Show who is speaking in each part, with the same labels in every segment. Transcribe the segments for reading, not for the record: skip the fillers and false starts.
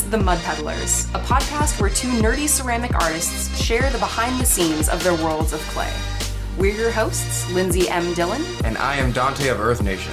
Speaker 1: the Mud Peddlers, a podcast where two nerdy ceramic artists share the behind the scenes of their worlds of clay. We're your hosts, Lindsey M Dillon.
Speaker 2: And I am Donte of Earth Nation.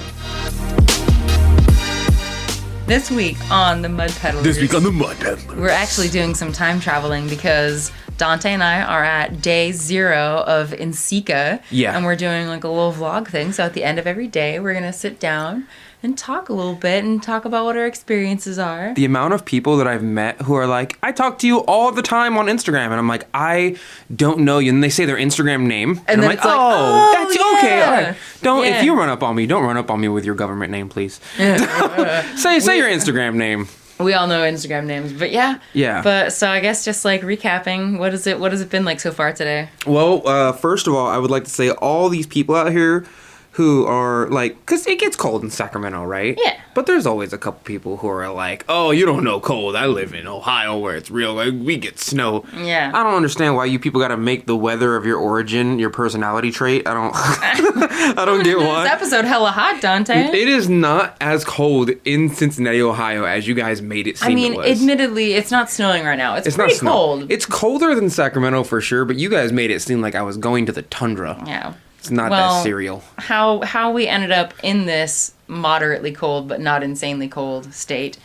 Speaker 3: This week on the Mud Peddlers.
Speaker 2: We're
Speaker 3: actually doing some time traveling because Donte and I are at day 0 of NCECA.
Speaker 2: Yeah.
Speaker 3: And we're doing like a little vlog thing. So at the end of every day, we're going to sit down and talk a little bit and talk about what our experiences are.
Speaker 2: The amount of people that I've met who are like, I talk to you all the time on Instagram. And I'm like, I don't know you. And they say their Instagram name. And I'm like, oh, that's
Speaker 3: yeah.
Speaker 2: okay. All right.
Speaker 3: Yeah.
Speaker 2: If you run up on me, don't run up on me with your government name, please. Say your Instagram name.
Speaker 3: We all know Instagram names, but yeah.
Speaker 2: Yeah.
Speaker 3: But so I guess just like recapping, what has it been like so far today?
Speaker 2: Well, first of all, I would like to say all these people out here who are like, because it gets cold in Sacramento, right?
Speaker 3: Yeah.
Speaker 2: But there's always a couple people who are like, oh, you don't know cold. I live in Ohio where it's real. Like, we get snow.
Speaker 3: Yeah.
Speaker 2: I don't understand why you people got to make the weather of your origin your personality trait. I don't I don't get why.
Speaker 3: This episode hella hot, Donte.
Speaker 2: It is not as cold in Cincinnati, Ohio as you guys made it seem it was.
Speaker 3: Admittedly, it's not snowing right now. It's pretty cold.
Speaker 2: It's colder than Sacramento for sure, but you guys made it seem like I was going to the tundra.
Speaker 3: Yeah.
Speaker 2: It's not that cereal.
Speaker 3: How we ended up in this moderately cold but not insanely cold state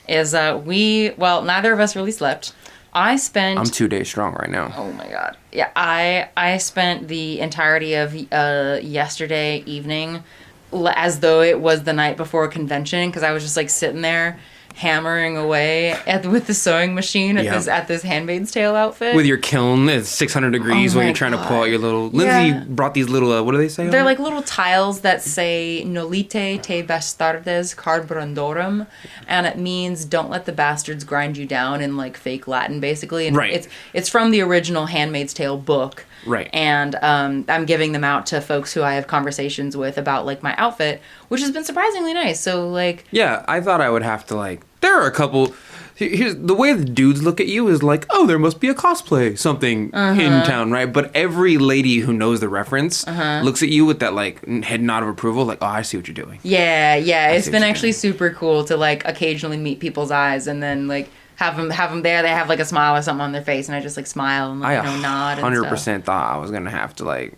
Speaker 3: is neither of us really slept. I'm
Speaker 2: 2 days strong right now.
Speaker 3: Oh my god. Yeah, I spent the entirety of yesterday evening as though it was the night before a convention because I was just like sitting there hammering away with the sewing machine at this Handmaid's Tale outfit.
Speaker 2: With your kiln at 600 degrees while you're trying to pull out your little... Lindsey brought these little, what do they say?
Speaker 3: They're like little tiles that say Nolite te bastardes carbrandorum, and it means don't let the bastards grind you down in like fake Latin basically. And
Speaker 2: right.
Speaker 3: It's from the original Handmaid's Tale book.
Speaker 2: Right.
Speaker 3: And I'm giving them out to folks who I have conversations with about like my outfit, which has been surprisingly nice. So like...
Speaker 2: Yeah, I thought I would have to like... There are a couple... Here's the way the dudes look at you is like, oh, there must be a cosplay something in town, right? But every lady who knows the reference looks at you with that like head nod of approval, like, oh, I see what you're doing.
Speaker 3: Yeah. It's been actually super cool to like occasionally meet people's eyes and then like have them there. They have like a smile or something on their face, and I just like smile and like, nod. And
Speaker 2: 100% thought I was gonna have to like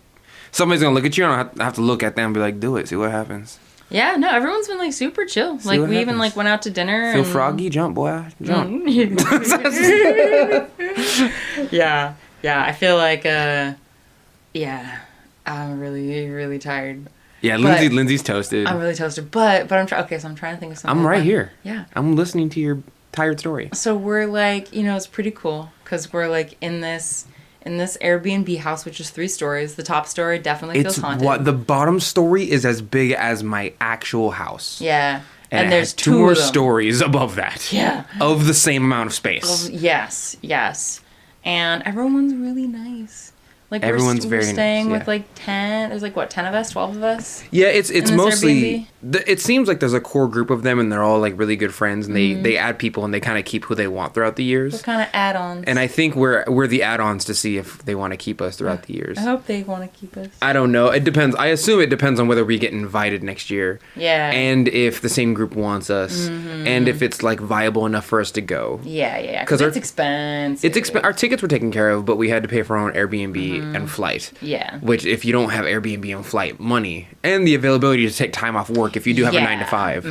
Speaker 2: somebody's gonna look at you and I have to look at them and be like, do it, see what happens.
Speaker 3: Yeah, no, everyone's been like super chill. Like we even like went out to dinner.
Speaker 2: Feel froggy, jump, boy, jump.
Speaker 3: Yeah. I feel like I'm really really tired.
Speaker 2: Yeah, Lindsey's toasted.
Speaker 3: I'm really toasted, but I'm trying to think of something.
Speaker 2: I'm right here.
Speaker 3: Yeah,
Speaker 2: I'm listening to your tired story.
Speaker 3: So we're like, it's pretty cool because we're like in this Airbnb house, which is 3 stories. The top story definitely feels haunted.
Speaker 2: The bottom story is as big as my actual house.
Speaker 3: Yeah.
Speaker 2: And there's 2 more stories above that.
Speaker 3: Yeah.
Speaker 2: Of the same amount of space.
Speaker 3: Yes. And everyone's really nice. Like
Speaker 2: everyone's
Speaker 3: we're
Speaker 2: very
Speaker 3: staying
Speaker 2: nice,
Speaker 3: with like 10. There's like what, 10 of us, 12 of us.
Speaker 2: Yeah, it's mostly.
Speaker 3: Airbnb?
Speaker 2: It seems like there's a core group of them, and they're all like really good friends, and they add people, and they kind of keep who they want throughout the years.
Speaker 3: What kind of add-ons?
Speaker 2: And I think we're the add-ons to see if they want to keep us throughout the years.
Speaker 3: I hope they want to keep us.
Speaker 2: I don't know. It depends. I assume it depends on whether we get invited next year.
Speaker 3: Yeah.
Speaker 2: And if the same group wants us, and if it's like viable enough for us to go.
Speaker 3: Yeah. Because it's expensive.
Speaker 2: Our tickets were taken care of, but we had to pay for our own Airbnb and flight.
Speaker 3: Yeah.
Speaker 2: Which, if you don't have Airbnb and flight money and the availability to take time off work, if you do have a 9 to 5,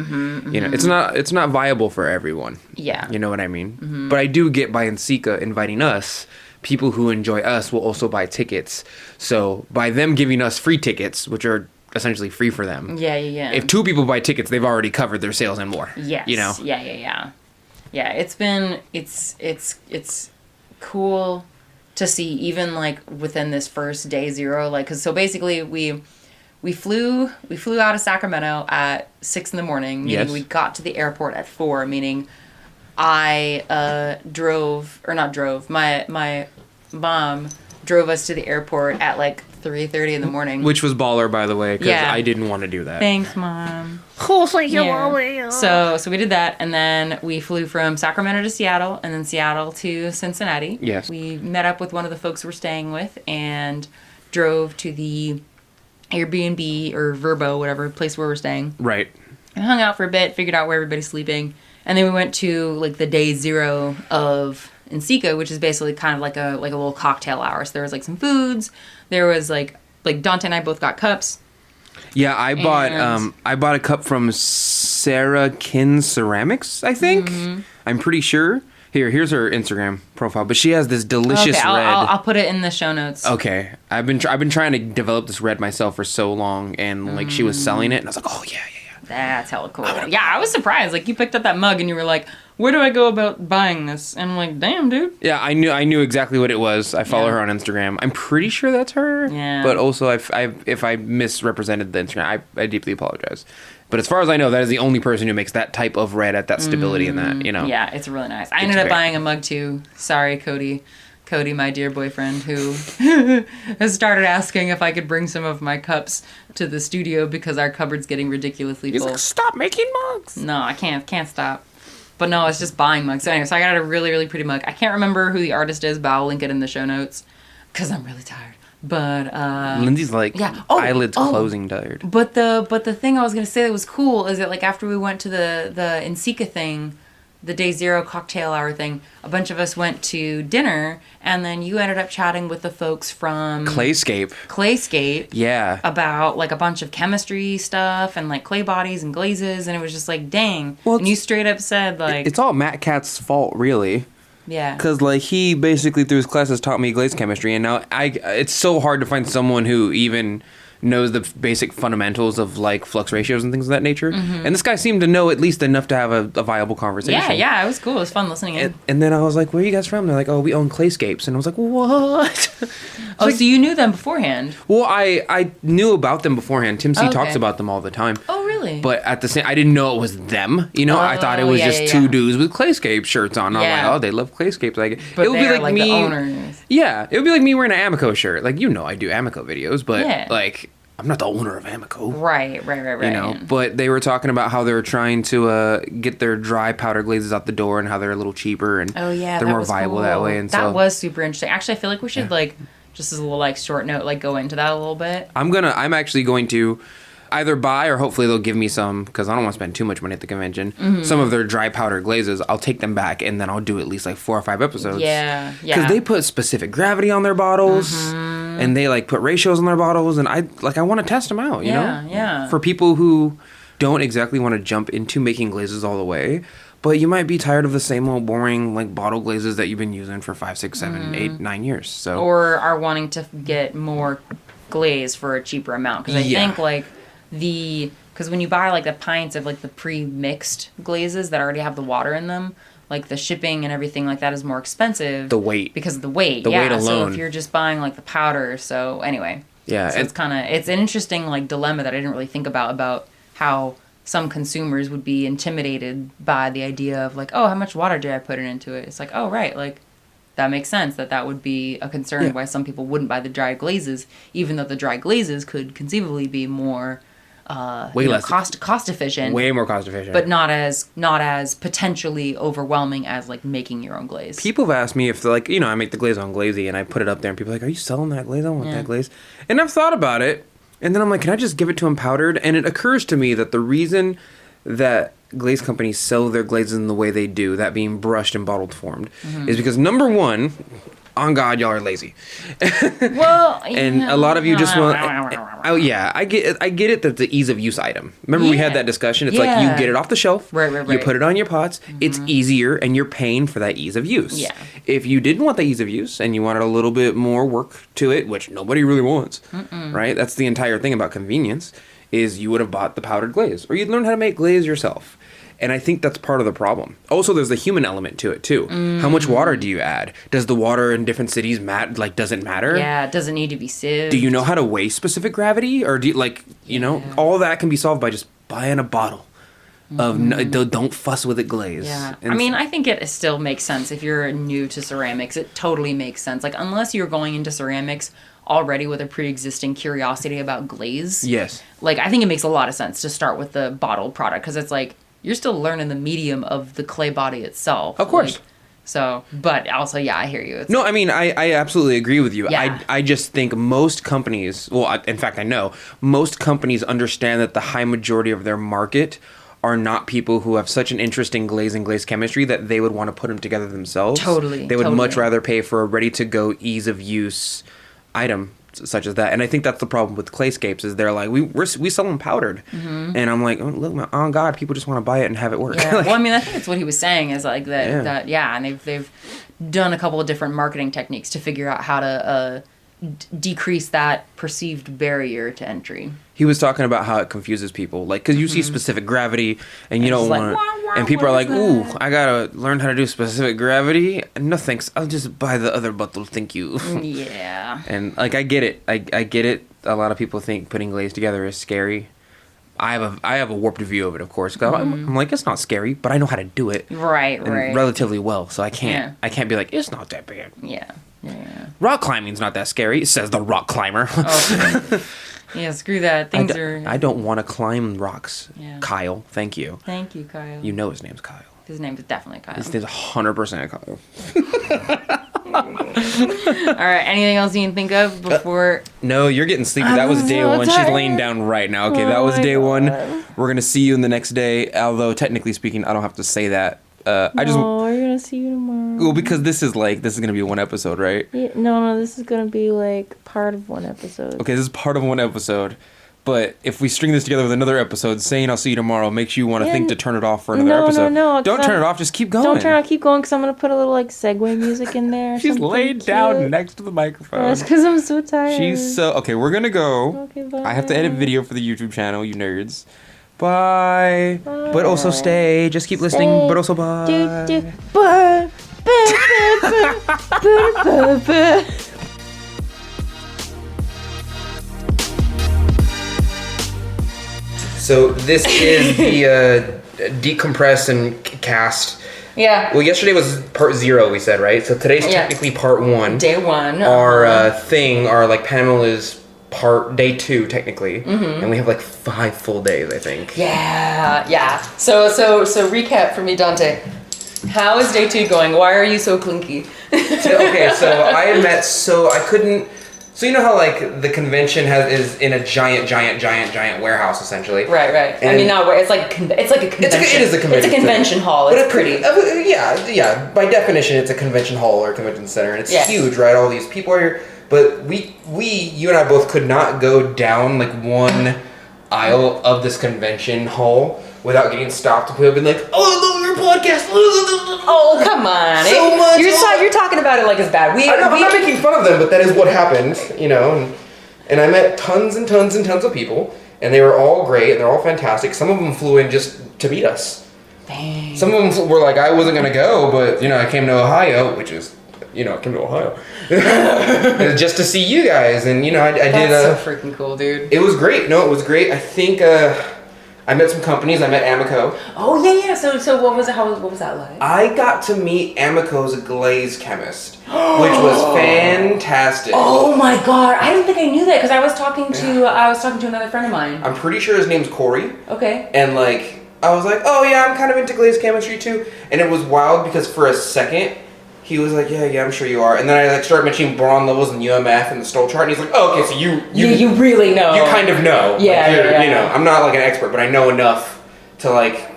Speaker 2: it's not viable for everyone.
Speaker 3: Yeah.
Speaker 2: You know what I mean? But I do get by NCECA inviting us, people who enjoy us will also buy tickets. So by them giving us free tickets, which are essentially free for them.
Speaker 3: Yeah.
Speaker 2: If 2 people buy tickets, they've already covered their sales and more.
Speaker 3: Yes.
Speaker 2: You know?
Speaker 3: Yeah. It's cool to see even like within this first day 0, like, cause so basically we flew out of Sacramento at 6 a.m, meaning we got to the airport at 4, meaning I my mom drove us to the airport at like 3:30 in the morning.
Speaker 2: Which was baller, by the way, because I didn't want to do that.
Speaker 3: Thanks, Mom. So we did that, and then we flew from Sacramento to Seattle, and then Seattle to Cincinnati.
Speaker 2: Yes.
Speaker 3: We met up with one of the folks we're staying with, and drove to the Airbnb or Verbo, whatever place where we're staying.
Speaker 2: Right.
Speaker 3: And hung out for a bit, figured out where everybody's sleeping, And then we went to like the day 0 of NCECA, which is basically kind of like a little cocktail hour. So there was like some foods. There was like Donte and I both got cups.
Speaker 2: Yeah, I bought a cup from Sarah Kin Ceramics, I think. I'm pretty sure. Here's her Instagram profile, but she has this delicious red.
Speaker 3: I'll put it in the show notes.
Speaker 2: Okay, I've been trying to develop this red myself for so long, and like she was selling it, and I was like, oh yeah.
Speaker 3: That's hella cool. Yeah, I was surprised. Like you picked up that mug and you were like, where do I go about buying this? And I'm like, damn, dude.
Speaker 2: Yeah, I knew exactly what it was. I follow her on Instagram. I'm pretty sure that's her.
Speaker 3: Yeah.
Speaker 2: But also, if I misrepresented the Instagram, I deeply apologize. But as far as I know, that is the only person who makes that type of red at that stability and that,
Speaker 3: Yeah, it's really nice. I ended up buying a mug too. Sorry, Cody, my dear boyfriend, who has started asking if I could bring some of my cups to the studio because our cupboard's getting ridiculously full.
Speaker 2: He's like, stop making mugs.
Speaker 3: No, I can't stop. But no, it's just buying mugs. So anyway, so I got a really, really pretty mug. I can't remember who the artist is, but I'll link it in the show notes because I'm really tired. But
Speaker 2: Lindsay's like eyelids closing tired.
Speaker 3: But the thing I was gonna say that was cool is that like after we went to the NCECA thing, the day 0 cocktail hour thing, a bunch of us went to dinner, and then you ended up chatting with the folks from Clayscape.
Speaker 2: Yeah.
Speaker 3: About like a bunch of chemistry stuff and like clay bodies and glazes, and it was just like, dang.
Speaker 2: Well,
Speaker 3: and you straight up said like,
Speaker 2: it's all Matt Cat's fault, really.
Speaker 3: Yeah.
Speaker 2: Because like he basically through his classes taught me glaze chemistry, and now it's so hard to find someone who even knows the basic fundamentals of like flux ratios and things of that nature. And this guy seemed to know at least enough to have a viable conversation.
Speaker 3: Yeah, it was cool. It was fun listening in.
Speaker 2: And then I was like, where are you guys from? They're like, oh, we own Clayscapes. And I was like, what?
Speaker 3: So you knew them beforehand?
Speaker 2: Well, I knew about them beforehand. Tim C talks about them all the time.
Speaker 3: Oh, really?
Speaker 2: But at the same, I didn't know it was them. You know, I thought it was just two dudes with Clayscape shirts on. I'm like, oh, they love Clayscapes. Like,
Speaker 3: but
Speaker 2: it would be like me.
Speaker 3: The owners.
Speaker 2: Yeah, it would be like me wearing an Amico shirt. Like, you know, I do Amico videos, but like, I'm not the owner of Amico.
Speaker 3: Right.
Speaker 2: You know, but they were talking about how they were trying to get their dry powder glazes out the door and how they're a little cheaper and they're more viable that way. And
Speaker 3: that was super interesting. Actually, I feel like we should like, just as a little like short note, like go into that a little bit. I'm actually going to either buy or hopefully they'll give me some, because I don't want to spend too much money at the convention. Some of their dry powder glazes, I'll take them back and then I'll do at least like 4 or 5 episodes. Yeah.
Speaker 2: Because they put specific gravity on their bottles. And they like put ratios on their bottles, and I want to test them out, you know?
Speaker 3: Yeah.
Speaker 2: For people who don't exactly want to jump into making glazes all the way, but you might be tired of the same old boring like bottle glazes that you've been using for 5, 6, 7, 8, 9 years. So
Speaker 3: or are wanting to get more glaze for a cheaper amount, because I think like because when you buy like the pints of like the pre-mixed glazes that already have the water in them, like the shipping and everything like that is more expensive.
Speaker 2: The weight.
Speaker 3: Because of the weight.
Speaker 2: The weight alone.
Speaker 3: So if you're just buying like the powder, so anyway.
Speaker 2: Yeah.
Speaker 3: So it's an interesting like dilemma that I didn't really think about how some consumers would be intimidated by the idea of like, oh, how much water did I put into it? It's like, oh, right, like that makes sense that would be a concern why some people wouldn't buy the dry glazes, even though the dry glazes could conceivably be more way less cost efficient,
Speaker 2: way more cost efficient,
Speaker 3: but not as potentially overwhelming as like making your own glaze.
Speaker 2: People have asked me if like, you know, I make the glaze on Glazy and I put it up there and people are like, are you selling that glaze? I want that glaze. And I've thought about it, and then I'm like, can I just give it to them powdered? And it occurs to me that the reason that glaze companies sell their glazes in the way they do, that being brushed and bottled formed, is because number one, on God, y'all are lazy.
Speaker 3: Well,
Speaker 2: and a lot of you just want. Oh yeah, I get it. That's the ease of use item. Remember we had that discussion. It's like you get it off the shelf.
Speaker 3: Right.
Speaker 2: You put it on your pots. It's easier, and you're paying for that ease of use.
Speaker 3: Yeah.
Speaker 2: If you didn't want that ease of use and you wanted a little bit more work to it, which nobody really wants, right? That's the entire thing about convenience. Is you would have bought the powdered glaze, or you'd learn how to make glaze yourself. And I think that's part of the problem. Also, there's the human element to it, too. How much water do you add? Does the water in different cities does it matter?
Speaker 3: Yeah, it doesn't need to be sieved.
Speaker 2: Do you know how to weigh specific gravity? Or do you, you know, all that can be solved by just buying a bottle of, don't fuss with it glaze.
Speaker 3: Yeah. And I mean, I think it still makes sense if you're new to ceramics. It totally makes sense. Like, unless you're going into ceramics already with a pre-existing curiosity about glaze.
Speaker 2: Yes.
Speaker 3: Like, I think it makes a lot of sense to start with the bottled product, because it's like, you're still learning the medium of the clay body itself.
Speaker 2: Of course.
Speaker 3: Like, so, but also, yeah, I hear you.
Speaker 2: No, I mean, I absolutely agree with you.
Speaker 3: Yeah.
Speaker 2: I just think most companies, in fact, I know, most companies understand that the high majority of their market are not people who have such an interest in glaze and glaze chemistry that they would want to put them together themselves.
Speaker 3: Totally.
Speaker 2: They would much rather pay for a ready-to-go, ease-of-use item such as that. And I think that's the problem with Clayscapes is they're like, we sell them powdered. And I'm like, oh, look, oh God, people just want to buy it and have it work.
Speaker 3: Yeah.
Speaker 2: Like,
Speaker 3: Well, I mean, I think that's what he was saying is like that, and they've done a couple of different marketing techniques to figure out how to decrease that perceived barrier to entry.
Speaker 2: he was talking about how it confuses people, like, because you see specific gravity and you don't want
Speaker 3: wah,
Speaker 2: and people are like,
Speaker 3: what
Speaker 2: ooh,
Speaker 3: is that?
Speaker 2: I gotta learn how to do specific gravity. No thanks, I'll just buy the other bottle, thank you.
Speaker 3: Yeah.
Speaker 2: And like, I get it. I get it. A lot of people think putting glaze together is scary. I have a warped view of it, of course. 'Cause I'm like, it's not scary, but I know how to do it.
Speaker 3: Right,
Speaker 2: and
Speaker 3: right.
Speaker 2: relatively well, so I can't.
Speaker 3: Yeah.
Speaker 2: I can't be like, it's not that bad.
Speaker 3: Yeah. Yeah.
Speaker 2: Rock climbing's not that scary, says the rock climber.
Speaker 3: Oh, yeah, screw that. Things are...
Speaker 2: I don't want to climb rocks.
Speaker 3: Yeah.
Speaker 2: Kyle, thank you.
Speaker 3: Thank you, Kyle.
Speaker 2: You know his name's Kyle.
Speaker 3: His name is definitely Kyle.
Speaker 2: His name's 100% Kyle.
Speaker 3: All right, anything else you can think of before...
Speaker 2: No, you're getting sleepy. That was day
Speaker 3: so
Speaker 2: one. She's
Speaker 3: tired.
Speaker 2: laying down right now. Okay, that was
Speaker 3: my
Speaker 2: day one.
Speaker 3: God.
Speaker 2: We're gonna see you in the next day. Although technically speaking, I don't have to say that. I just
Speaker 4: we're gonna see you tomorrow.
Speaker 2: well because this is gonna be one episode, right?
Speaker 4: Yeah, no, this is gonna be like part of one episode.
Speaker 2: Okay, this is part of one episode. But if we string this together with another episode, saying I'll see you tomorrow makes you want to think to turn it off for another episode.
Speaker 4: No,
Speaker 2: Don't turn it off. Just keep going.
Speaker 4: Don't turn it off. Keep going, because I'm gonna put a little like segue music in there.
Speaker 2: She's laid down next to the microphone.
Speaker 4: That's because I'm so tired.
Speaker 2: She's so okay. We're gonna go.
Speaker 4: Okay, bye.
Speaker 2: I have to edit video for the YouTube channel, you nerds. Bye. But also stay. Just keep listening.
Speaker 4: Stay.
Speaker 2: But also bye.
Speaker 4: Do. Bye. Bye.
Speaker 2: So this is the decompress and cast.
Speaker 3: Yeah.
Speaker 2: Well, yesterday was part 0, we said, right? So today's
Speaker 3: Yeah.
Speaker 2: technically part 1.
Speaker 3: Day one.
Speaker 2: Our our like Pamela's day 2 technically, and we have like 5 full days, I think.
Speaker 3: Yeah. So recap for me, Donte. How is day 2 going? Why are you so clinky?
Speaker 2: Okay, so I had met, I couldn't. So you know how like the convention is in a giant warehouse essentially.
Speaker 3: Right. I mean, not where it's like a convention.
Speaker 2: It is a convention.
Speaker 3: It's a convention hall. It's pretty.
Speaker 2: Yeah. By definition, it's a convention hall or a convention center, and it's huge, right? All these people are here, but you and I both could not go down like one aisle of this convention hall without getting stopped. People have been like, "Oh, I love your podcast."
Speaker 3: Oh, come on.
Speaker 2: So much.
Speaker 3: You're talking about it like it's bad.
Speaker 2: I'm not making fun of them, but that is what happened, you know. And I met tons and tons and tons of people, and they were all great, and they're all fantastic. Some of them flew in just to meet us.
Speaker 3: Dang.
Speaker 2: Some of them were like, I wasn't going to go, but, you know, I came to Ohio, which is, you know, I came to Ohio. just to see you guys, and, you know, I did...
Speaker 3: That's so freaking cool, dude.
Speaker 2: It was great. No, it was great. I think... I met some companies. I met Amico.
Speaker 3: Oh, yeah. So what was it? What was that like?
Speaker 2: I got to meet Amico's glaze chemist, which was fantastic.
Speaker 3: Oh my god! I didn't think I knew that because I was talking to another friend of mine.
Speaker 2: I'm pretty sure his name's Corey.
Speaker 3: Okay.
Speaker 2: And like, I was like, oh yeah, I'm kind of into glaze chemistry too. And it was wild because for a second, he was like, yeah, I'm sure you are. And then I like started mentioning boron levels and UMF and the Stoll chart, and he's like, oh, okay, so you
Speaker 3: really know.
Speaker 2: You kind of know.
Speaker 3: Yeah,
Speaker 2: like,
Speaker 3: yeah.
Speaker 2: You know, I'm not like an expert, but I know enough to like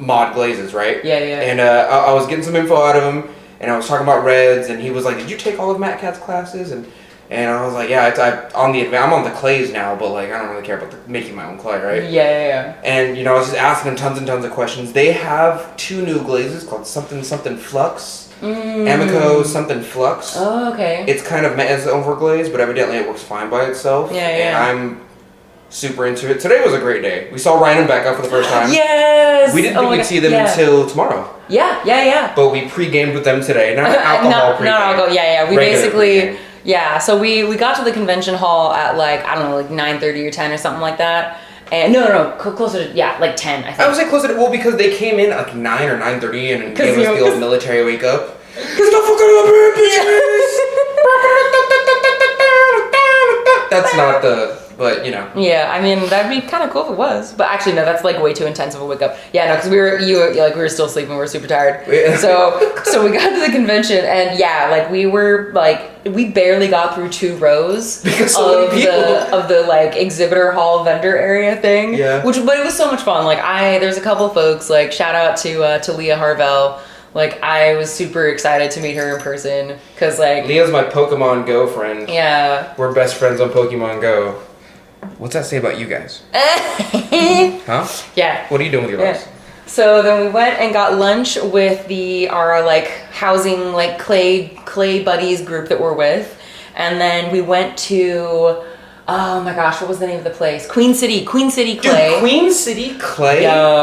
Speaker 2: mod glazes, right?
Speaker 3: Yeah.
Speaker 2: And I was getting some info out of him, and I was talking about reds, and he was like, did you take all of Matt Cat's classes? And I was like, yeah, I'm on the clays now, but like I don't really care about making my own clay, right?
Speaker 3: Yeah.
Speaker 2: And you know, I was just asking him tons and tons of questions. They have 2 new glazes called something flux. Amico something flux.
Speaker 3: Oh, okay.
Speaker 2: It's kind of meant as an overglaze, but evidently it works fine by itself.
Speaker 3: Yeah.
Speaker 2: And I'm super into it. Today was a great day. We saw Ryan and Becca for the first time.
Speaker 3: Yes.
Speaker 2: We didn't think we'd see them until tomorrow.
Speaker 3: Yeah.
Speaker 2: But we pre-gamed with them today. Not alcohol pre-game.
Speaker 3: Not alcohol. Yeah. We
Speaker 2: Regular
Speaker 3: basically.
Speaker 2: pre-game.
Speaker 3: Yeah. So we got to the convention hall at like I don't know, like 9:30 or 10 or something like that. And no, closer to like 10. I think.
Speaker 2: I would say closer to because they came in at like 9 or 9:30 and gave us the old military wake up. Cause don't fucking up bitches. That's not the but you know.
Speaker 3: Yeah, I mean that'd be kind of cool if it was, but actually no, that's like way too intense of a wake up. Yeah, no, because we were still sleeping, we were super tired. So we got to the convention, and yeah, like we barely got through 2 rows
Speaker 2: because so many people
Speaker 3: of the like exhibitor hall vendor area thing.
Speaker 2: Yeah.
Speaker 3: But it was so much fun. Like there's a couple of folks, like shout out to Leah Harvell. Like, I was super excited to meet her in person, because, like...
Speaker 2: Leah's my Pokemon Go friend.
Speaker 3: Yeah.
Speaker 2: We're best friends on Pokemon Go. What's that say about you guys? Huh?
Speaker 3: Yeah.
Speaker 2: What are you doing with your lives?
Speaker 3: So then we went and got lunch with our, like, housing, like, clay buddies group that we're with. And then we went to... Oh my gosh, what was the name of the place? Queen City Clay.
Speaker 2: Dude, Queen City Clay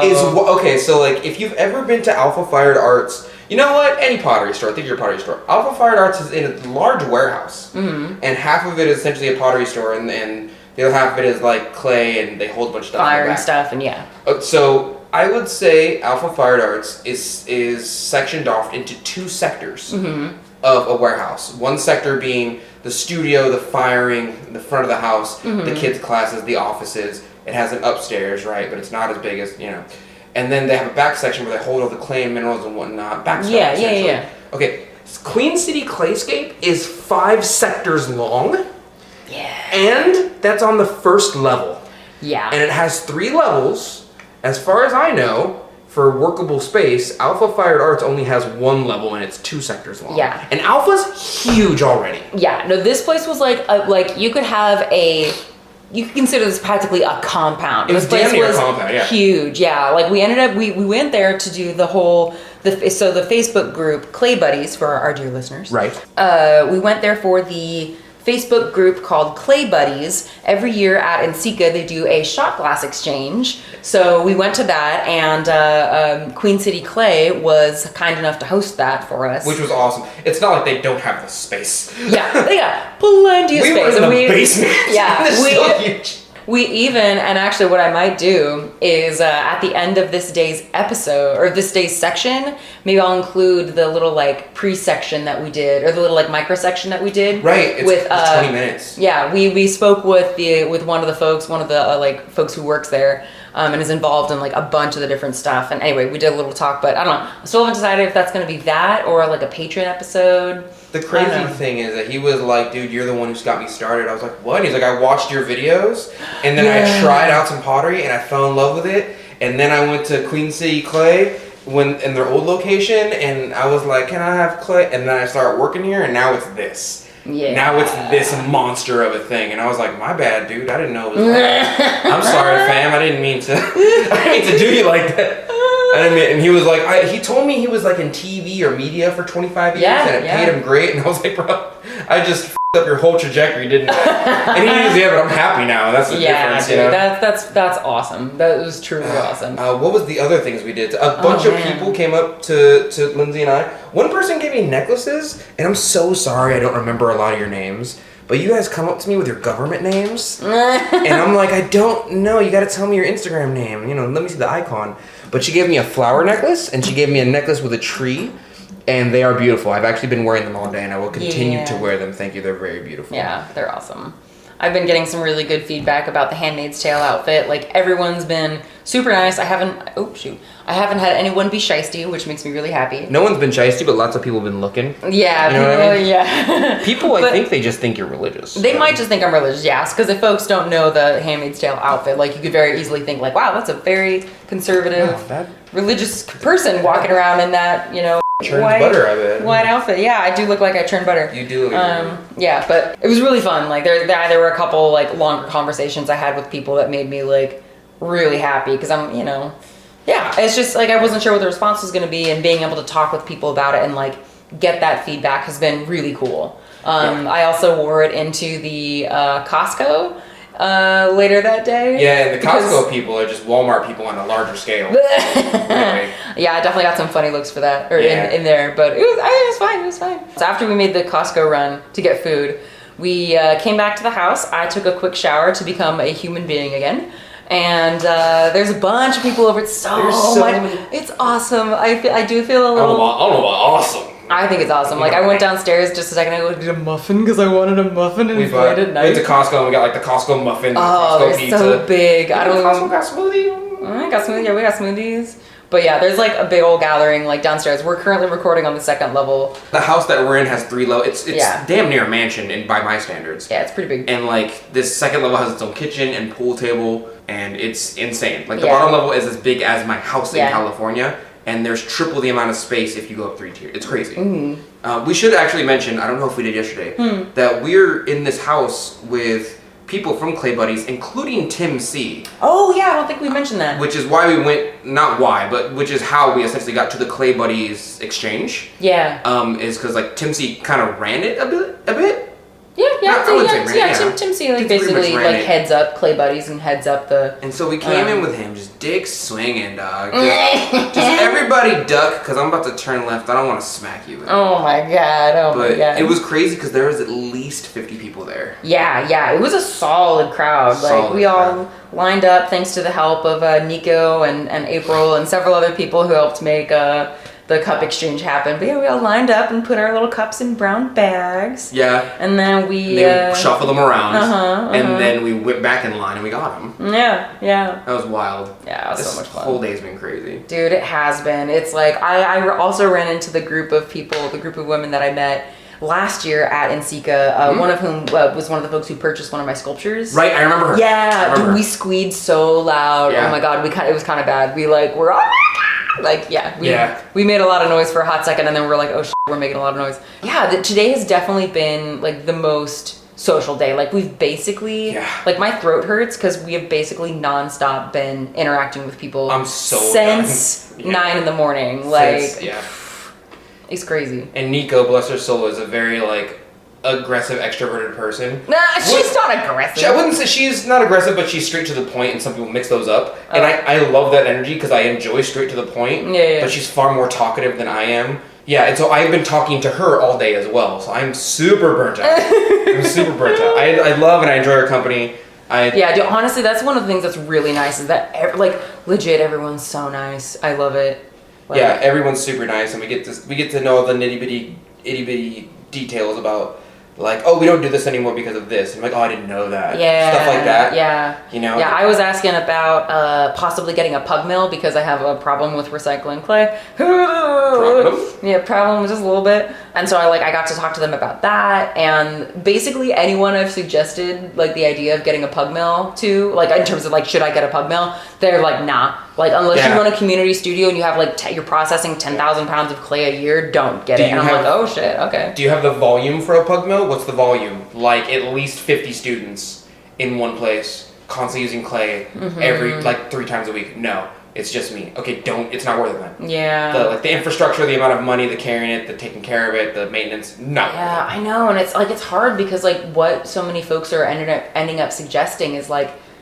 Speaker 2: is... Okay, so, like, if you've ever been to Alpha Fired Arts... You know what? Any pottery store. Think of your pottery store. Alpha Fired Arts is in a large warehouse. Mm-hmm. And half of it is essentially a pottery store, and the other half of it is, like, clay, and they hold a bunch of stuff
Speaker 3: Fire and stuff, and yeah.
Speaker 2: So, I would say Alpha Fired Arts is sectioned off into 2 sectors of a warehouse. One sector being... the studio, the firing, the front of the house, the kids' classes, the offices. It has an upstairs, right? But it's not as big as, you know. And then they have a back section where they hold all the clay and minerals and whatnot.
Speaker 3: Yeah.
Speaker 2: Okay, Queen City Clayscape is 5 sectors long.
Speaker 3: Yeah.
Speaker 2: And that's on the first level.
Speaker 3: Yeah.
Speaker 2: And it has 3 levels. As far as I know, for workable space, Alpha Fired Arts only has 1 level and it's 2 sectors long.
Speaker 3: Yeah.
Speaker 2: And Alpha's huge already.
Speaker 3: Yeah, no, this place was like you could consider this practically a compound.
Speaker 2: It was
Speaker 3: this place
Speaker 2: damn near
Speaker 3: was
Speaker 2: a compound, yeah.
Speaker 3: Huge, yeah. Like we went there to do the Facebook group Clay Buddies for our dear listeners.
Speaker 2: Right.
Speaker 3: We went there for the Facebook group called Clay Buddies. Every year at NCECA, they do a shot glass exchange. So we went to that, and Queen City Clay was kind enough to host that for us.
Speaker 2: Which was awesome. It's not like they don't have the space.
Speaker 3: Yeah, they got plenty of space.
Speaker 2: We were in the basement.
Speaker 3: Yeah,
Speaker 2: It's so huge.
Speaker 3: We even, and actually what I might do is at the end of this day's episode, or this day's section, maybe I'll include the little like pre-section that we did, or the little like micro section that we did.
Speaker 2: Right, it's 20 minutes.
Speaker 3: Yeah, we spoke with one of the folks folks who works there, and is involved in like a bunch of the different stuff. And anyway, we did a little talk, but I don't know. I still haven't decided if that's going to be that or like a Patreon episode.
Speaker 2: The crazy thing is that he was like, dude, you're the one who's got me started. I was like, what? He's like, I watched your videos, and then I tried out some pottery, and I fell in love with it. And then I went to Queen City Clay in their old location, and I was like, can I have clay? And then I started working here, and now it's this.
Speaker 3: Yeah.
Speaker 2: Now it's this monster of a thing, and I was like, my bad, dude. I didn't know it was like I'm sorry, fam. I didn't mean to do you like that. And he was like, he told me he was like in TV or media for 25 years, and it paid him great. And I was like, bro, I just f***ed up your whole trajectory, didn't I? And he was, but I'm happy now. That's the difference,
Speaker 3: dude,
Speaker 2: you know?
Speaker 3: That's awesome. That was truly awesome.
Speaker 2: What was the other things we did? A bunch of people came up to Lindsey and I. One person gave me necklaces, and I'm so sorry I don't remember a lot of your names. But you guys come up to me with your government names, and I'm like, I don't know. You got to tell me your Instagram name. You know, let me see the icon. But she gave me a flower necklace, and she gave me a necklace with a tree, and they are beautiful. I've actually been wearing them all day, and I will continue to wear them. Thank you. They're very beautiful.
Speaker 3: Yeah, they're awesome. I've been getting some really good feedback about the Handmaid's Tale outfit. Like, everyone's been super nice. I haven't had anyone be shiesty, which makes me really happy.
Speaker 2: No one's been shiesty, but lots of people have been looking.
Speaker 3: Yeah,
Speaker 2: you know what I mean?
Speaker 3: Yeah.
Speaker 2: People, I think they just think you're religious.
Speaker 3: They might just think I'm religious, yes. Because if folks don't know the Handmaid's Tale outfit, like, you could very easily think, like, wow, that's a very conservative, religious person walking around in that, you know,
Speaker 2: churned butter, I bet.
Speaker 3: White outfit. Yeah, I do look like I churned butter.
Speaker 2: You do look like
Speaker 3: yeah, but it was really fun. Like there were a couple like longer conversations I had with people that made me like really happy because I'm, you know, yeah, it's just like I wasn't sure what the response was going to be, and being able to talk with people about it and like get that feedback has been really cool. I also wore it into the Costco later that day.
Speaker 2: Yeah, and the Costco people are just Walmart people on a larger scale.
Speaker 3: Yeah, I definitely got some funny looks for that in there, but it was fine. It was fine. So after we made the Costco run to get food, we came back to the house. I took a quick shower to become a human being again. And there's a bunch of people over. It's so much. It's awesome. I do feel a little.
Speaker 2: I don't know about awesome.
Speaker 3: I think it's awesome. Like, I went downstairs just a second ago to get a muffin because I wanted a muffin and it's late at night.
Speaker 2: We went to Costco and we got like the Costco muffin,
Speaker 3: oh,
Speaker 2: Costco pizza.
Speaker 3: So big. I don't
Speaker 2: Costco got smoothie.
Speaker 3: I got smoothie. Yeah, we got smoothies. But yeah, there's like a big old gathering like downstairs. We're currently recording on the 2nd level.
Speaker 2: The house that we're in has 3 levels. It's damn near a mansion by my standards.
Speaker 3: Yeah, it's pretty big.
Speaker 2: And like this 2nd level has its own kitchen and pool table, and it's insane. Like the bottom level is as big as my house in California, and there's triple the amount of space if you go up 3 tiers. It's crazy. Mm-hmm. We should actually mention, I don't know if we did yesterday, that we're in this house with people from Clay Buddies, including Tim C.
Speaker 3: Oh yeah, I don't think we mentioned that.
Speaker 2: Which is why we went, not why, but which is how we essentially got to the Clay Buddies exchange.
Speaker 3: Yeah.
Speaker 2: Is because like Tim C kind of ran it a bit.
Speaker 3: Tim C like basically like heads up Clay Buddies and heads up the.
Speaker 2: And so we came in with him, just dick swinging, dog. Just everybody duck, because I'm about to turn left. I don't want to smack you.
Speaker 3: Oh my god!
Speaker 2: My god! It was crazy because there was at least 50 people there.
Speaker 3: Yeah, it was a solid crowd. Like we all lined up thanks to the help of Nico and April and several other people who helped make the cup exchange happened. But yeah, we all lined up and put our little cups in brown bags. Yeah. And then we
Speaker 2: shuffled them around. And then we went back in line and we got them.
Speaker 3: Yeah.
Speaker 2: That was wild.
Speaker 3: Yeah, it was so much fun.
Speaker 2: The whole day's been crazy.
Speaker 3: Dude, it has been. It's like, I also ran into the group of people, the group of women that I met last year at NCECA, one of whom was one of the folks who purchased one of my sculptures.
Speaker 2: Right, I remember her.
Speaker 3: Yeah, dude, we squeezed so loud. Yeah. Oh my god, it was kind of bad. We were we made a lot of noise for a hot second, and then we were like, oh shit, we're making a lot of noise. Yeah, today has definitely been like the most social day. Like we've basically, like my throat hurts because we have basically nonstop been interacting with people.
Speaker 2: I'm so
Speaker 3: since 9 in the morning. It's crazy.
Speaker 2: And Nico, bless her soul, is a very like aggressive, extroverted person.
Speaker 3: Nah, she's not aggressive.
Speaker 2: I wouldn't say she's not aggressive, but she's straight to the point, and some people mix those up. And I love that energy because I enjoy straight to the point.
Speaker 3: Yeah.
Speaker 2: But she's far more talkative than I am. Yeah, and so I've been talking to her all day as well. So I'm super burnt out. I love and I enjoy her company.
Speaker 3: Dude, honestly, that's one of the things that's really nice is that legit everyone's so nice. I love it.
Speaker 2: Everyone's super nice, and we get to know all the itty bitty details about. Like, oh, we don't do this anymore because of this. I'm like, oh, I didn't know that.
Speaker 3: Yeah.
Speaker 2: Stuff like that.
Speaker 3: Yeah.
Speaker 2: You know?
Speaker 3: Yeah, I was asking about possibly getting a pug mill because I have a problem with recycling clay.
Speaker 2: Problem?
Speaker 3: Yeah, problem just a little bit. And so I got to talk to them about that. And basically anyone I've suggested, like, the idea of getting a pug mill to, like, in terms of, like, should I get a pug mill? They're like, nah. Like, unless you run a community studio and you have, like, you're processing 10,000 pounds of clay a year, don't get it. And I'm like, oh, shit, okay.
Speaker 2: Do you have the volume for a pug mill? What's the volume? Like, at least 50 students in one place, constantly using clay every, 3 times a week. No. It's just me. Okay, it's not worth it then.
Speaker 3: Yeah.
Speaker 2: The infrastructure, the amount of money, the carrying it, the taking care of it, the maintenance, no.
Speaker 3: Yeah, I know, and it's hard because what so many folks are ending up suggesting is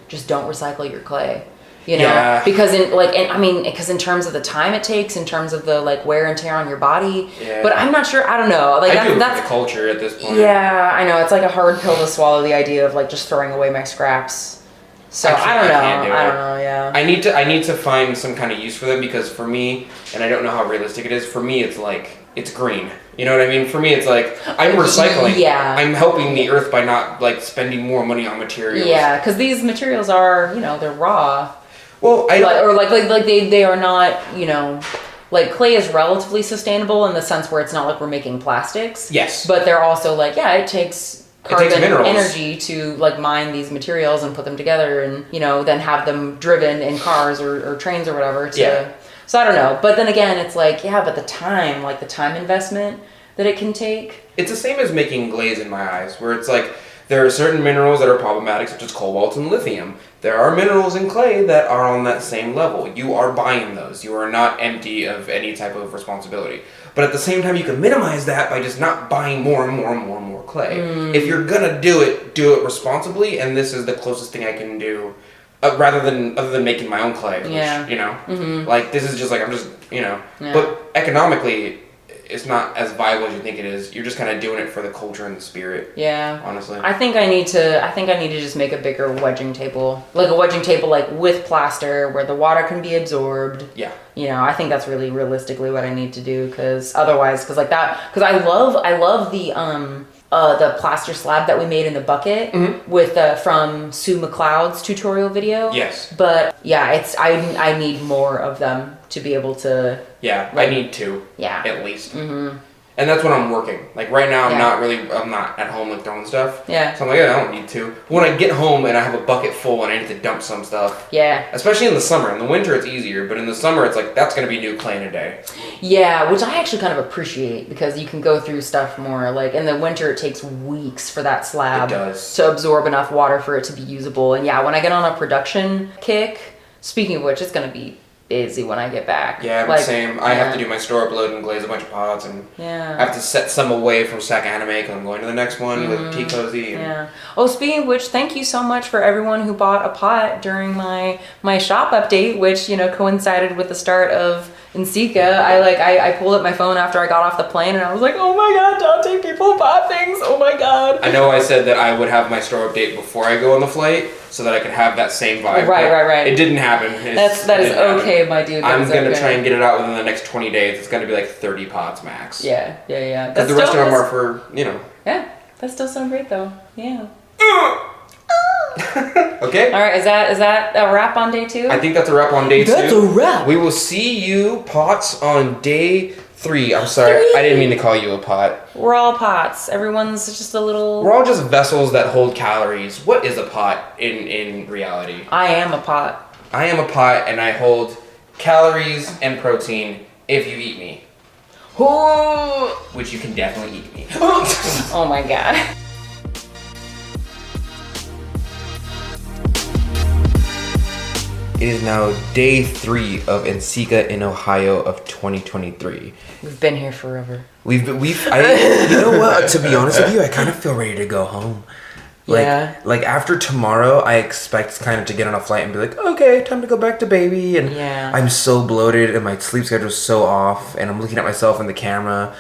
Speaker 3: just don't recycle your clay. You know, because in terms of the time it takes, in terms of the wear and tear on your body. Yeah. But I'm not sure. I don't know.
Speaker 2: That's the culture at this point.
Speaker 3: Yeah, I know. It's a hard pill to swallow. The idea of just throwing away my scraps. So I don't know. I don't know. Yeah.
Speaker 2: I need to find some kind of use for them because for me, and I don't know how realistic it is. For me, it's green. You know what I mean? For me, it's I'm recycling. Yeah. I'm helping the earth by not spending more money on materials.
Speaker 3: Yeah, because these materials are they're raw.
Speaker 2: Well,
Speaker 3: they are not, clay is relatively sustainable in the sense where it's not like we're making plastics.
Speaker 2: Yes.
Speaker 3: But they're also it takes carbon energy to mine these materials and put them together and, then have them driven in cars or trains or whatever. So I don't know. But then again, it's but the time investment that it can take.
Speaker 2: It's the same as making glaze in my eyes, where it's there are certain minerals that are problematic, such as cobalt and lithium. There are minerals in clay that are on that same level. You are buying those. You are not empty of any type of responsibility. But at the same time, you can minimize that by just not buying more and more and more and more clay. If you're gonna do it responsibly, and this is the closest thing I can do, other than making my own clay. Which, this is just I'm just.
Speaker 3: Yeah.
Speaker 2: But economically, it's not as viable as you think it is. You're just kind of doing it for the culture and the spirit.
Speaker 3: Yeah.
Speaker 2: Honestly.
Speaker 3: I think I need to just make a bigger wedging table. Like a wedging table like with plaster where the water can be absorbed.
Speaker 2: Yeah.
Speaker 3: You know, I think that's really realistically what I need to do because I love the plaster slab that we made in the bucket with from Sue McLeod's tutorial video.
Speaker 2: Yes.
Speaker 3: But yeah, I need more of them to be able to.
Speaker 2: Yeah, I need 2.
Speaker 3: Yeah.
Speaker 2: At least. Mm-hmm. And that's when I'm working. Like right now, I'm not at home like throwing stuff.
Speaker 3: Yeah.
Speaker 2: So I'm like, I don't need to. When I get home and I have a bucket full and I need to dump some stuff.
Speaker 3: Yeah.
Speaker 2: Especially in the summer. In the winter, it's easier, but in the summer, it's like that's gonna be new clay in a day.
Speaker 3: Yeah, which I actually kind of appreciate because you can go through stuff more. Like in the winter, it takes weeks for that slab to absorb enough water for it to be usable. And yeah, when I get on a production kick, speaking of which, it's gonna be busy when I get back.
Speaker 2: Yeah, like, same. I have to do my store upload and glaze a bunch of pots, and I have to set some away from Sac Anime because I'm going to the next one with Tea Cozy.
Speaker 3: Yeah. Oh, speaking of which, thank you so much for everyone who bought a pot during my shop update, which coincided with the start of NCECA. I pulled up my phone after I got off the plane and I was like, oh my god, Donte, people bought things. Oh my god.
Speaker 2: I know I said that I would have my store update before I go on the flight so that I could have that same vibe.
Speaker 3: Right.
Speaker 2: It didn't happen.
Speaker 3: That is okay, my dude.
Speaker 2: I'm going to try and get it out within the next 20 days. It's going to be like 30 pots max.
Speaker 3: Yeah.
Speaker 2: Because the rest of them are for,
Speaker 3: Yeah, that still sounds great though. Yeah.
Speaker 2: Okay.
Speaker 3: All right, is that a wrap on day 2?
Speaker 2: I think that's a wrap on day 2.
Speaker 3: That's a wrap.
Speaker 2: We will see you pots on day 3. I'm sorry, I didn't mean to call you a pot.
Speaker 3: We're all pots. Everyone's just a little.
Speaker 2: We're all just vessels that hold calories. What is a pot in reality?
Speaker 3: I am a pot.
Speaker 2: I am a pot, and I hold calories and protein if you eat me. Which you can definitely eat me.
Speaker 3: Oh my god.
Speaker 2: It is now day 3 of NCECA in Ohio of 2023.
Speaker 3: We've been here forever.
Speaker 2: You know what? To be honest with you, I kind of feel ready to go home. Like after tomorrow, I expect kind of to get on a flight and be like, okay, time to go back to baby. And I'm so bloated and my sleep schedule is so off. And I'm looking at myself in the camera.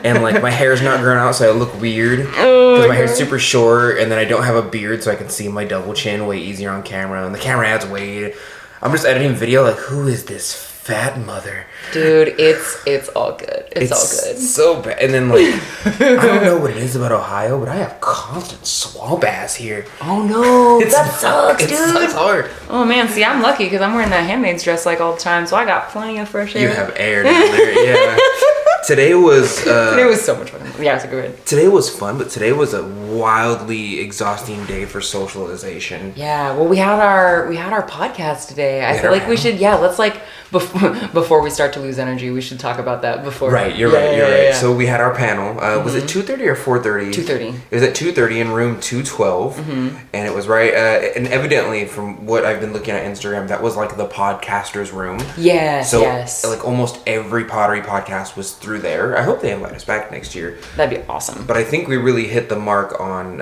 Speaker 2: And like my hair's not growing out, so I look weird. Because my hair's super short. And then I don't have a beard, so I can see my double chin way easier on camera. And the camera adds weight. I'm just editing video like, who is this fat mother?
Speaker 3: Dude, it's all good. It's all good.
Speaker 2: So bad. And then like, I don't know what it is about Ohio, but I have constant swamp ass here.
Speaker 3: Oh no, that sucks, dude.
Speaker 2: It sucks hard.
Speaker 3: Oh man, see, I'm lucky because I'm wearing that Handmaid's dress like all the time, so I got plenty of fresh air.
Speaker 2: You have air down there, yeah. Today was
Speaker 3: so much fun. Yeah, so go ahead.
Speaker 2: Today was fun, but today was a wildly exhausting day for socialization.
Speaker 3: Yeah, well, we had our podcast today. I feel like we should, let's like before we start to lose energy, we should talk about that before.
Speaker 2: Right, you're right. Yeah. So we had our panel. Was it 2:30 or 4:30?
Speaker 3: 2:30.
Speaker 2: It was at 2:30 in room 212, and it was right. And evidently, from what I've been looking at Instagram, that was like the podcasters' room.
Speaker 3: Yes.
Speaker 2: So
Speaker 3: yes.
Speaker 2: like almost every pottery podcast was through there. I hope they invite us back next year.
Speaker 3: That'd be awesome.
Speaker 2: But I think we really hit the mark on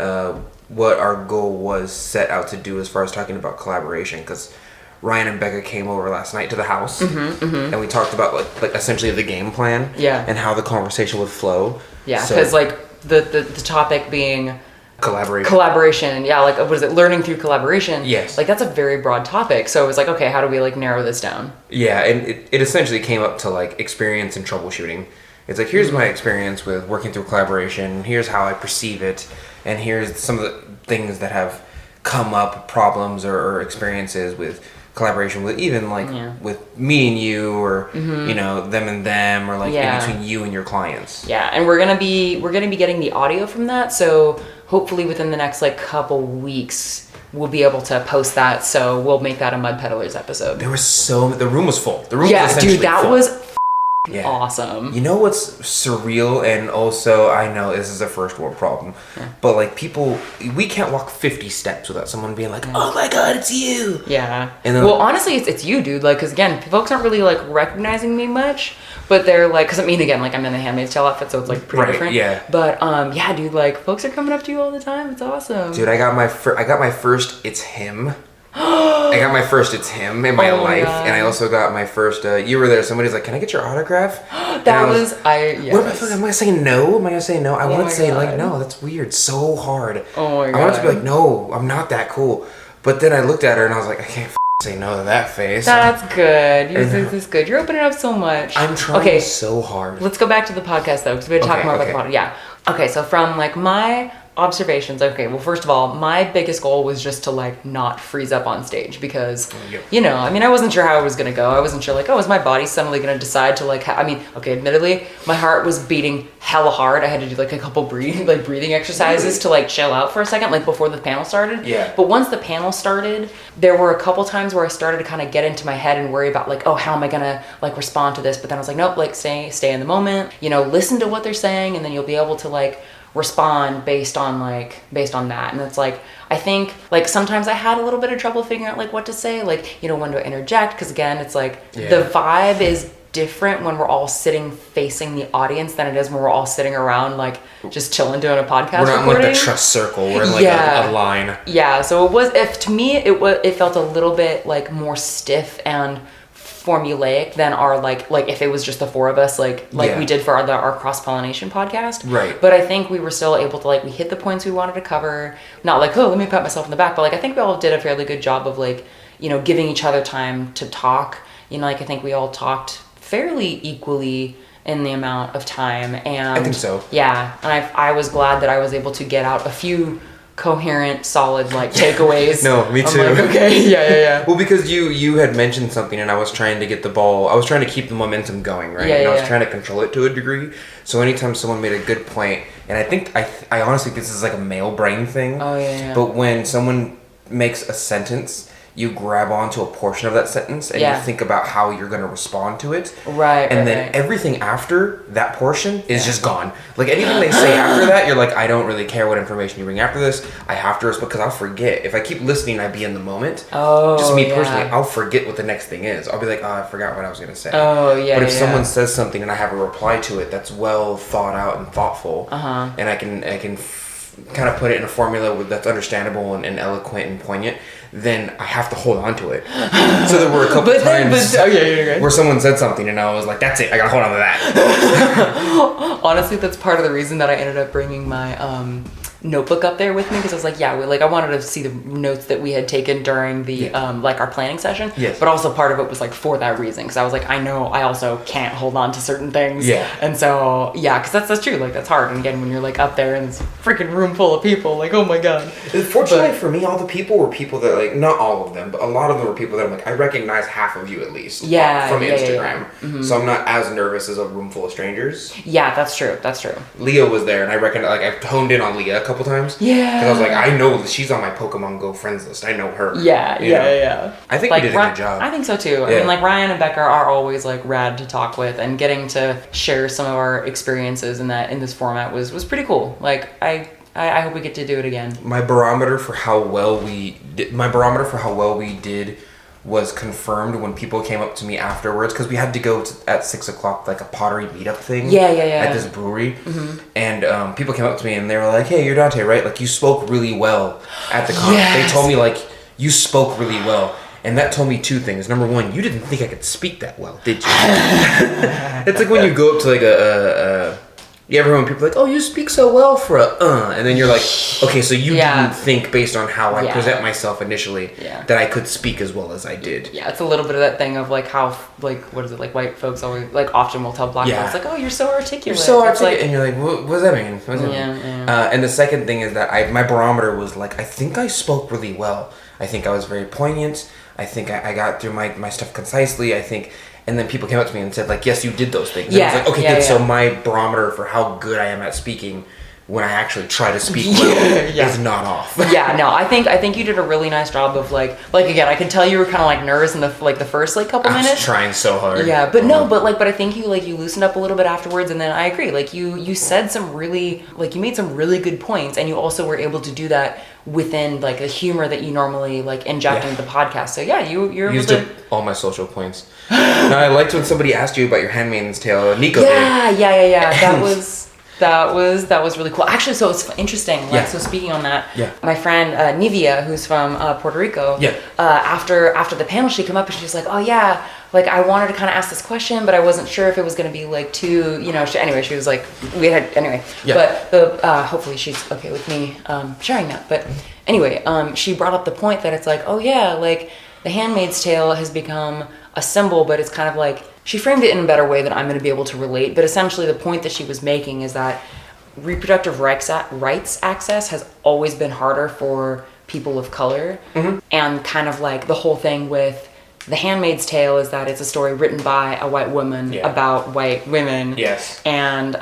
Speaker 2: what our goal was set out to do as far as talking about collaboration, because Ryan and Becca came over last night to the house, and we talked about like essentially the game plan, and how the conversation would flow.
Speaker 3: Yeah, because like the topic being collaboration, like what is it? Learning through collaboration.
Speaker 2: Yes,
Speaker 3: like that's a very broad topic. So it was like, okay, how do we like narrow this down?
Speaker 2: Yeah, and it essentially came up to like experience and troubleshooting. It's like, here's my experience with working through collaboration. Here's how I perceive it, and here's some of the things that have come up, problems or experiences with collaboration with even like with me and you, or you know, them and them, or like in between you and your clients. Yeah,
Speaker 3: and we're gonna be getting the audio from that, so hopefully within the next like couple weeks we'll be able to post that. So we'll make that a Mud Peddlers episode.
Speaker 2: The room was full. The room was essentially
Speaker 3: dude, that
Speaker 2: full.
Speaker 3: was awesome.
Speaker 2: You know what's surreal, and also I know this is a first world problem, but like we can't walk 50 steps without someone being like, oh my god, it's you.
Speaker 3: Yeah.
Speaker 2: And then,
Speaker 3: well, honestly, it's you, dude. Like, because again, folks aren't really like recognizing me much, but they're like, because I mean, again, like I'm in the Handmaid's Tale outfit, so it's like pretty different. Yeah. But yeah, dude, like folks are coming up to you all the time. It's awesome.
Speaker 2: Dude, I got my first. It's him. I got my first It's Him in my life,
Speaker 3: God.
Speaker 2: and I also got my first. You were there. Somebody's like, "Can I get your autograph?"
Speaker 3: That was yes.
Speaker 2: What am I fucking? Am I gonna say no? Am I gonna say no? I want
Speaker 3: my
Speaker 2: to say like
Speaker 3: God.
Speaker 2: no. That's weird. So hard.
Speaker 3: Oh my God.
Speaker 2: I want to be like, no, I'm not that cool. But then I looked at her and I was like, I can't say no to that face.
Speaker 3: That's good. This is good. You're opening up so much.
Speaker 2: I'm trying so hard.
Speaker 3: Let's go back to the podcast though, because we had to talk more about the podcast. Yeah. Okay, so from like my observations, okay, well, first of all, my biggest goal was just to like not freeze up on stage because, you know, I mean, I wasn't sure how it was going to go. I wasn't sure like, oh, is my body suddenly going to decide to like, I mean, okay, admittedly, my heart was beating hella hard. I had to do like a couple breathing exercises to like chill out for a second, like before the panel started.
Speaker 2: Yeah.
Speaker 3: But once the panel started, there were a couple times where I started to kind of get into my head and worry about like, oh, how am I going to like respond to this? But then I was like, nope, like stay in the moment, you know, listen to what they're saying, and then you'll be able to like respond based on that. And it's like, I think like sometimes I had a little bit of trouble figuring out like what to say, like, you know, when to interject, because again, it's like the vibe is different when we're all sitting facing the audience than it is when we're all sitting around like just chilling doing a podcast.
Speaker 2: We're not in like the trust circle. We're in like a line.
Speaker 3: Yeah. So it was, if to me it felt a little bit like more stiff and formulaic than our like if it was just the four of us like we did for our cross-pollination podcast.
Speaker 2: Right.
Speaker 3: But I think we were still able to like, we hit the points we wanted to cover, not like, oh, let me pat myself in the back, but like I think we all did a fairly good job of like, you know, giving each other time to talk. You know, like I think we all talked fairly equally in the amount of time, and
Speaker 2: I think so.
Speaker 3: Yeah. And I was glad that I was able to get out a few coherent, solid like takeaways.
Speaker 2: No, me too.
Speaker 3: I'm like, okay, yeah.
Speaker 2: Well, because you had mentioned something, and I was trying to get the ball. I was trying to keep the momentum going, right? And I was trying to control it to a degree. So anytime someone made a good point, and I think I honestly think this is like a male brain thing.
Speaker 3: Oh yeah.
Speaker 2: But when someone makes a sentence, you grab onto a portion of that sentence and you think about how you're going to respond to it.
Speaker 3: Right.
Speaker 2: And then everything after that portion is just gone. Like anything they say after that, you're like, I don't really care what information you bring after this. I have to respond because I'll forget. If I keep listening, I'd be in the moment.
Speaker 3: Oh,
Speaker 2: just me personally, I'll forget what the next thing is. I'll be like, oh, I forgot what I was going to say.
Speaker 3: Oh, yeah.
Speaker 2: But if someone says something and I have a reply to it that's well thought out and thoughtful, and I can kind of put it in a formula that's understandable and eloquent and poignant, then I have to hold on to it. So there were a couple times where someone said something and I was like, that's it, I gotta hold on to that.
Speaker 3: Honestly, that's part of the reason that I ended up bringing my notebook up there with me, because I was like, I wanted to see the notes that we had taken during the like our planning session.
Speaker 2: Yes.
Speaker 3: But also part of it was like for that reason, because I was like, I know I also can't hold on to certain things.
Speaker 2: Yeah.
Speaker 3: And so because that's true. Like that's hard. And again, when you're like up there in this freaking room full of people, like, oh my God.
Speaker 2: Fortunately for me, all the people were people that like, not all of them, but a lot of them were people that I'm like, I recognize half of you at least. From Instagram. Yeah. Mm-hmm. So I'm not as nervous as a room full of strangers.
Speaker 3: Yeah, that's true.
Speaker 2: Leah was there, and I reckon like I've honed in on Leah a couple times.
Speaker 3: Yeah.
Speaker 2: Because I was like, I know she's on my Pokemon Go friends list. I know her.
Speaker 3: Yeah.
Speaker 2: I think
Speaker 3: like,
Speaker 2: we did a good job.
Speaker 3: I think so too. I mean, like Ryan and Becca are always like rad to talk with, and getting to share some of our experiences in this format was pretty cool. Like I hope we get to do it again.
Speaker 2: My barometer for how well we did was confirmed when people came up to me afterwards, because we had to go at 6:00 like a pottery meetup thing. At this brewery, and people came up to me and they were like, "Hey, you're Donte, right? Like you spoke really well at the con." They told me like you spoke really well. And that told me two things. Number one, you didn't think I could speak that well, did you? It's like when you go up to like you ever when people are like, oh, you speak so well for and then you're like, okay, so you didn't think based on how I present myself initially that I could speak as well as I did. Yeah,
Speaker 3: it's a little bit of that thing of like how, like, what is it, like white folks always, like often will tell black folks, like, oh, you're so articulate.
Speaker 2: You're so articulate. Like, and you're like, what does that mean? What does that mean? And the second thing is that my barometer was like, I think I spoke really well. I think I was very poignant. I think I got through my stuff concisely. I think... And then people came up to me and said, like, yes, you did those things. And I was like, okay, good. So my barometer for how good I am at speaking when I actually try to speak well is not off.
Speaker 3: I think you did a really nice job of like again, I can tell you were kind of like nervous in the first like couple minutes.
Speaker 2: I was trying so hard.
Speaker 3: Yeah, but but I think you loosened up a little bit afterwards, and then I agree. Like you said some really, like you made some really good points, and you also were able to do that within like the humor that you normally like inject into the podcast. So you're
Speaker 2: used up all my social points. Now I liked when somebody asked you about your Handmaid's Tale. Nico did.
Speaker 3: Yeah. That was. That was really cool. Actually, so it's interesting. Like, so speaking on that, my friend Nivia, who's from Puerto Rico, after the panel, she came up and she's like, oh yeah, like I wanted to kind of ask this question, but I wasn't sure if it was going to be like too, you know. She was like, but hopefully she's okay with me sharing that. But anyway, she brought up the point that it's like, oh yeah, like The Handmaid's Tale has become a symbol, but it's kind of like, she framed it in a better way than I'm going to be able to relate. But essentially the point that she was making is that reproductive rights access has always been harder for people of color. And kind of like the whole thing with The Handmaid's Tale is that it's a story written by a white woman about white women.
Speaker 2: Yes.
Speaker 3: And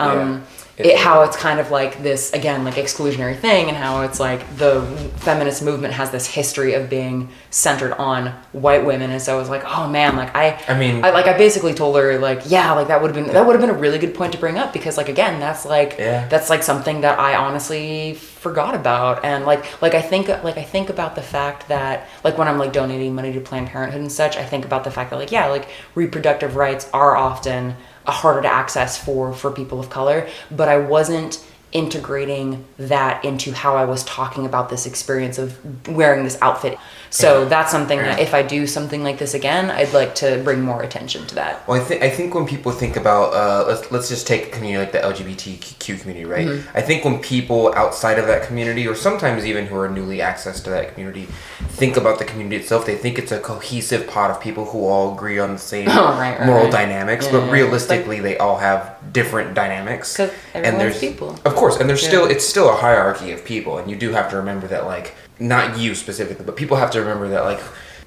Speaker 3: how it's kind of like this, again, like exclusionary thing, and how it's like the feminist movement has this history of being centered on white women. And so I was like, oh man, like I basically told her like, yeah, like that would have been a really good point to bring up, because like, again, that's like something that I honestly forgot about. And like I think about the fact that like when I'm like donating money to Planned Parenthood and such, I think about the fact that like, yeah, like reproductive rights are often harder to access for people of color, but I wasn't integrating that into how I was talking about this experience of wearing this outfit. So that's something that if I do something like this again, I'd like to bring more attention to that.
Speaker 5: Well, I think when people think about let's just take a community like the LGBTQ community, right? I think when people outside of that community, or sometimes even who are newly accessed to that community, think about the community itself, they think it's a cohesive pot of people who all agree on the same moral dynamics, but realistically they all have different dynamics.
Speaker 3: Because everyone's people.
Speaker 5: Of course, and it's still a hierarchy of people, and you do have to remember that, like, not you specifically, but people have to remember that, like,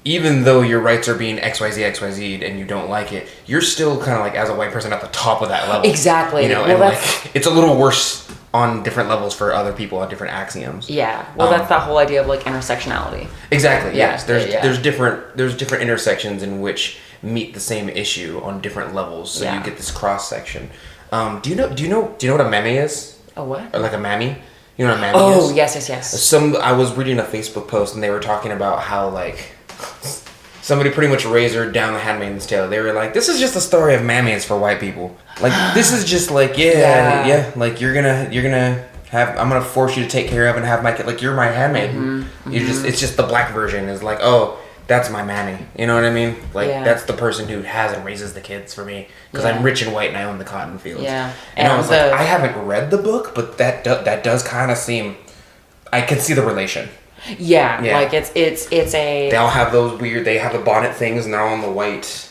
Speaker 5: even though your rights are being XYZ and you don't like it, you're still kind of like, as a white person, at the top of that level.
Speaker 3: Exactly.
Speaker 5: You know, and like, it's a little worse on different levels for other people on different axioms.
Speaker 3: Yeah. Well, that's that whole idea of like intersectionality.
Speaker 5: Exactly. Yes. There's different intersections in which meet the same issue on different levels, so you get this cross section. Do you know what a meme is?
Speaker 3: A what?
Speaker 5: Or like a mammy? You know what a mammy is?
Speaker 3: Oh, yes.
Speaker 5: I was reading a Facebook post and they were talking about how like somebody pretty much razored down The Handmaid's Tale. They were like, this is just a story of mammies for white people. Like, this is just like, like you're gonna have, I'm gonna force you to take care of and have my kid, like you're my handmaiden. It's just the black version is like, oh, that's my mammy. You know what I mean? Like, that's the person who has and raises the kids for me. Because I'm rich and white and I own the cotton fields. Yeah. And I was like, I haven't read the book, but that does kind of seem, I can see the relation.
Speaker 3: Yeah. Like, it's a...
Speaker 5: They all have those weird, they have the bonnet things and they're all on the white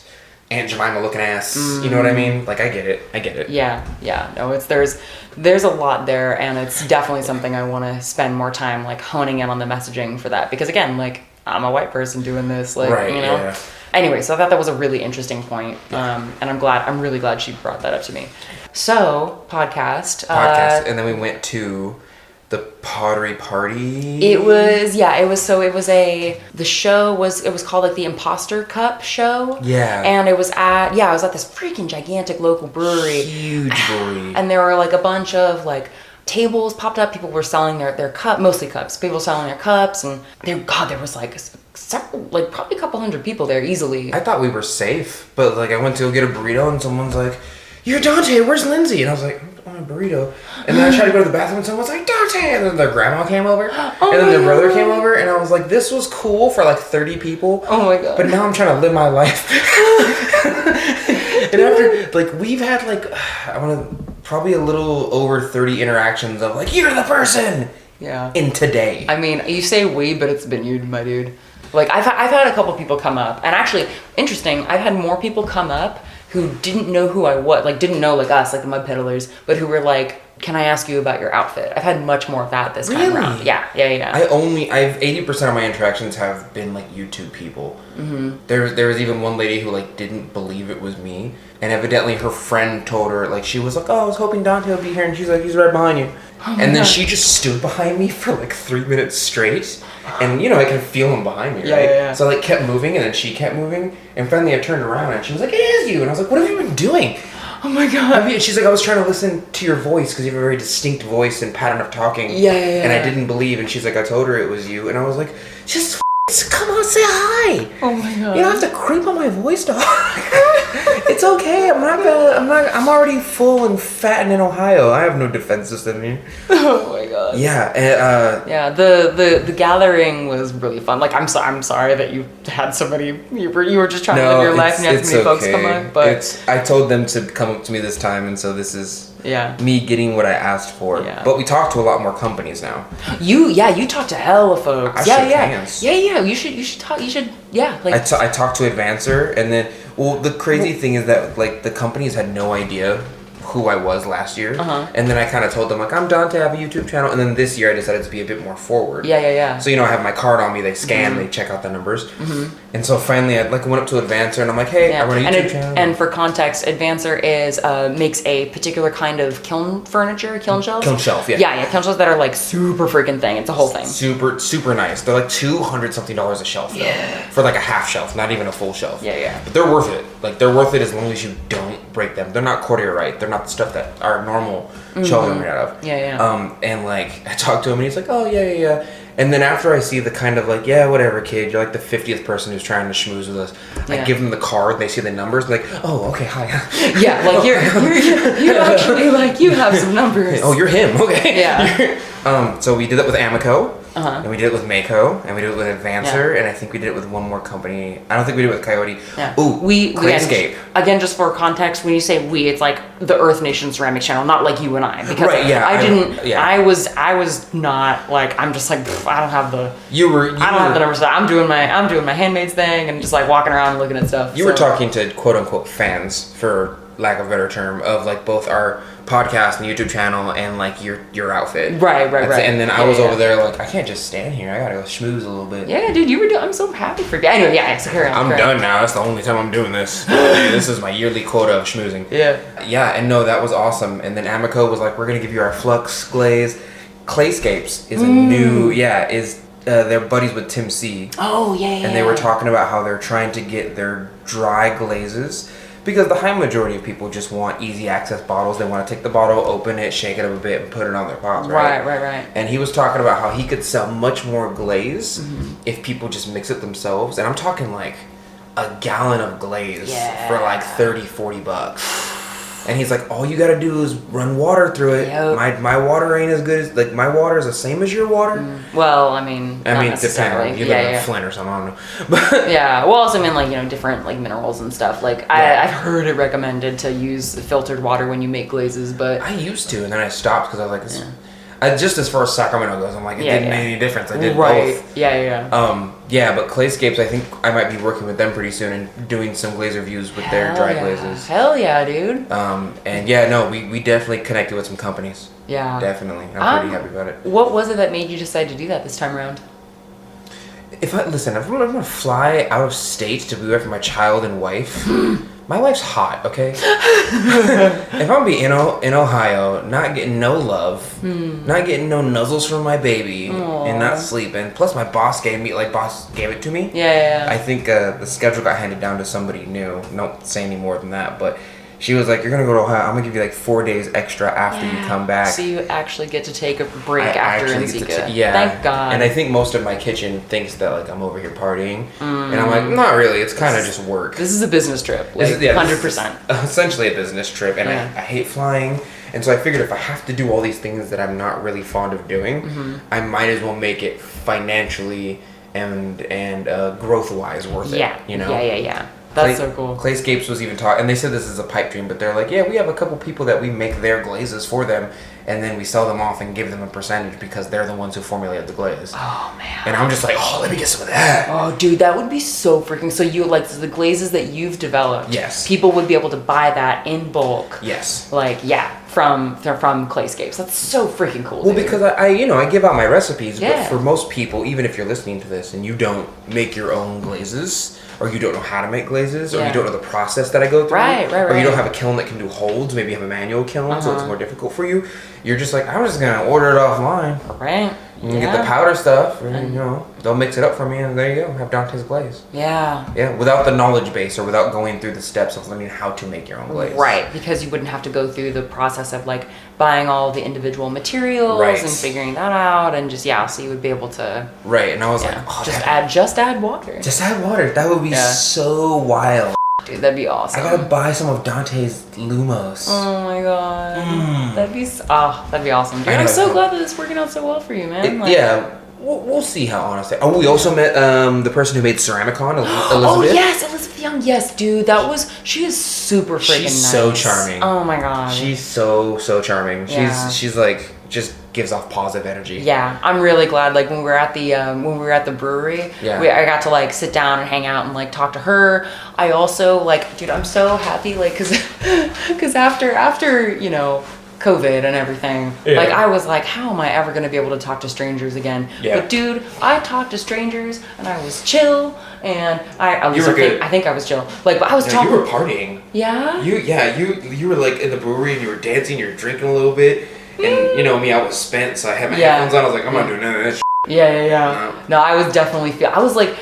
Speaker 5: Aunt Jemima looking ass. You know what I mean? Like, I get it. Yeah. No, there's a lot there, and it's definitely something I want to spend more time, like, honing in on the messaging for that. Because, again, like, I'm a white person doing this, like, you know? Yeah. Anyway, so I thought that was a really interesting point, and I'm really glad she brought that up to me. So, podcast, and then we went to the pottery party.
Speaker 3: The show was called like the Imposter Cup show.
Speaker 5: Yeah.
Speaker 3: And I was at this freaking gigantic local brewery.
Speaker 5: Huge brewery.
Speaker 3: And there were like a bunch of like tables popped up. People were selling their cup, mostly cups. People selling their cups, and there was like several, like probably a couple hundred people there easily.
Speaker 5: I thought we were safe, but like I went to go get a burrito and someone's like, "You're Donte, where's Lindsey?" And I was like, "I'm on a burrito." And then I tried to go to the bathroom and someone's like, "Donte!" And then their grandma came over. And then their brother came over, and I was like, this was cool for like 30 people.
Speaker 3: Oh my god.
Speaker 5: But now I'm trying to live my life. And after, like, we've had like, probably a little over 30 interactions of like, "You're the person!"
Speaker 3: Yeah.
Speaker 5: In today.
Speaker 3: I mean, you say we, but it's been you, my dude. Like, I've had a couple people come up, and actually, interesting, I've had more people come up who didn't know who I was, like, didn't know, like, us, like the Mud Peddlers, but who were like, "Can I ask you about your outfit?" I've had much more of that this time around. Yeah.
Speaker 5: I've 80% of my interactions have been, like, YouTube people. Mm-hmm. There was even one lady who, like, didn't believe it was me, and evidently her friend told her, like, she was like, "Oh, I was hoping Donte would be here," and she's like, "He's right behind you." Oh, and then she just stood behind me for, like, 3 minutes straight. And, you know, I could feel him behind me, right? Yeah. So I, like, kept moving, and then she kept moving. And finally I turned around, and she was like, "It is you." And I was like, "What have you been doing?"
Speaker 3: Oh, my God.
Speaker 5: I mean, she's like, "I was trying to listen to your voice, because you have a very distinct voice and pattern of talking."
Speaker 3: Yeah.
Speaker 5: And I didn't believe. And she's like, "I told her it was you." And I was like, just come on, say hi.
Speaker 3: Oh, my God.
Speaker 5: You don't have to creep on my voice, dog. It's okay. I'm already full and fat and in Ohio. I have no defense system here.
Speaker 3: Oh my god.
Speaker 5: Yeah. And,
Speaker 3: yeah. The gathering was really fun. Like I'm sorry that you had so many. You were just trying to live your life and you had so many folks come up. But
Speaker 5: I told them to come up to me this time, and so this is me getting what I asked for.
Speaker 3: Yeah.
Speaker 5: But we talked to a lot more companies now.
Speaker 3: You talked to hella folks.
Speaker 5: I shook hands.
Speaker 3: Yeah. You should talk. You should like.
Speaker 5: I talked to Advancer, and then the crazy thing is that like the companies had no idea who I was last year, and then I kind of told them like I'm Donte, I have a YouTube channel, and then this year I decided to be a bit more forward.
Speaker 3: Yeah.
Speaker 5: So I have my card on me, they scan, they check out the numbers, and so finally I went up to Advancer and I'm like, hey, I run a YouTube channel.
Speaker 3: And for context, Advancer is makes a particular kind of kiln shelves.
Speaker 5: Kiln shelf, yeah.
Speaker 3: Yeah, kiln shelves that are like super freaking thing. It's a whole thing.
Speaker 5: Super nice. They're like $200 something a shelf though, for like a half shelf, not even a full shelf.
Speaker 3: Yeah.
Speaker 5: But they're worth it. Like they're worth it as long as you don't break them. They're not cordialite. They're not the stuff that our normal shelves are made out of.
Speaker 3: Yeah.
Speaker 5: And like I talked to him and he's like, oh yeah. And then after I see the kind of like, yeah, whatever, kid, you're like the 50th person who's trying to schmooze with us. I give them the card, they see the numbers, like, oh, okay, hi.
Speaker 3: Yeah, like you're actually like you have some numbers.
Speaker 5: Oh, you're him, okay.
Speaker 3: Yeah.
Speaker 5: So we did that with Amico, and we did it with Mako, and we did it with Advancer, and I think we did it with one more company. I don't think we did it with Coyote.
Speaker 3: Yeah.
Speaker 5: Ooh, Clayscape.
Speaker 3: Again, just for context, when you say we, it's like the Earth Nation Ceramic Channel, not like you and I. Because I was not like, I'm just like, I don't have the. I don't have the numbers. I'm doing my handmaids thing and just like walking around and looking at stuff.
Speaker 5: You were talking to quote unquote fans, for lack of a better term, of like both our podcast and YouTube channel and like your outfit.
Speaker 3: Right.
Speaker 5: And then I was over there like, I can't just stand here. I gotta go schmooze a little bit.
Speaker 3: Yeah, dude, you were doing. I'm so happy for you. Anyway, so carry on.
Speaker 5: I'm done now. That's the only time I'm doing this. This is my yearly quota of schmoozing. Yeah, and no, that was awesome. And then Amico was like, we're gonna give you our flux glaze. Clayscapes is a new they're buddies with Tim C.
Speaker 3: Oh yeah.
Speaker 5: And they were talking about how they're trying to get their dry glazes. Because the high majority of people just want easy access bottles. They want to take the bottle, open it, shake it up a bit, and put it on their pots, right?
Speaker 3: Right.
Speaker 5: And he was talking about how he could sell much more glaze if people just mix it themselves. And I'm talking like a gallon of glaze for like $30-$40. And he's like, all you gotta do is run water through it.
Speaker 3: Yep.
Speaker 5: My water ain't as good as, like, my water is the same as your water.
Speaker 3: Well, I mean,
Speaker 5: depending. You live in Flint or something, I don't know. But
Speaker 3: yeah, well, also, I mean, like, different, like, minerals and stuff. Like, I've heard it recommended to use filtered water when you make glazes, but...
Speaker 5: I used to, and then I stopped because I was like, just as far as Sacramento goes, I'm like, it didn't make any difference. I did both.
Speaker 3: Yeah.
Speaker 5: But Clayscapes, I think I might be working with them pretty soon and doing some glaze reviews with their dry glazes.
Speaker 3: Hell yeah, dude.
Speaker 5: And we definitely connected with some companies.
Speaker 3: Yeah.
Speaker 5: Definitely. I'm pretty happy about it.
Speaker 3: What was it that made you decide to do that this time around?
Speaker 5: If I'm gonna fly out of state to be away from my child and wife, my wife's hot, okay? If I'm be in Ohio, not getting no love, not getting no nuzzles from my baby, and not sleeping, plus my boss gave it to me.
Speaker 3: Yeah.
Speaker 5: I think the schedule got handed down to somebody new. Don't say any more than that, but she was like, you're gonna go to Ohio, I'm gonna give you like 4 days extra after you come back.
Speaker 3: So you actually get to take a break after NCECA.
Speaker 5: Yeah.
Speaker 3: Thank God.
Speaker 5: And I think most of my kitchen thinks that like I'm over here partying. And I'm like, not really, it's kind of just work.
Speaker 3: This is a business trip. Like, 100%.
Speaker 5: This is essentially a business trip, and I hate flying. And so I figured if I have to do all these things that I'm not really fond of doing, I might as well make it financially and growth-wise worth it.
Speaker 3: Yeah. That's so cool.
Speaker 5: Clayscapes was even talking, and they said this is a pipe dream, but they're like, yeah, we have a couple people that we make their glazes for them, and then we sell them off and give them a percentage because they're the ones who formulated the glaze.
Speaker 3: Oh, man.
Speaker 5: And I'm just like, let me get some of that.
Speaker 3: Oh, dude, that would be so freaking... So you, like, the glazes that you've developed,
Speaker 5: yes,
Speaker 3: people would be able to buy that in bulk.
Speaker 5: Yes.
Speaker 3: Like, from Clayscapes. That's so freaking cool.
Speaker 5: Well,
Speaker 3: dude.
Speaker 5: because I give out my recipes, but for most people, even if you're listening to this and you don't make your own glazes, or you don't know how to make glazes, or you don't know the process that I go through, or you don't have a kiln that can do holds, maybe you have a manual kiln, so it's more difficult for you, you're just like, I'm just gonna order it offline.
Speaker 3: Right.
Speaker 5: You can get the powder stuff, and they'll mix it up for me, and there you go, have Donte's glaze.
Speaker 3: Yeah,
Speaker 5: without the knowledge base, or without going through the steps of learning how to make your own glaze.
Speaker 3: Right, because you wouldn't have to go through the process of like buying all the individual materials and figuring that out, and just so you would be able to.
Speaker 5: Right, and I was like,
Speaker 3: just add water.
Speaker 5: Just add water. That would be so wild.
Speaker 3: Dude, that'd be awesome.
Speaker 5: I gotta buy some of Dante's Lumos.
Speaker 3: Oh my god. That'd be awesome. Dude, I'm so glad that it's working out so well for you, man.
Speaker 5: Yeah. We'll see how honestly. Oh, we also met the person who made Ceramicon, Elizabeth.
Speaker 3: Oh yes, Elizabeth Young. Yes, dude, she is super freaking nice.
Speaker 5: She's so charming.
Speaker 3: Oh my god.
Speaker 5: She's so charming.
Speaker 3: Yeah.
Speaker 5: She's like just gives off positive energy.
Speaker 3: Yeah, I'm really glad. Like when we were at the brewery, I got to like sit down and hang out and like talk to her. I also like, dude, I'm so happy like because after you know, COVID and everything, like I was like, how am I ever gonna be able to talk to strangers again? Yeah. But dude, I talked to strangers and I was chill and I think I was chill. Like, but I was talking.
Speaker 5: You were partying.
Speaker 3: Yeah.
Speaker 5: You were like in the brewery and you were dancing. You were drinking a little bit, and you know me, I was spent, so I had my headphones on. I was like, I'm not doing none of this.
Speaker 3: Yeah. No, I was definitely I was like,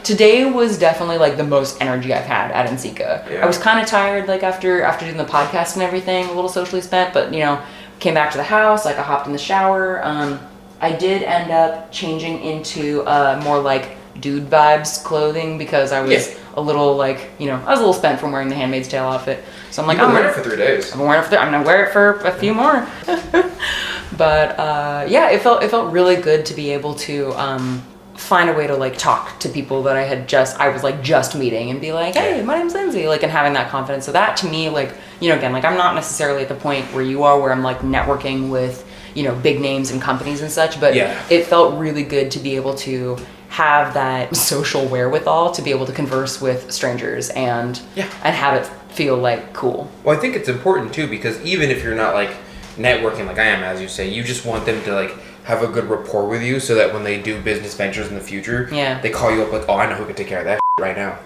Speaker 3: today was definitely like the most energy I've had at NCECA. Yeah. I was kind of tired, like after doing the podcast and everything, a little socially spent, but you know, came back to the house, like I hopped in the shower. I did end up changing into more like dude vibes clothing because I was a little like, you know, I was a little spent from wearing the Handmaid's Tale outfit. So I'm like,
Speaker 5: I'm wearing it for 3 days.
Speaker 3: I'm gonna wear it for a few more. But it felt really good to be able to find a way to like talk to people that I was just meeting and be like, hey, my name's Lindsey, like, and having that confidence. So that to me, like, you know, again, like I'm not necessarily at the point where you are, where I'm like networking with, you know, big names and companies and such, but it felt really good to be able to have that social wherewithal to be able to converse with strangers and have it feel like cool.
Speaker 5: Well, I think it's important too, because even if you're not like networking like I am, as you say, you just want them to like have a good rapport with you so that when they do business ventures in the future, they call you up like, oh, I know who can take care of that right now.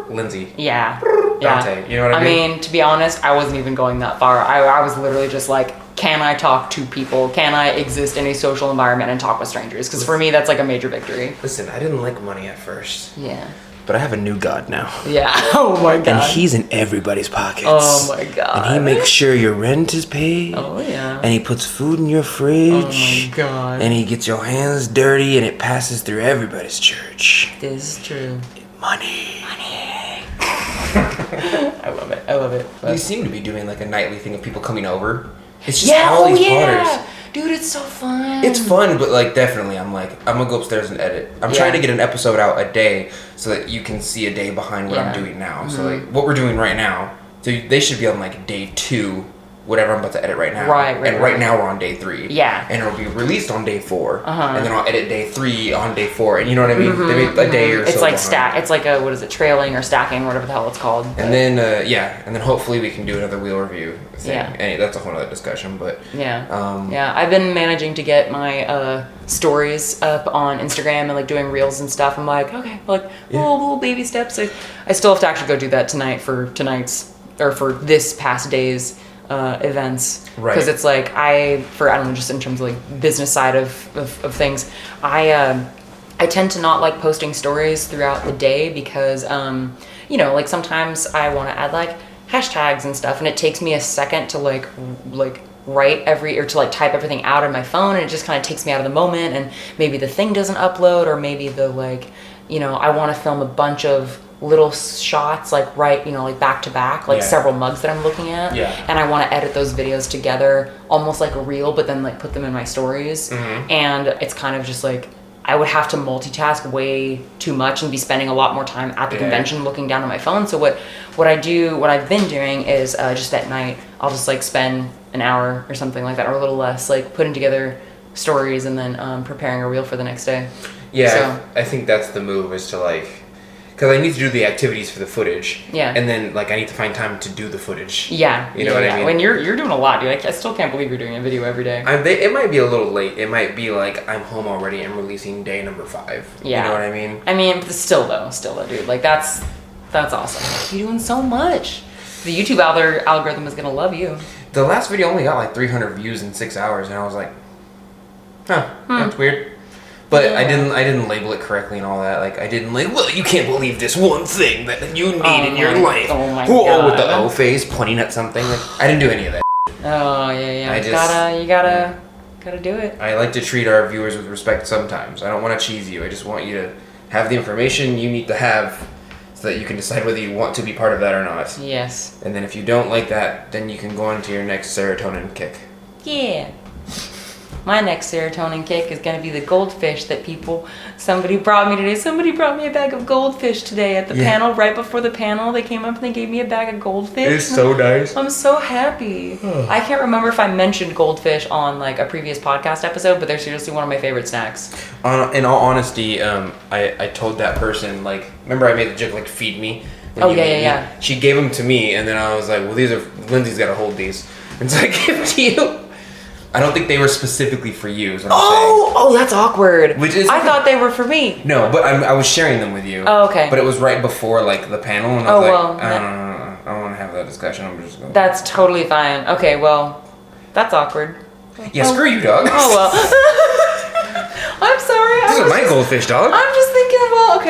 Speaker 5: Lindsey. Donte. You know what I mean?
Speaker 3: I mean, to be honest, I wasn't even going that far. I was literally just like, can I talk to people? Can I exist in a social environment and talk with strangers? Because for me, that's like a major victory.
Speaker 5: Listen, I didn't like money at first.
Speaker 3: Yeah.
Speaker 5: But I have a new god now.
Speaker 3: Yeah. Oh my god.
Speaker 5: And he's in everybody's pockets.
Speaker 3: Oh my god.
Speaker 5: And he makes sure your rent is paid.
Speaker 3: Oh yeah.
Speaker 5: And he puts food in your fridge.
Speaker 3: Oh my god.
Speaker 5: And he gets your hands dirty and it passes through everybody's church.
Speaker 3: This is true.
Speaker 5: Money.
Speaker 3: I love it.
Speaker 5: But you seem to be doing like a nightly thing of people coming over. It's just all these potters.
Speaker 3: Dude, it's so fun.
Speaker 5: It's fun, but like definitely I'm gonna go upstairs and edit. I'm trying to get an episode out a day so that you can see a day behind what I'm doing now. So like what we're doing right now, so they should be on like day 2, whatever I'm about to edit right now. Right now we're on day 3.
Speaker 3: Yeah.
Speaker 5: And it'll be released on day 4. And then I'll edit day 3 on day 4. And you know what I mean? They make a day or so.
Speaker 3: It's like it's like a, what is it, trailing or stacking, whatever the hell it's called.
Speaker 5: And then and then hopefully we can do another wheel review thing.
Speaker 3: Yeah.
Speaker 5: And that's a whole other discussion, but
Speaker 3: I've been managing to get my stories up on Instagram and like doing reels and stuff. I'm like, okay, like little baby steps. I still have to actually go do that tonight for this past day's events, because it's like I don't know, just in terms of like business side of things, I tend to not like posting stories throughout the day because you know, like sometimes I want to add like hashtags and stuff, and it takes me a second to like write to like type everything out on my phone, and it just kind of takes me out of the moment, and maybe the thing doesn't upload, or maybe the like, you know, I want to film a bunch of little shots like back to back, like several mugs that I'm looking at, and I want to edit those videos together almost like a reel, but then like put them in my stories. And it's kind of just like I would have to multitask way too much and be spending a lot more time at the convention looking down at my phone. So what I've been doing is just at night I'll just like spend an hour or something like that, or a little less, like putting together stories and then preparing a reel for the next day.
Speaker 5: I think that's the move, is to like, because I need to do the activities for the footage. Yeah. And then like I need to find time to do the footage.
Speaker 3: Yeah.
Speaker 5: You know what I mean?
Speaker 3: When you're doing a lot, dude. I still can't believe you're doing a video every day.
Speaker 5: It might be a little late. It might be like I'm home already and releasing day number 5. Yeah. You know what I mean?
Speaker 3: I mean, still though, dude. Like that's awesome. You're doing so much. The YouTube algorithm is gonna love you.
Speaker 5: The last video only got like 300 views in 6 hours, and I was like, that's weird. But I didn't label it correctly and all that. Like I didn't like, well, you can't believe this one thing that you need in your life.
Speaker 3: Oh my god!
Speaker 5: With the O face pointing at something. Like, I didn't do any of that.
Speaker 3: Oh yeah. You gotta do it.
Speaker 5: I like to treat our viewers with respect sometimes. I don't want to cheese you. I just want you to have the information you need to have so that you can decide whether you want to be part of that or not.
Speaker 3: Yes.
Speaker 5: And then if you don't like that, then you can go on to your next serotonin kick.
Speaker 3: Yeah. My next serotonin kick is going to be the goldfish that somebody brought me today. Somebody brought me a bag of goldfish today at the panel. Right before the panel, they came up and they gave me a bag of goldfish.
Speaker 5: It's so nice.
Speaker 3: I'm so happy. I can't remember if I mentioned goldfish on like a previous podcast episode, but they're seriously one of my favorite snacks.
Speaker 5: In all honesty, I told that person, like, remember I made the joke, like, feed me?
Speaker 3: Yeah.
Speaker 5: She gave them to me, and then I was like, well, Lindsay's got to hold these. And so I gave them to you. I don't think they were specifically for you, is what I'm saying.
Speaker 3: Oh, that's awkward. I thought they were for me.
Speaker 5: No, but I was sharing them with you.
Speaker 3: Oh, okay.
Speaker 5: But it was right before, like, the panel, and I was I don't want to have that discussion. I'm just going.
Speaker 3: That's totally fine. Okay, well, that's awkward.
Speaker 5: Yeah, screw you, dog.
Speaker 3: Oh, well. I'm sorry.
Speaker 5: This is my goldfish, dog.
Speaker 3: I'm just thinking,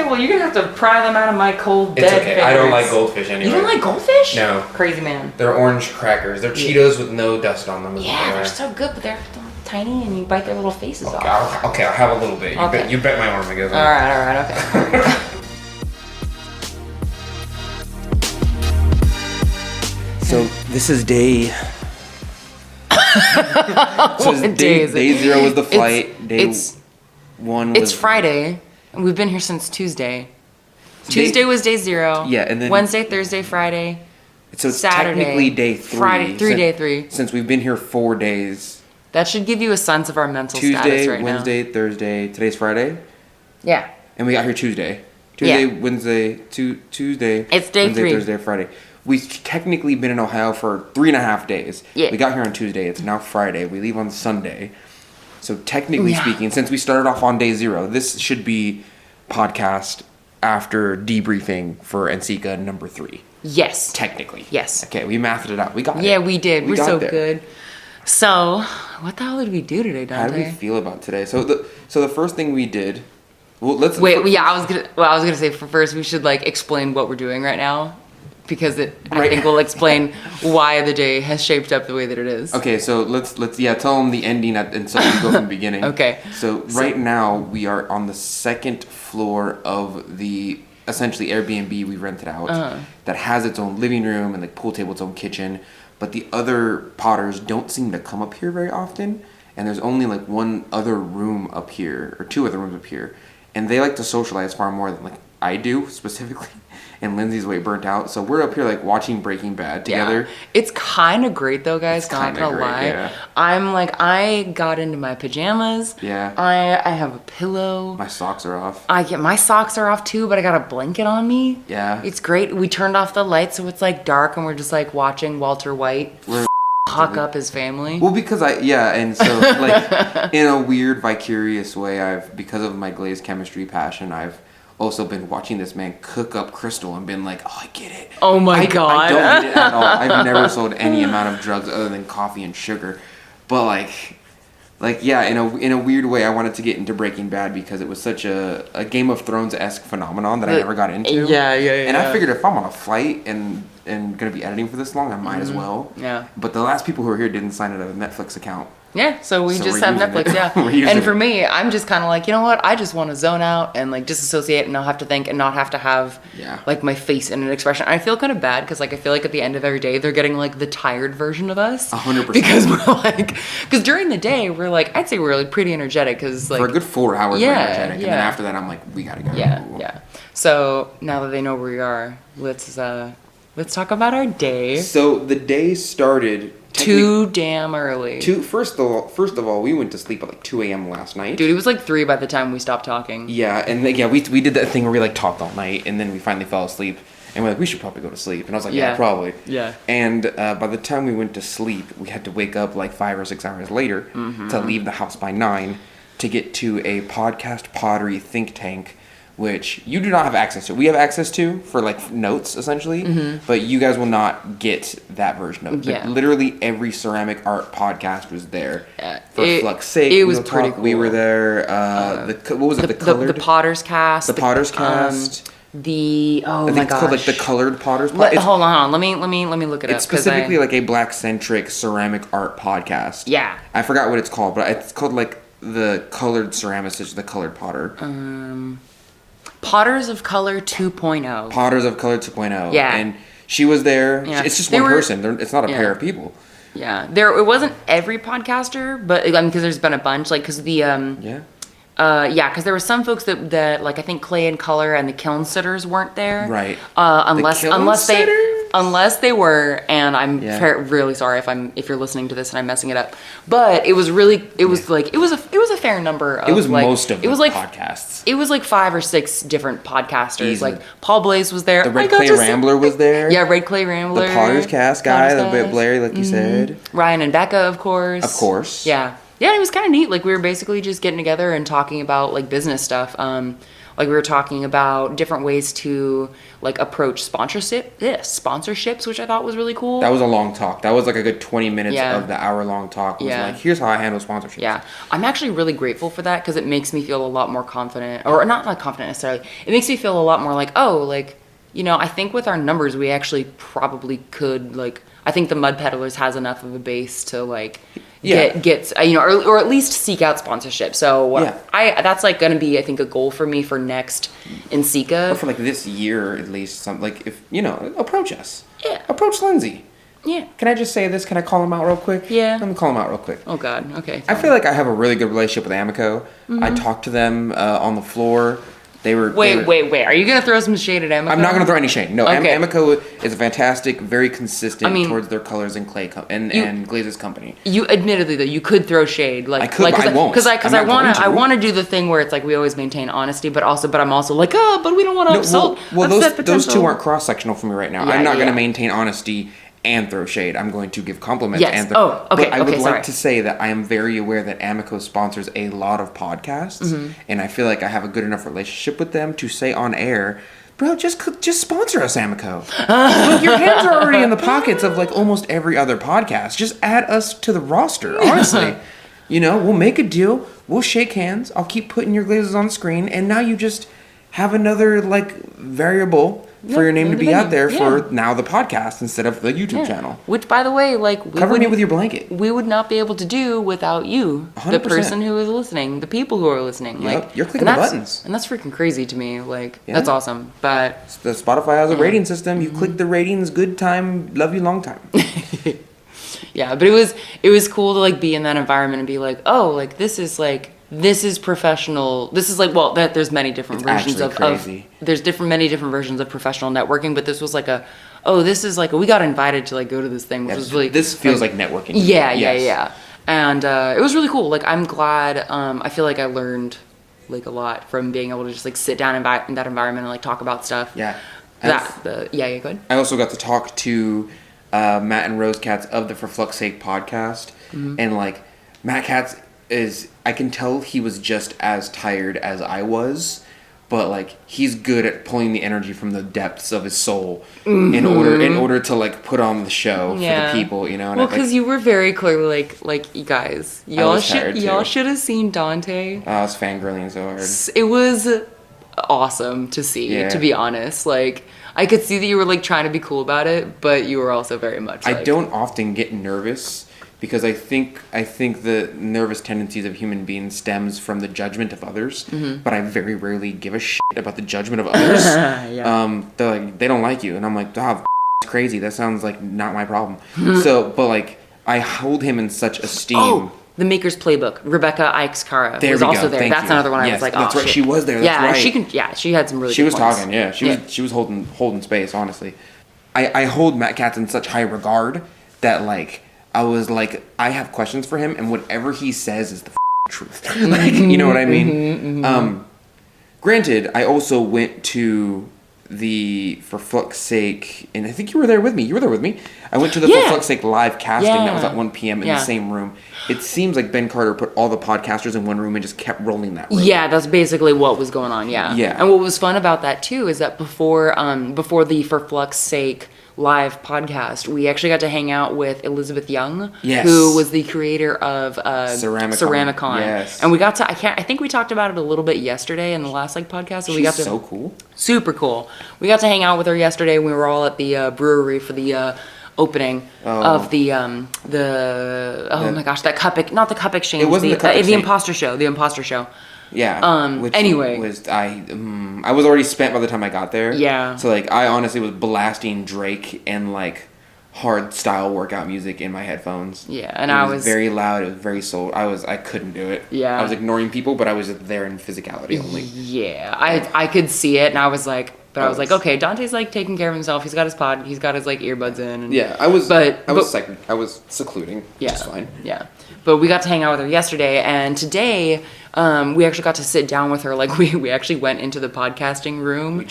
Speaker 3: well, you're going to have to pry them out of my cold,
Speaker 5: It's
Speaker 3: dead
Speaker 5: okay.
Speaker 3: fingers.
Speaker 5: I don't like goldfish anyway.
Speaker 3: You don't like goldfish?
Speaker 5: No.
Speaker 3: Crazy man.
Speaker 5: They're orange crackers. They're Cheetos with no dust on them.
Speaker 3: Yeah, they're so good, but they're tiny and you bite their little faces off.
Speaker 5: I'll have a little bit. You bet my arm again.
Speaker 3: All right, okay.
Speaker 2: So this is day.
Speaker 3: What day is it?
Speaker 2: Day 0 was the flight. Day 1 was.
Speaker 3: It's Friday, and we've been here since Tuesday. Tuesday was day 0.
Speaker 2: Yeah, and then
Speaker 3: Wednesday, Thursday, Friday.
Speaker 2: So it's
Speaker 3: Saturday,
Speaker 2: technically day 3.
Speaker 3: Friday, day 3.
Speaker 2: Since we've been here 4 days.
Speaker 3: That should give you a sense of our mental status
Speaker 2: Tuesday,
Speaker 3: right
Speaker 2: Wednesday,
Speaker 3: now.
Speaker 2: Thursday. Today's Friday.
Speaker 3: Yeah.
Speaker 2: And we got here Tuesday. Wednesday, Tuesday.
Speaker 3: It's day
Speaker 2: Wednesday,
Speaker 3: 3.
Speaker 2: Thursday, Friday. We've technically been in Ohio for 3.5 days.
Speaker 3: Yeah.
Speaker 2: We got here on Tuesday. It's now Friday. We leave on Sunday. So technically speaking, since we started off on day 0, this should be podcast after debriefing for NCECA number 3.
Speaker 3: Yes.
Speaker 2: Technically.
Speaker 3: Yes.
Speaker 2: Okay, we mathed it out. We got it.
Speaker 3: Yeah, we did. We're
Speaker 2: got
Speaker 3: so
Speaker 2: there.
Speaker 3: good. So, what the hell did we do today, Donte?
Speaker 2: How do we feel about today? So the first thing we did. Well, let's
Speaker 3: Wait. I was gonna say first we should like explain what we're doing right now, because I think will explain why the day has shaped up the way that it is.
Speaker 2: Okay, so let's tell them the ending and so we go from the beginning.
Speaker 3: Okay.
Speaker 2: So right now we are on the 2nd floor of the essentially Airbnb we rented out that has its own living room and like pool table, its own kitchen. But the other Potters don't seem to come up here very often, and there's only like one other room up here or 2 other rooms up here, and they like to socialize far more than like I do specifically. And Lindsay's way burnt out, so we're up here like watching Breaking Bad together.
Speaker 3: Yeah. It's kind of great though, guys.
Speaker 2: It's
Speaker 3: Not gonna
Speaker 2: great,
Speaker 3: lie.
Speaker 2: yeah.
Speaker 3: I got into my pajamas.
Speaker 2: Yeah.
Speaker 3: I have a pillow.
Speaker 2: My socks are off.
Speaker 3: My socks are off too, but I got a blanket on me.
Speaker 2: Yeah.
Speaker 3: It's great. We turned off the lights, so it's like dark, and we're just like watching Walter White huck up his family.
Speaker 2: Well, because and so like in a weird vicarious way, because of my glazed chemistry passion, I've also been watching this man cook up crystal and been like, oh, I get it.
Speaker 3: Oh my God.
Speaker 2: I don't get it at all. I've never sold any amount of drugs other than coffee and sugar. But like yeah, in a weird way, I wanted to get into Breaking Bad because it was such a Game of Thrones-esque phenomenon that I never got into.
Speaker 3: Yeah.
Speaker 2: And I figured if I'm on a flight and gonna be editing for this long, I might as well.
Speaker 3: Yeah.
Speaker 2: But the last people who were here didn't sign a Netflix account.
Speaker 3: Yeah, so we just have Netflix,
Speaker 2: We're using
Speaker 3: And
Speaker 2: it.
Speaker 3: for me, I'm just kind of like, you know what? I just want to zone out and like disassociate and not have to think and not have to have like my face in an expression. I feel kind of bad because like I feel like at the end of every day they're getting like the tired version of us.
Speaker 2: 100%.
Speaker 3: Because because during the day we're like, I'd say we're like pretty energetic because like
Speaker 2: for a good 4 hours we're energetic, and then after that I'm like, we gotta go.
Speaker 3: Yeah. So now that they know where we are, let's talk about our day.
Speaker 2: So the day started
Speaker 3: too damn early.
Speaker 2: First of all, we went to sleep at like 2 a.m. last night.
Speaker 3: Dude, it was like 3 by the time we stopped talking.
Speaker 2: Yeah, and we did that thing where we like talked all night, and then we finally fell asleep, and we're like, we should probably go to sleep. And I was like, yeah probably.
Speaker 3: Yeah.
Speaker 2: And by the time we went to sleep, we had to wake up like 5 or 6 hours later to leave the house by 9 to get to a podcast pottery think tank, which you do not have access to. We have access to for like notes essentially, but you guys will not get that version of it.
Speaker 3: Yeah.
Speaker 2: Literally every ceramic art podcast was there. For
Speaker 3: it,
Speaker 2: Flux Sake,
Speaker 3: it was pretty cool.
Speaker 2: We were there. What was it?
Speaker 3: The Potter's Cast.
Speaker 2: The Potter's Cast.
Speaker 3: I think
Speaker 2: it's called like the Colored Potter's.
Speaker 3: Hold on. Let me look it up.
Speaker 2: It's specifically like a black centric ceramic art podcast.
Speaker 3: Yeah.
Speaker 2: I forgot what it's called, but it's called like the Colored Ceramicist, the Colored Potter.
Speaker 3: Potters of Color 2.0.
Speaker 2: Potters of Color 2.0.
Speaker 3: Yeah.
Speaker 2: And she was there.
Speaker 3: Yeah.
Speaker 2: It's just one person. It's not a pair of people.
Speaker 3: Yeah. It wasn't every podcaster, but I mean, because there's been a bunch, like, because the because there were some folks that like I think Clay and Color and the Kiln Sitters weren't there,
Speaker 2: Right?
Speaker 3: Unless they were, and I'm really sorry if you're listening to this and I'm messing it up, but it was a fair number of,
Speaker 2: it was
Speaker 3: like,
Speaker 2: most of
Speaker 3: it was
Speaker 2: the
Speaker 3: like
Speaker 2: podcasts.
Speaker 3: It was like 5 or 6 different podcasters.
Speaker 2: Easily.
Speaker 3: Like Paul Blaze was there.
Speaker 2: The Red Clay Rambler was there.
Speaker 3: Yeah, Red Clay Rambler.
Speaker 2: The Potter's Cast guy, the bit Blair, like you said.
Speaker 3: Ryan and Becca, of course.
Speaker 2: Of course.
Speaker 3: Yeah. Yeah, it was kind of neat. Like, we were basically just getting together and talking about, like, business stuff. Like, we were talking about different ways to, like, approach sponsorships, which I thought was really cool.
Speaker 2: That was a long talk. That was like a good 20 minutes of the hour-long talk. It was like, here's how I handle sponsorships.
Speaker 3: Yeah. I'm actually really grateful for that because it makes me feel a lot more confident. Or not confident necessarily. It makes me feel a lot more like, oh, like, you know, I think with our numbers, we actually probably could, like, I think the Mud Peddlers has enough of a base to, like... get you know, or at least seek out sponsorship. So that's like going to be, I think, a goal for me for next NCECA.
Speaker 2: Or for like this year at least. Like, if you know, approach us.
Speaker 3: Yeah.
Speaker 2: Approach Lindsey.
Speaker 3: Yeah.
Speaker 2: Can I just say this? Can I call him out real quick?
Speaker 3: Yeah.
Speaker 2: Let me call him out real quick.
Speaker 3: Oh God. Okay.
Speaker 2: I feel like I have a really good relationship with Amico. I talked to them on the floor. Wait.
Speaker 3: Are you gonna throw some shade at Amico?
Speaker 2: I'm not gonna throw any shade. No,
Speaker 3: Okay.
Speaker 2: Amico is a fantastic, very consistent towards their colors and clay and glazes company.
Speaker 3: You admittedly though, you could throw shade. Like,
Speaker 2: I could, but I won't.
Speaker 3: Because I want to do
Speaker 2: to
Speaker 3: the thing where it's like we always maintain honesty, but I'm also like, but we don't want to upset.
Speaker 2: Well, those two aren't cross sectional for me right now.
Speaker 3: Yeah,
Speaker 2: I'm not gonna maintain honesty and throw shade. I'm going to give compliments.
Speaker 3: Yes.
Speaker 2: And throw,
Speaker 3: okay.
Speaker 2: But I would
Speaker 3: sorry.
Speaker 2: like to say that I am very aware that Amico sponsors a lot of podcasts, and I feel like I have a good enough relationship with them to say on air, bro, just sponsor us, Amico. Look, your hands are already in the pockets of like almost every other podcast. Just add us to the roster, honestly. You know, we'll make a deal. We'll shake hands. I'll keep putting your glazes on the screen, and now you just have another like variable for your name to be out there for now the podcast instead of the YouTube channel.
Speaker 3: Which, by the way, like
Speaker 2: cover me with your blanket.
Speaker 3: We would not be able to do without you,
Speaker 2: 100%.
Speaker 3: the person who is listening, the people who are listening.
Speaker 2: Yep.
Speaker 3: Like
Speaker 2: You're clicking the buttons,
Speaker 3: and that's freaking crazy to me. Like that's awesome. But
Speaker 2: the Spotify has a rating system. You click the ratings. Good time. Love you long time.
Speaker 3: Yeah, but it was cool to like be in that environment and be like, oh, like this is professional. This is like, well, there's many different versions of many different versions of professional networking, but this was like we got invited to like go to this thing, which was really,
Speaker 2: this feels like networking.
Speaker 3: Yeah. And it was really cool. Like, I'm glad, I feel like I learned like a lot from being able to just like sit down in that environment and like talk about stuff.
Speaker 2: Yeah.
Speaker 3: Go ahead.
Speaker 2: I also got to talk to Matt and Rose Katz of the For Flux's Sake podcast, and like Matt Katz I can tell he was just as tired as I was, but like he's good at pulling the energy from the depths of his soul in order to like put on the show for the people, you know. And
Speaker 3: well, because you were very clearly like you guys, y'all should have seen Donte.
Speaker 2: I was fangirling so hard.
Speaker 3: It was awesome to see, to be honest. Like, I could see that you were like trying to be cool about it, but you were also very much like,
Speaker 2: I don't often get nervous because I think the nervous tendencies of human beings stems from the judgment of others, but I very rarely give a shit about the judgment of others. They're like, they don't like you, and I'm like, it's crazy. That sounds like not my problem. But like, I hold him in such esteem.
Speaker 3: Oh, the Maker's Playbook. Rebecca Ixcara was also there. That's another one I was like,
Speaker 2: that's right.
Speaker 3: Shit.
Speaker 2: She was there. That's right.
Speaker 3: She had some really.
Speaker 2: She
Speaker 3: good
Speaker 2: was
Speaker 3: points.
Speaker 2: talking. She was holding space. Honestly, I hold Matt Katz in such high regard that like I was like, I have questions for him, and whatever he says is the truth. Like, you know what I mean? Granted, I also went to the For Flux's Sake, and I think you were there with me. I went to the For Flux's Sake live casting that was at 1 p.m. in the same room. It seems like Ben Carter put all the podcasters in one room and just kept rolling that room.
Speaker 3: Yeah, that's basically what was going on, yeah. And what was fun about that, too, is that before the For Flux's Sake live podcast, we actually got to hang out with Elizabeth Young, who was the creator of Ceramicon.
Speaker 2: Yes.
Speaker 3: And we got to, I think we talked about it a little bit yesterday in the last like podcast. So
Speaker 2: She's so cool.
Speaker 3: Super cool. We got to hang out with her yesterday. We were all at the brewery for the opening of the my gosh, that cup, not the cup exchange.
Speaker 2: It wasn't the
Speaker 3: Imposter Show.
Speaker 2: Yeah.
Speaker 3: Anyway.
Speaker 2: I was already spent by the time I got there.
Speaker 3: Yeah.
Speaker 2: So like I honestly was blasting Drake and like hard style workout music in my headphones.
Speaker 3: Yeah, and
Speaker 2: it was very loud. It was very soul. I couldn't do it.
Speaker 3: Yeah.
Speaker 2: I was ignoring people, but I was just there in physicality only.
Speaker 3: Yeah, I could see it, and I was like, but I was like, okay, Dante's like taking care of himself. He's got his pod. He's got his like earbuds in. And,
Speaker 2: yeah, I was secluding.
Speaker 3: Yeah,
Speaker 2: just fine.
Speaker 3: Yeah, but we got to hang out with her yesterday, and today we actually got to sit down with her. Like we actually went into the podcasting room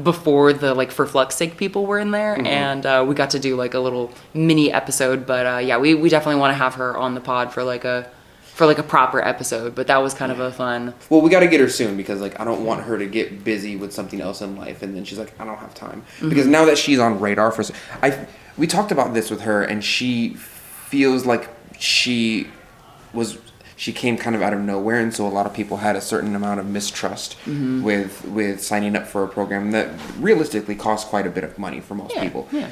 Speaker 3: before the like for Flux Sake people were in there, and we got to do like a little mini episode. But yeah, we definitely want to have her on the pod for like a proper episode, but that was kind of a fun.
Speaker 2: Well, we got to get her soon because like I don't want her to get busy with something else in life, and then she's like, I don't have time. Because now that she's on radar we talked about this with her, and she feels like she came kind of out of nowhere, and so a lot of people had a certain amount of mistrust with signing up for a program that realistically costs quite a bit of money for most people. Yeah.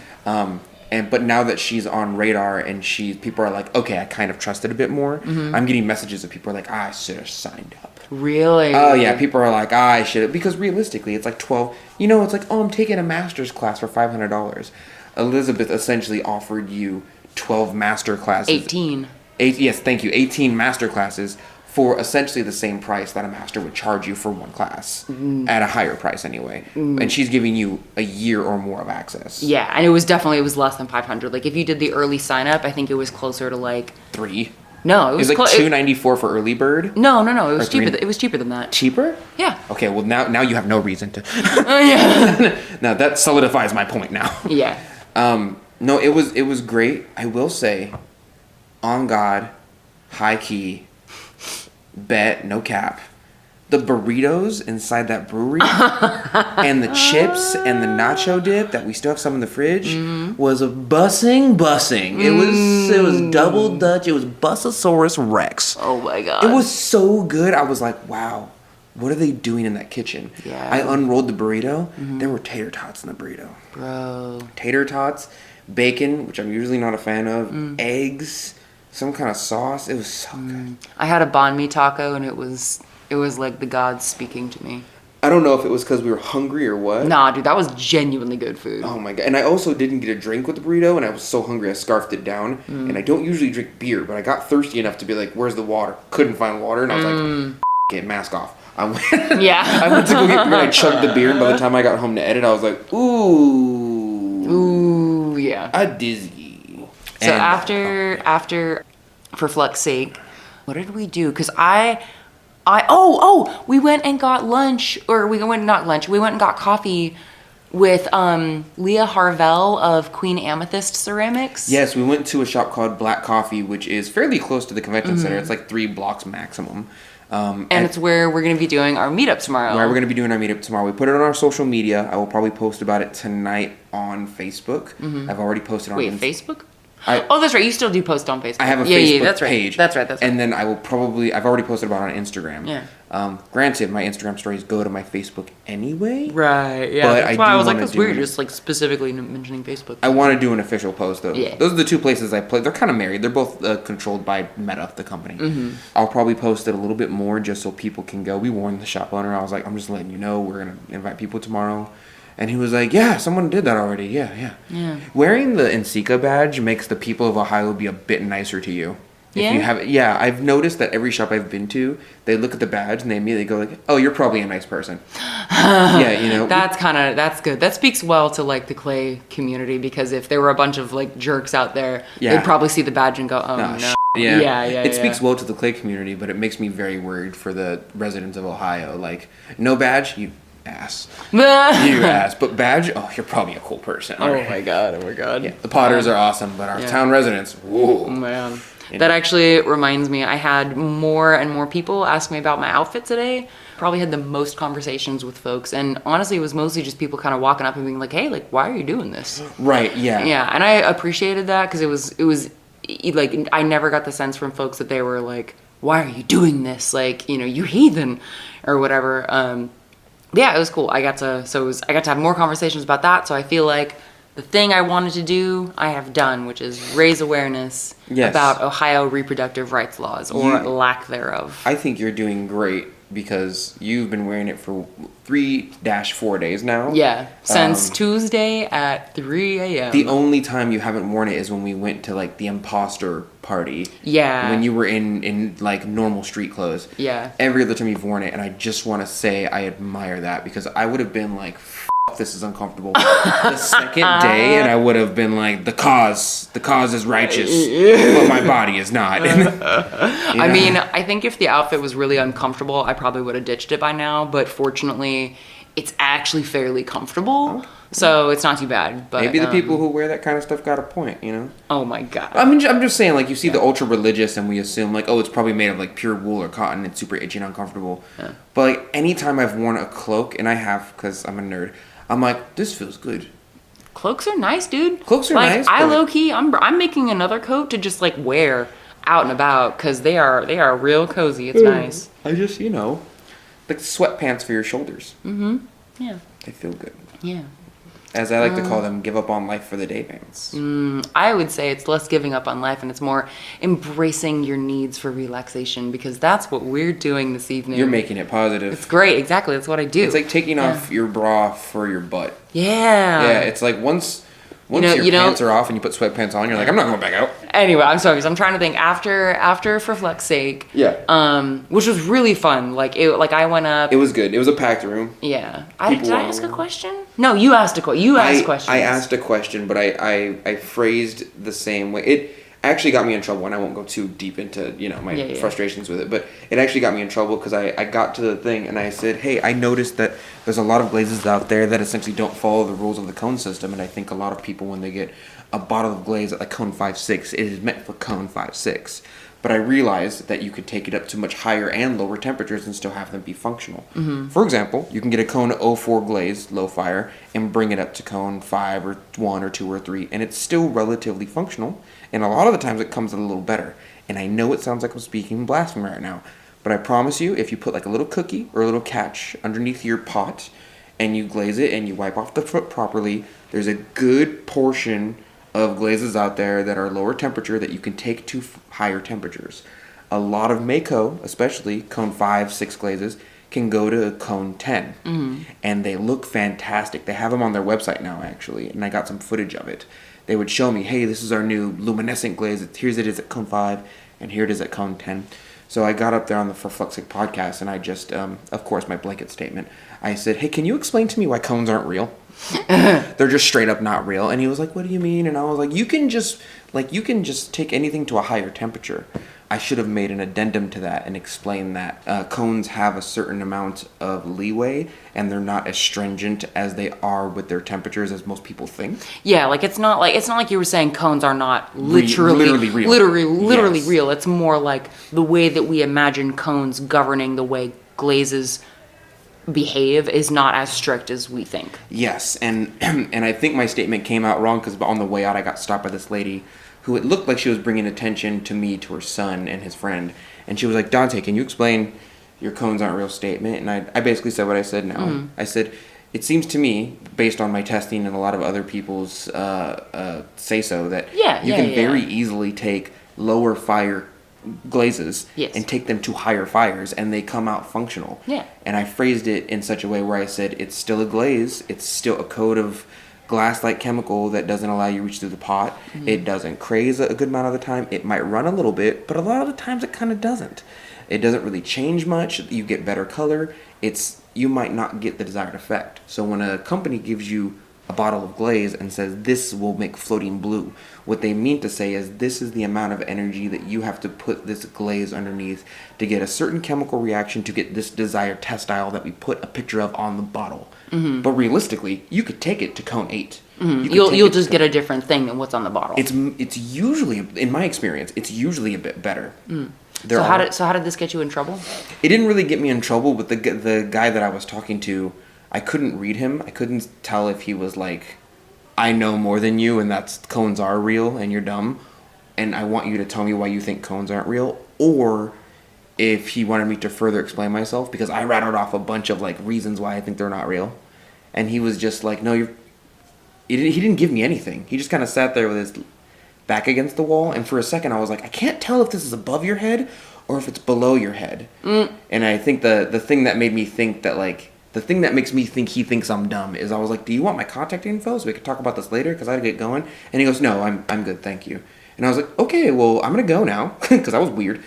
Speaker 2: But now that she's on radar and people are like, okay, I kind of trust it a bit more. I'm getting messages of people are like, I should have signed up.
Speaker 3: Really?
Speaker 2: Oh yeah, people are like, I should have, because realistically, it's like 12. You know, it's like, oh, I'm taking a master's class for $500. Elizabeth essentially offered you 12 master classes.
Speaker 3: 18.
Speaker 2: Yes, thank you. 18 master classes for essentially the same price that a master would charge you for one class, at a higher price anyway. And she's giving you a year or more of access.
Speaker 3: Yeah, and it was less than 500. Like if you did the early sign up, I think it was closer to like
Speaker 2: $3.
Speaker 3: No, it was
Speaker 2: like $2.94 for early bird.
Speaker 3: No, it was cheaper. It was cheaper than that.
Speaker 2: Cheaper?
Speaker 3: Yeah.
Speaker 2: Okay, well now you have no reason to.
Speaker 3: Yeah.
Speaker 2: Now that solidifies my point now.
Speaker 3: Yeah.
Speaker 2: No, it was great. I will say, on God, high key, bet, no cap, the burritos inside that brewery and the chips and the nacho dip that we still have some in the fridge was a bussing. It was double Dutch. It was Bussosaurus Rex.
Speaker 3: Oh my God.
Speaker 2: It was so good. I was like, wow, what are they doing in that kitchen?
Speaker 3: Yeah.
Speaker 2: I unrolled the burrito. There were tater tots in the burrito.
Speaker 3: Bro.
Speaker 2: Tater tots, bacon, which I'm usually not a fan of, eggs, some kind of sauce. It was so good.
Speaker 3: I had a banh mi taco, and it was like the gods speaking to me.
Speaker 2: I don't know if it was because we were hungry or what.
Speaker 3: Nah, dude, that was genuinely good food.
Speaker 2: Oh my God. And I also didn't get a drink with the burrito, and I was so hungry I scarfed it down. And I don't usually drink beer, but I got thirsty enough to be like, where's the water? Couldn't find water, and I was like, get mask off. I went to go get beer, and I chugged the beer, and by the time I got home to edit, I was like,
Speaker 3: ooh, yeah.
Speaker 2: A dizzy.
Speaker 3: So after for Flux Sake, what did we do? Because we went and got lunch, or we went and got coffee with Leah Harvell of Queen Amethyst Ceramics.
Speaker 2: Yes, we went to a shop called Black Coffee, which is fairly close to the convention center. It's like 3 blocks maximum.
Speaker 3: And it's where we're going to be doing our meetup tomorrow.
Speaker 2: Where we're going to be doing our meetup tomorrow. We put it on our social media. I will probably post about it tonight on Facebook. I've already posted on
Speaker 3: Facebook? That's right. You still do post on Facebook.
Speaker 2: I have a Facebook page.
Speaker 3: That's right.
Speaker 2: And then I've already posted about it on Instagram.
Speaker 3: Yeah.
Speaker 2: Granted, my Instagram stories go to my Facebook anyway.
Speaker 3: Right, yeah.
Speaker 2: But
Speaker 3: that's why I was like, that's weird, just like specifically mentioning Facebook.
Speaker 2: I want to do an official post though.
Speaker 3: Yeah.
Speaker 2: Those are the 2 places I play. They're kind of married. They're both controlled by Meta, the company. I'll probably post it a little bit more just so people can go. We warned the shop owner. I was like, I'm just letting you know we're going to invite people tomorrow. And he was like, yeah, someone did that already. Yeah. Wearing the NCECA badge makes the people of Ohio be a bit nicer to you. If you have, I've noticed that every shop I've been to, they look at the badge and they immediately go like, oh, you're probably a nice person.
Speaker 3: That's good. That speaks well to like the clay community, because if there were a bunch of like jerks out there, they'd probably see the badge and go, oh no.
Speaker 2: It speaks well to the clay community, but it makes me very worried for the residents of Ohio. Like, no badge, you ass. You ass. But badge, oh, you're probably a cool person.
Speaker 3: Oh my god.
Speaker 2: Yeah, the Potters are awesome, but our town residents, whoa.
Speaker 3: Man. That actually reminds me, I had more and more people ask me about my outfit today. Probably had the most conversations with folks, and honestly it was mostly just people kind of walking up and being like, hey, like, why are you doing this?
Speaker 2: Right, yeah.
Speaker 3: Yeah, and I appreciated that, because it was like, I never got the sense from folks that they were like, why are you doing this? Like, you know, you heathen, or whatever. Yeah, it was cool. I got to have more conversations about that, so I feel like the thing I wanted to do, I have done, which is raise awareness about Ohio reproductive rights laws, or lack thereof.
Speaker 2: I think you're doing great because you've been wearing it for 3-4 days now.
Speaker 3: Yeah, since Tuesday at 3 a.m.
Speaker 2: The only time you haven't worn it is when we went to like the imposter party.
Speaker 3: Yeah.
Speaker 2: When you were in like normal street clothes.
Speaker 3: Yeah.
Speaker 2: Every other time you've worn it, and I just want to say I admire that, because I would have been like, this is uncomfortable the second day, and I would have been like, the cause is righteous, but my body is not.
Speaker 3: I mean, I think if the outfit was really uncomfortable, I probably would have ditched it by now, but fortunately it's actually fairly comfortable, so it's not too bad. But
Speaker 2: maybe the people who wear that kind of stuff got a point, you know?
Speaker 3: Oh my god.
Speaker 2: I mean, I'm just saying, like, you see the ultra religious and we assume like, oh, it's probably made of like pure wool or cotton, it's super itchy and uncomfortable. But like anytime I've worn a cloak, and I have because I'm a nerd, I'm like, this feels good.
Speaker 3: Cloaks are nice, dude.
Speaker 2: Cloaks are
Speaker 3: like,
Speaker 2: nice.
Speaker 3: I low key, I'm making another coat to just like wear out and about, because they are real cozy. It's nice.
Speaker 2: I just, you know, like sweatpants for your shoulders.
Speaker 3: Yeah.
Speaker 2: They feel good.
Speaker 3: Yeah.
Speaker 2: As I like to call them, give up on life for the day pants.
Speaker 3: I would say it's less giving up on life and it's more embracing your needs for relaxation, because that's what we're doing this evening.
Speaker 2: You're making it positive.
Speaker 3: It's great. Exactly. That's what I do.
Speaker 2: It's like taking off your bra for your butt.
Speaker 3: Yeah.
Speaker 2: Yeah, it's like once your pants are off and you put sweatpants on, you're like, I'm not going back out.
Speaker 3: Anyway, I'm sorry, because I'm trying to think after For Fleck's Sake.
Speaker 2: Yeah.
Speaker 3: Which was really fun. Like I went up.
Speaker 2: It was good. It was a packed room.
Speaker 3: Yeah. Did I ask a question? No, you asked a question. You asked questions.
Speaker 2: I asked a question, but I phrased the same way. It actually got me in trouble, and I won't go too deep into, you know, my frustrations with it, but it actually got me in trouble because I got to the thing and I said, hey, I noticed that there's a lot of glazes out there that essentially don't follow the rules of the cone system, and I think a lot of people, when they get a bottle of glaze at like cone 5.6, it is meant for cone 5.6. But I realized that you could take it up to much higher and lower temperatures and still have them be functional. For example, you can get a cone 04 glaze, low fire, and bring it up to cone 5 or 1 or 2 or 3, and it's still relatively functional. And a lot of the times it comes a little better. And I know it sounds like I'm speaking blasphemy right now, but I promise you, if you put like a little cookie or a little catch underneath your pot and you glaze it and you wipe off the foot properly, there's a good portion of glazes out there that are lower temperature that you can take to higher temperatures. A lot of Mako, especially cone 5, 6 glazes, can go to cone 10. And they look fantastic. They have them on their website now, actually, and I got some footage of it. They would show me, hey, this is our new luminescent glaze. Here's it is at cone 5, and here it is at cone 10. So I got up there on the For Fleck's Sake podcast, and I just, of course, my blanket statement, I said, hey, can you explain to me why cones aren't real? They're just straight up not real. And he was like, what do you mean? And I was like, you can just take anything to a higher temperature. I should have made an addendum to that and explained that cones have a certain amount of leeway, and they're not as stringent as they are with their temperatures as most people think.
Speaker 3: Yeah, like it's not like you were saying cones are not literally
Speaker 2: real.
Speaker 3: Literally
Speaker 2: Yes.
Speaker 3: real. It's more like the way that we imagine cones governing the way glazes behave is not as strict as we think.
Speaker 2: Yes, and I think my statement came out wrong because on the way out I got stopped by this lady who it looked like she was bringing attention to me, to her son and his friend, and she was like, Donte, can you explain your cones aren't real statement? And I basically said what I said now. I said, it seems to me, based on my testing and a lot of other people's say-so, that you can very easily take lower fire glazes and take them to higher fires, and they come out functional.
Speaker 3: Yeah.
Speaker 2: And I phrased it in such a way where I said, it's still a glaze, it's still a coat of glass-like chemical that doesn't allow you to reach through the pot. It doesn't craze a good amount of the time. It might run a little bit, but a lot of the times it kind of doesn't. It doesn't really change much. You get better color. You might not get the desired effect. So when a company gives you a bottle of glaze and says this will make floating blue, what they mean to say is this is the amount of energy that you have to put this glaze underneath to get a certain chemical reaction to get this desired textile that we put a picture of on the bottle. But realistically, you could take it to cone 8.
Speaker 3: You'll just get a different thing than what's on the bottle.
Speaker 2: It's usually, in my experience, it's usually a bit better.
Speaker 3: So how did this get you in trouble?
Speaker 2: It didn't really get me in trouble, but the guy that I was talking to, I couldn't read him. I couldn't tell if he was like, I know more than you, and that's cones are real, and you're dumb, and I want you to tell me why you think cones aren't real, or if he wanted me to further explain myself, because I rattled off a bunch of like reasons why I think they're not real, and he was just like, no, he didn't give me anything. He just kind of sat there with his back against the wall, and for a second I was like, I can't tell if this is above your head or if it's below your head. And I think the thing that made me think that, like, the thing that makes me think he thinks I'm dumb is I was like, do you want my contact info so we could talk about this later? Because I gotta get going. And he goes, no, I'm good, thank you. And I was like, okay, well, I'm going to go now, because that was weird.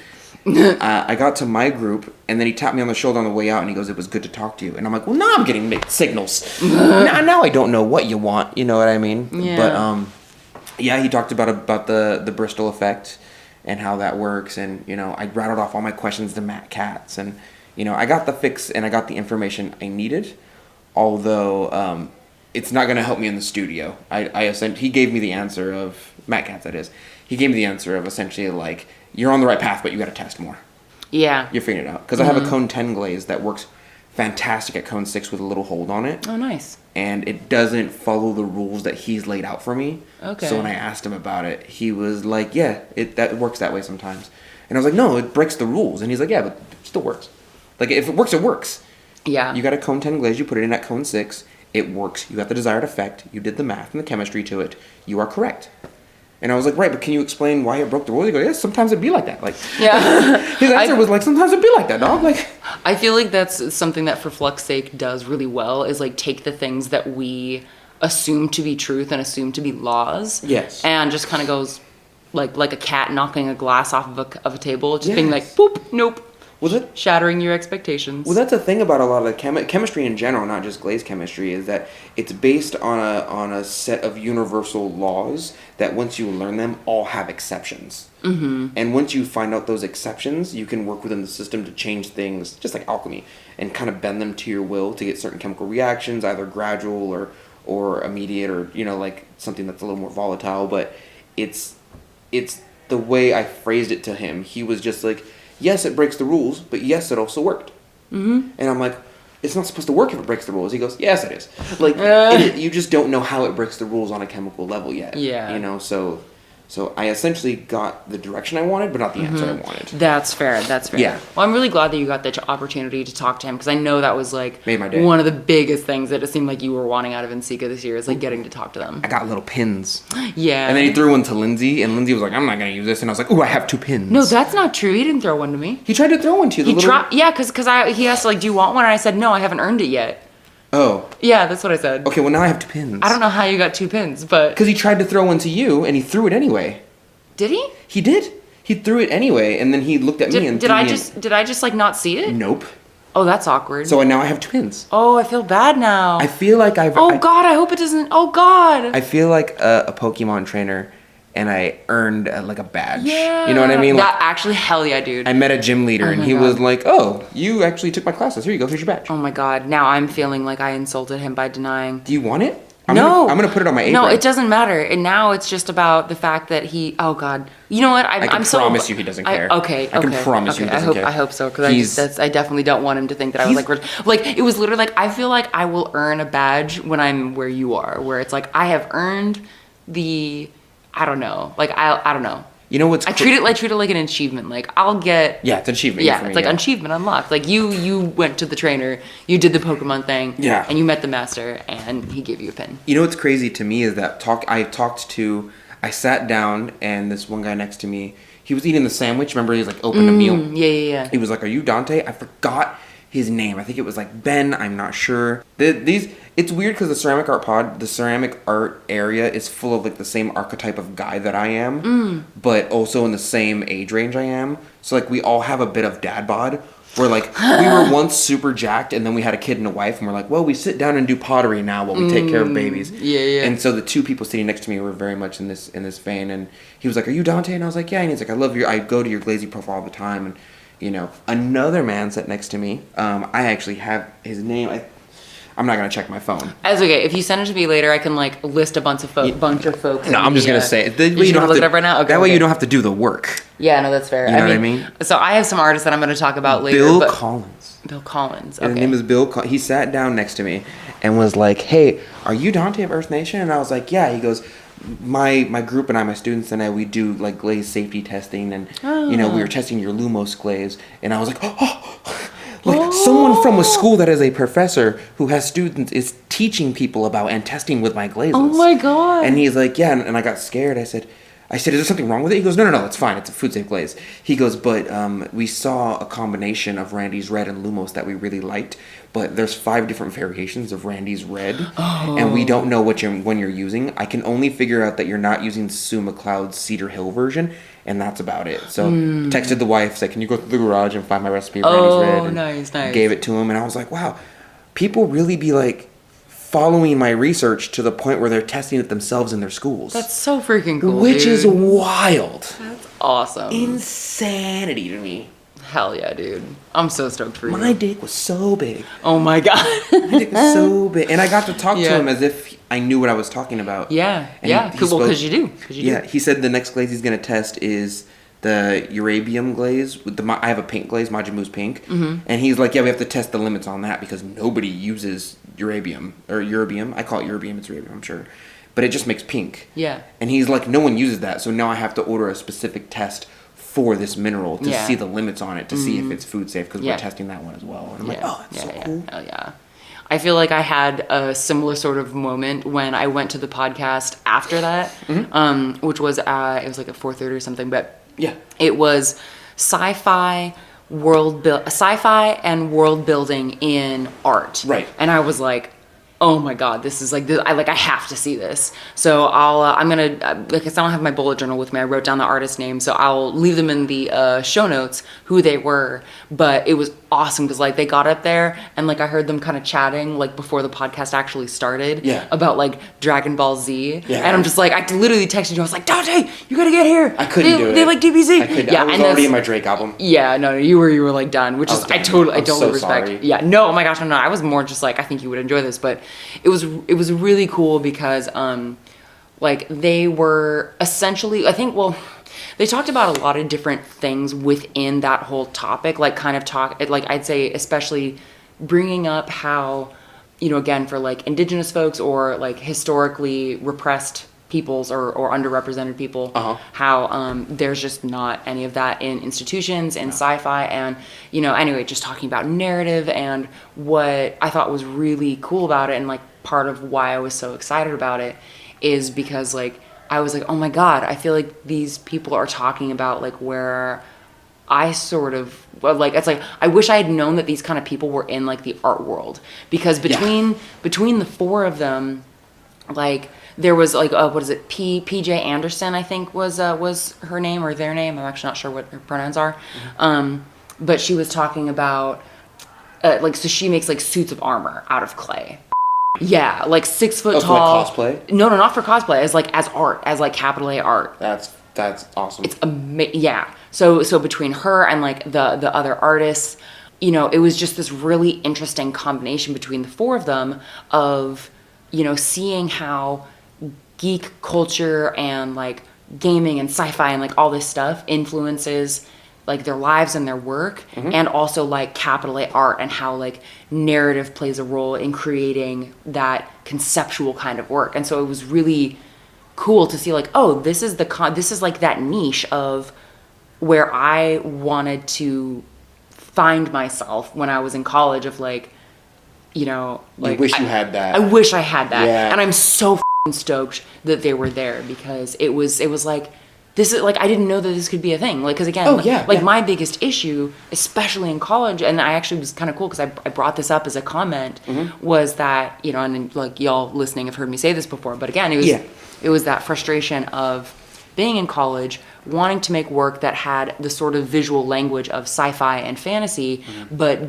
Speaker 2: I got to my group, and then he tapped me on the shoulder on the way out, and he goes, it was good to talk to you. And I'm like, well, now I'm getting mixed signals. now I don't know what you want, you know what I mean?
Speaker 3: Yeah.
Speaker 2: But, yeah, he talked about the Bristol effect and how that works, and, you know, I rattled off all my questions to Matt Katz, and, you know, I got the fix, and I got the information I needed, although, it's not going to help me in the studio. He gave me the answer of, Matt Katz, that is, he gave me the answer of essentially, like, you're on the right path, but you got to test more.
Speaker 3: Yeah.
Speaker 2: You're figuring it out. Because I have a cone 10 glaze that works fantastic at cone 6 with a little hold on it.
Speaker 3: Oh, nice.
Speaker 2: And it doesn't follow the rules that he's laid out for me.
Speaker 3: Okay.
Speaker 2: So when I asked him about it, he was like, yeah, that works that way sometimes. And I was like, no, it breaks the rules. And he's like, yeah, but it still works. Like, if it works, it works.
Speaker 3: Yeah.
Speaker 2: You got a cone 10 glaze, you put it in at cone 6, it works. You got the desired effect, you did the math and the chemistry to it, you are correct. And I was like, right, but can you explain why it broke the rules? He goes, yeah, sometimes it'd be like that. Like,
Speaker 3: Yeah.
Speaker 2: his answer was like, sometimes it'd be like that, dog. Like,
Speaker 3: I feel like that's something that For Flux's Sake does really well, is like take the things that we assume to be truth and assume to be laws.
Speaker 2: Yes.
Speaker 3: And just kind of goes like a cat knocking a glass off of a table, just
Speaker 2: Yes.
Speaker 3: being like, boop, nope.
Speaker 2: was it?
Speaker 3: Shattering your expectations.
Speaker 2: Well, that's the thing about a lot of the chemistry in general, not just glaze chemistry, is that it's based on a set of universal laws that once you learn them, all have exceptions. Mm-hmm. And once you find out those exceptions, you can work within the system to change things, just like alchemy, and kind of bend them to your will to get certain chemical reactions, either gradual or immediate, or, you know, like something that's a little more volatile. But it's the way I phrased it to him. He was just like, yes, it breaks the rules, but yes, it also worked. Mm-hmm. And I'm like, it's not supposed to work if it breaks the rules. He goes, yes, it is. Like, you just don't know how it breaks the rules on a chemical level yet.
Speaker 3: Yeah.
Speaker 2: You know, so I essentially got the direction I wanted, but not the answer I wanted.
Speaker 3: That's fair. That's fair.
Speaker 2: Yeah.
Speaker 3: Well, I'm really glad that you got the opportunity to talk to him, because I know that was like
Speaker 2: Made my day.
Speaker 3: one of the biggest things that it seemed like you were wanting out of NCECA this year, is like getting to talk to them.
Speaker 2: I got little pins.
Speaker 3: Yeah.
Speaker 2: And then he threw one to Lindsey, and Lindsey was like, I'm not going to use this. And I was like, ooh, I have 2 pins.
Speaker 3: No, that's not true. He didn't throw one to me.
Speaker 2: He tried to throw one to you.
Speaker 3: He tried. Yeah, because he asked like, do you want one? And I said, no, I haven't earned it yet.
Speaker 2: Oh.
Speaker 3: Yeah, that's what I said.
Speaker 2: Okay, well, now I have 2 pins.
Speaker 3: I don't know how you got 2 pins, but
Speaker 2: Because he tried to throw one to you, and he threw it anyway.
Speaker 3: did he?
Speaker 2: He did. He threw it anyway, and then he looked at me and
Speaker 3: Did
Speaker 2: threw
Speaker 3: I
Speaker 2: me
Speaker 3: just like not see it?
Speaker 2: Nope.
Speaker 3: Oh, that's awkward.
Speaker 2: So now I have 2 pins.
Speaker 3: Oh, I feel bad now.
Speaker 2: I feel like
Speaker 3: Oh God, I hope it doesn't. Oh God.
Speaker 2: I feel like a Pokemon trainer, and I earned like a badge.
Speaker 3: Yeah.
Speaker 2: You know what I mean? Like,
Speaker 3: That actually, hell yeah, dude.
Speaker 2: I met a gym leader, and
Speaker 3: my
Speaker 2: he
Speaker 3: God.
Speaker 2: was like, "Oh, you actually took my classes. Here you go. Here's your badge.
Speaker 3: Oh my God. Now I'm feeling like I insulted him by denying.
Speaker 2: Do you want it? I'm gonna put it on my apron.
Speaker 3: No, it doesn't matter. And now it's just about the fact that he. Oh God. You know what?
Speaker 2: I can promise you he doesn't care.
Speaker 3: Okay.
Speaker 2: I can promise you he doesn't care.
Speaker 3: I hope so, because I definitely don't want him to think that I was like it was literally like, I feel like I will earn a badge when I'm where you are, where it's like I have earned the. I don't know. Like I don't know.
Speaker 2: You know what's?
Speaker 3: I treat it like an achievement. Like I'll get.
Speaker 2: Yeah, it's an achievement.
Speaker 3: Yeah,
Speaker 2: for me,
Speaker 3: it's like achievement unlocked. Like you went to the trainer, you did the Pokemon thing,
Speaker 2: Yeah.
Speaker 3: and you met the master, and he gave you a pin.
Speaker 2: You know what's crazy to me is that I sat down, and this one guy next to me, he was eating the sandwich. Remember, he was like opened a meal.
Speaker 3: Yeah.
Speaker 2: He was like, "Are you Donte?" I forgot his name. I think it was like Ben. I'm not sure. It's weird because the ceramic art area is full of like the same archetype of guy that I am, but also in the same age range I am. So like we all have a bit of dad bod. Where like we were once super jacked, and then we had a kid and a wife, and we're like, well, we sit down and do pottery now while we take care of babies.
Speaker 3: Yeah.
Speaker 2: And so the 2 people sitting next to me were very much in this vein. And he was like, "Are you Donte?" And I was like, "Yeah." And he's like, I go to your glazy profile all the time. And you know, another man sat next to me. I actually have his name. I'm not gonna check my phone.
Speaker 3: That's okay. If you send it to me later, I can like list a bunch of folks.
Speaker 2: No, I'm just gonna say it. That way
Speaker 3: you don't have to look it up right now. Okay,
Speaker 2: that way
Speaker 3: okay.
Speaker 2: you don't have to do the work.
Speaker 3: Yeah, no, that's fair.
Speaker 2: You know what I mean?
Speaker 3: So I have some artists that I'm going to talk about later.
Speaker 2: Bill Collins.
Speaker 3: Bill Collins.
Speaker 2: And
Speaker 3: Okay.
Speaker 2: his name is Bill. He sat down next to me and was like, "Hey, are you Donte of Earth Nation?" And I was like, "Yeah." He goes, my group and I, my students and I, we do like glaze safety testing, and you know, we were testing your Lumos glaze, and I was like, someone from a school that is a professor who has students is teaching people about and testing with my glazes.
Speaker 3: Oh my God.
Speaker 2: And he's like, yeah, and I got scared. I said, I said, is there something wrong with it? He goes, no, it's fine. It's a food safe glaze. He goes, but we saw a combination of Randy's Red and Lumos that we really liked, but there's 5 different variations of Randy's Red, and we don't know when you're using. I can only figure out that you're not using Sue McLeod's Cedar Hill version, and that's about it. So texted the wife, said, can you go through the garage and find my recipe of Randy's Red? And
Speaker 3: nice.
Speaker 2: gave it to him, and I was like, wow, people really be like following my research to the point where they're testing it themselves in their schools.
Speaker 3: That's so freaking cool,
Speaker 2: Which
Speaker 3: dude.
Speaker 2: is wild.
Speaker 3: That's awesome.
Speaker 2: Insanity to me.
Speaker 3: Hell yeah, dude. I'm so stoked for you.
Speaker 2: My dick was so big.
Speaker 3: Oh my God.
Speaker 2: My dick was so big. And I got to talk to him as if I knew what I was talking about.
Speaker 3: Yeah,
Speaker 2: And
Speaker 3: yeah.
Speaker 2: he
Speaker 3: Well,
Speaker 2: spoke-
Speaker 3: because you do.
Speaker 2: Yeah, he said the next glaze he's going to test is the Urabium glaze. I have a pink glaze, Majimu's pink. Mm-hmm. And he's like, yeah, we have to test the limits on that because nobody uses Urabium. Or Urabium. I call it Urabium. It's Urabium, I'm sure. But it just makes pink.
Speaker 3: Yeah.
Speaker 2: And he's like, no one uses that. So now I have to order a specific test for this mineral to see the limits on it, to see if it's food safe, because we're testing that one as well. And I'm like, oh, that's so cool.
Speaker 3: Hell yeah. I feel like I had a similar sort of moment when I went to the podcast after that, which was, it was like at 4:30 or something, but it was sci-fi and world building in art.
Speaker 2: Right.
Speaker 3: And I was like, oh my God, this is like, I have to see this. So I'm going to, like I said, I don't have my bullet journal with me. I wrote down the artist name, so I'll leave them in the show notes, who they were. But it was awesome because like they got up there and like I heard them kind of chatting like before the podcast actually started about like Dragon Ball Z. Yeah. And I'm just like, I literally texted you. I was like, Donte, you got to get here.
Speaker 2: I couldn't do it.
Speaker 3: They like DBZ.
Speaker 2: I couldn't.
Speaker 3: Yeah,
Speaker 2: I was already in my Drake album.
Speaker 3: Yeah, no, you were like done, which is I totally
Speaker 2: so
Speaker 3: respect.
Speaker 2: sorry.
Speaker 3: Yeah, no, oh my gosh, no, I was more just like I think you would enjoy this, but it was really cool because like they were essentially they talked about a lot of different things within that whole topic, like I'd say especially bringing up how, you know, again for like indigenous folks or like historically repressed peoples or underrepresented people, how there's just not any of that in institutions and sci-fi, and you know, anyway, just talking about narrative. And what I thought was really cool about it, and like part of why I was so excited about it, is because like I was like, oh my God, I feel like these people are talking about like where I sort of, well, like, it's like, I wish I had known that these kind of people were in like the art world, because between the 4 of them, like there was like, what is it? PJ Anderson, I think was her name or their name. I'm actually not sure what her pronouns are. But she was talking about, like, so she makes like suits of armor out of clay. Yeah, like 6 foot tall.
Speaker 2: For like cosplay?
Speaker 3: No, not for cosplay. As art, as like capital A art.
Speaker 2: That's awesome.
Speaker 3: It's yeah. So between her and like the other artists, you know, it was just this really interesting combination between the 4 of them of, you know, seeing how geek culture and like gaming and sci-fi and like all this stuff influences like their lives and their work, and also like capital A art, and how like narrative plays a role in creating that conceptual kind of work. And so it was really cool to see like, oh, this is like that niche of where I wanted to find myself when I was in college, of like, you know, like
Speaker 2: you wish you had that.
Speaker 3: I wish I had that.
Speaker 2: Yeah.
Speaker 3: And I'm so f***ing stoked that they were there, because it was like, this is like, I didn't know that this could be a thing. Like, because again, my biggest issue, especially in college, and I actually was kind of cool because I brought this up as a comment, was that, you know, and like y'all listening have heard me say this before, but again, it was that frustration of being in college, wanting to make work that had the sort of visual language of sci-fi and fantasy, but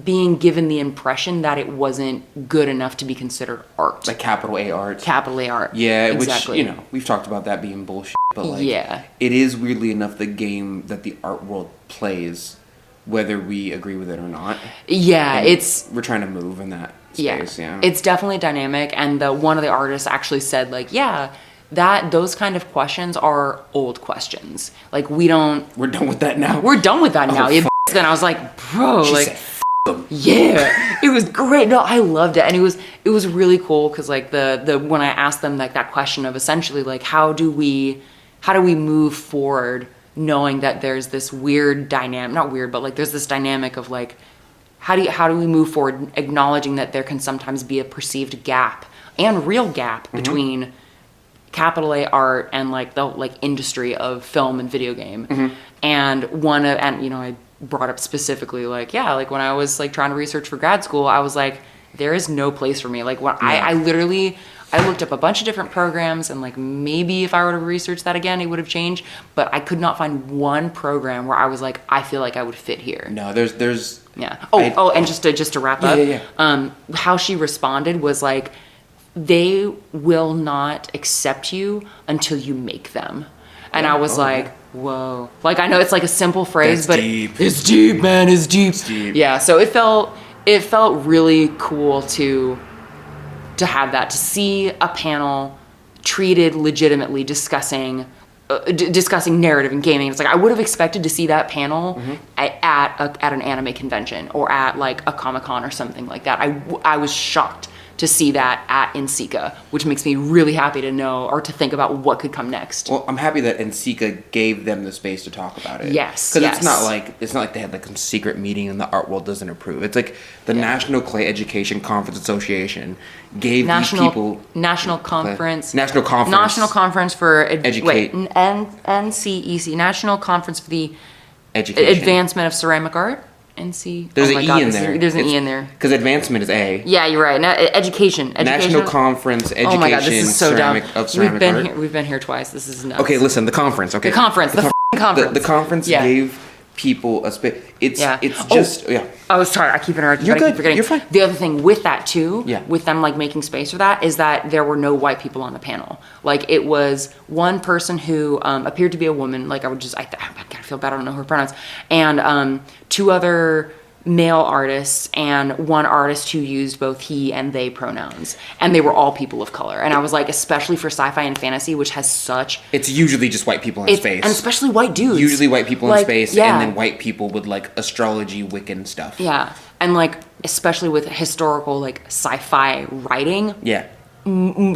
Speaker 3: being given the impression that it wasn't good enough to be considered art.
Speaker 2: Like capital A art.
Speaker 3: Capital A art.
Speaker 2: Yeah,
Speaker 3: exactly.
Speaker 2: Which, you know, we've talked about that being bullshit, but like,
Speaker 3: yeah,
Speaker 2: it is weirdly enough the game that the art world plays, whether we agree with it or not.
Speaker 3: Yeah,
Speaker 2: and we're trying to move in that space, yeah.
Speaker 3: It's definitely dynamic, and one of the artists actually said like, yeah, those kind of questions are old questions. Like we're done with that now. We're done with that now. Then I was like, bro,
Speaker 2: she
Speaker 3: like
Speaker 2: said,
Speaker 3: yeah, it was great. No, I loved it, and it was really cool because like the when I asked them like that question of essentially like how do we move forward, knowing that there's this weird dynamic, not weird, but like there's this dynamic of like how do we move forward, acknowledging that there can sometimes be a perceived gap and real gap between, capital A art and like the like industry of film and video game. And I brought up specifically like, yeah, like when I was like trying to research for grad school, I was like, there is no place for me. Like when I looked up a bunch of different programs, and like maybe if I were to research that again, it would have changed. But I could not find one program where I was like, I feel like I would fit here.
Speaker 2: No, there's
Speaker 3: yeah. And just to wrap up, how she responded was like, they will not accept you until you make them. And I was like, whoa. Like I know it's like a simple phrase, but it's deep, man. It's deep. Yeah. So it felt really cool to have that, to see a panel treated legitimately discussing narrative and gaming. It's like I would have expected to see that panel at an anime convention or at like a Comic-Con or something like that. I was shocked to see that at NCECA, which makes me really happy to know or to think about what could come next.
Speaker 2: Well, I'm happy that NCECA gave them the space to talk about it.
Speaker 3: Yes,
Speaker 2: because it's not like they had like some secret meeting and the art world doesn't approve. It's like the National Clay Education Conference Association gave these people
Speaker 3: National Conference for
Speaker 2: Educate.
Speaker 3: NCEC, National Conference for the
Speaker 2: Education.
Speaker 3: Advancement of Ceramic Art. NC.
Speaker 2: There's an E in there.
Speaker 3: There's an E in there.
Speaker 2: Because advancement is A.
Speaker 3: Yeah, you're right. Education.
Speaker 2: National Conference Education.
Speaker 3: Oh my God, this is so
Speaker 2: ceramic,
Speaker 3: dumb.
Speaker 2: Of ceramic art.
Speaker 3: We've been here twice. This is nuts.
Speaker 2: Okay, listen. The conference. Okay.
Speaker 3: The conference. The conference.
Speaker 2: The conference gave people a space. It's just
Speaker 3: Oh, sorry. I keep interrupting.
Speaker 2: You're
Speaker 3: I
Speaker 2: good.
Speaker 3: keep forgetting.
Speaker 2: You're fine.
Speaker 3: The other thing with that too,
Speaker 2: Yeah.
Speaker 3: with them like making space for that, is that there were no white people on the panel. Like it was one person who appeared to be a woman. Like I gotta feel bad. I don't know her pronouns. And two other male artists and one artist who used both he and they pronouns, and they were all people of color. And I was like, especially for sci-fi and fantasy, which has such,
Speaker 2: it's usually just white people in space,
Speaker 3: and especially white dudes,
Speaker 2: usually white people in
Speaker 3: like,
Speaker 2: space, and then white people with like astrology, Wiccan stuff.
Speaker 3: Yeah. And like especially with historical like sci-fi writing,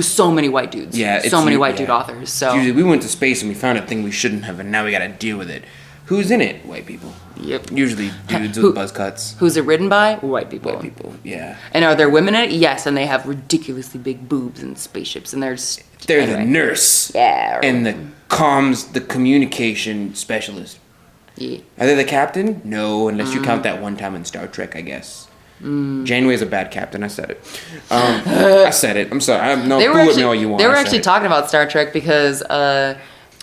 Speaker 3: so many white dudes, so many white dude authors. So
Speaker 2: usually we went to space and we found a thing we shouldn't have, and now we got to deal with it. Who's in it? White people.
Speaker 3: Yep.
Speaker 2: Usually dudes with buzz cuts.
Speaker 3: Who's it written by? White people.
Speaker 2: White people, yeah.
Speaker 3: And are there women in it? Yes, and they have ridiculously big boobs and spaceships, and they're
Speaker 2: the nurse.
Speaker 3: Yeah.
Speaker 2: And the comms, the communication specialist.
Speaker 3: Yeah.
Speaker 2: Are they the captain? No, unless you count that one time in Star Trek, I guess. Janeway's a bad captain. I said it. I said it. I'm sorry. Boo at me all you want.
Speaker 3: They were actually talking about Star Trek because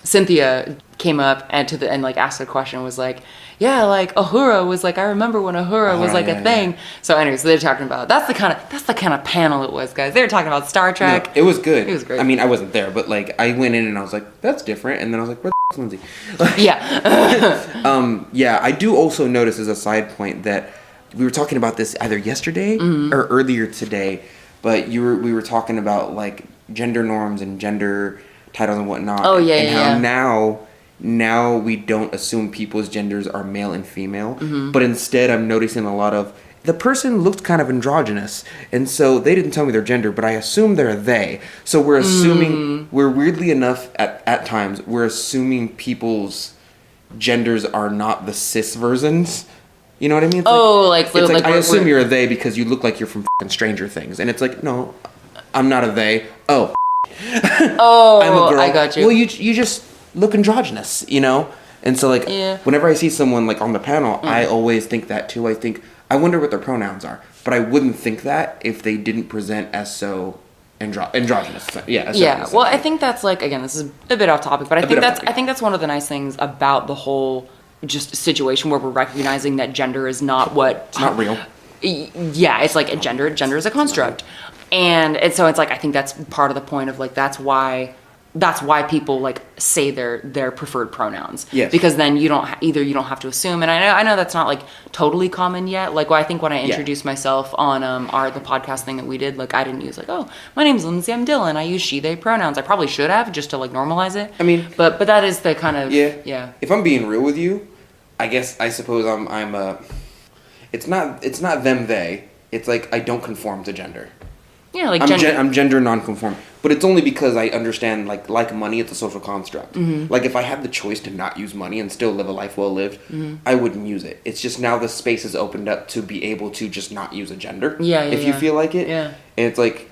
Speaker 3: Cynthia came up and like asked a question, was like, yeah, like Uhura was like, I remember when Uhura was like a thing. Yeah. So anyways, they're talking about that's the kind of panel it was, guys. They were talking about Star Trek.
Speaker 2: No, it was good.
Speaker 3: It was great.
Speaker 2: I mean, I wasn't there, but like I went in and I was like, that's different, and then I was like, where the Lindsey?
Speaker 3: Yeah.
Speaker 2: I do also notice as a side point that we were talking about this either yesterday or earlier today, but we were talking about like gender norms and gender titles and whatnot.
Speaker 3: Oh yeah,
Speaker 2: and how now we don't assume people's genders are male and female, but instead I'm noticing a lot of the person looked kind of androgynous, and so they didn't tell me their gender, but I assume they're they. So we're assuming we're weirdly enough at times we're assuming people's genders are not the cis versions. You know what I mean? It's I assume you're a they because you look like you're from fucking Stranger Things, and it's like, no, I'm not a they. Oh, I'm a girl.
Speaker 3: I got you.
Speaker 2: Well, you just look androgynous, you know? And so like whenever I see someone like on the panel, I always think that too. I wonder what their pronouns are, but I wouldn't think that if they didn't present as so androgynous. Yeah.
Speaker 3: Well, I think that's like, again, this is a bit off topic, but I think that's one of the nice things about the whole just situation where we're recognizing that gender is not what
Speaker 2: it's not real.
Speaker 3: Yeah, it's like gender is a construct. And so it's like, I think that's part of the point of like, that's why people like say their preferred pronouns.
Speaker 2: Yes.
Speaker 3: Because then you don't have to assume. And I know that's not like totally common yet. Like I think when I introduced myself on the podcast thing that we did, like I didn't use like, oh, my name's Lindsey M Dillon. I use she they pronouns. I probably should have just to like normalize it.
Speaker 2: I mean,
Speaker 3: but that is the kind of
Speaker 2: If I'm being real with you, I suppose I'm it's not them they. It's like I don't conform to gender.
Speaker 3: Yeah, like
Speaker 2: I'm gender non-conform, but it's only because I understand like money, it's a social construct. Like if I had the choice to not use money and still live a life well lived, I wouldn't use it. It's just now the space is opened up to be able to just not use a gender. If you feel like it.
Speaker 3: Yeah.
Speaker 2: And it's like,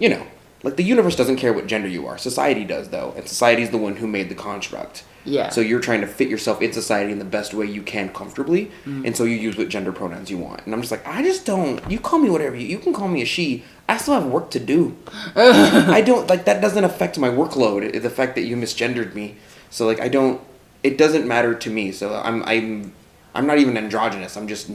Speaker 5: Like, the universe doesn't care what gender you are. Society does, though. And society's the one who made the construct.
Speaker 3: Yeah.
Speaker 5: So you're trying to fit yourself in society in the best way you can comfortably. And so you use what gender pronouns you want. And I'm just like, I just don't... You call me whatever. You can call me a she. I still have work to do. I don't... Like, that doesn't affect my workload. The fact that you misgendered me. So, like, I don't... It doesn't matter to me. So I'm not even androgynous. I'm just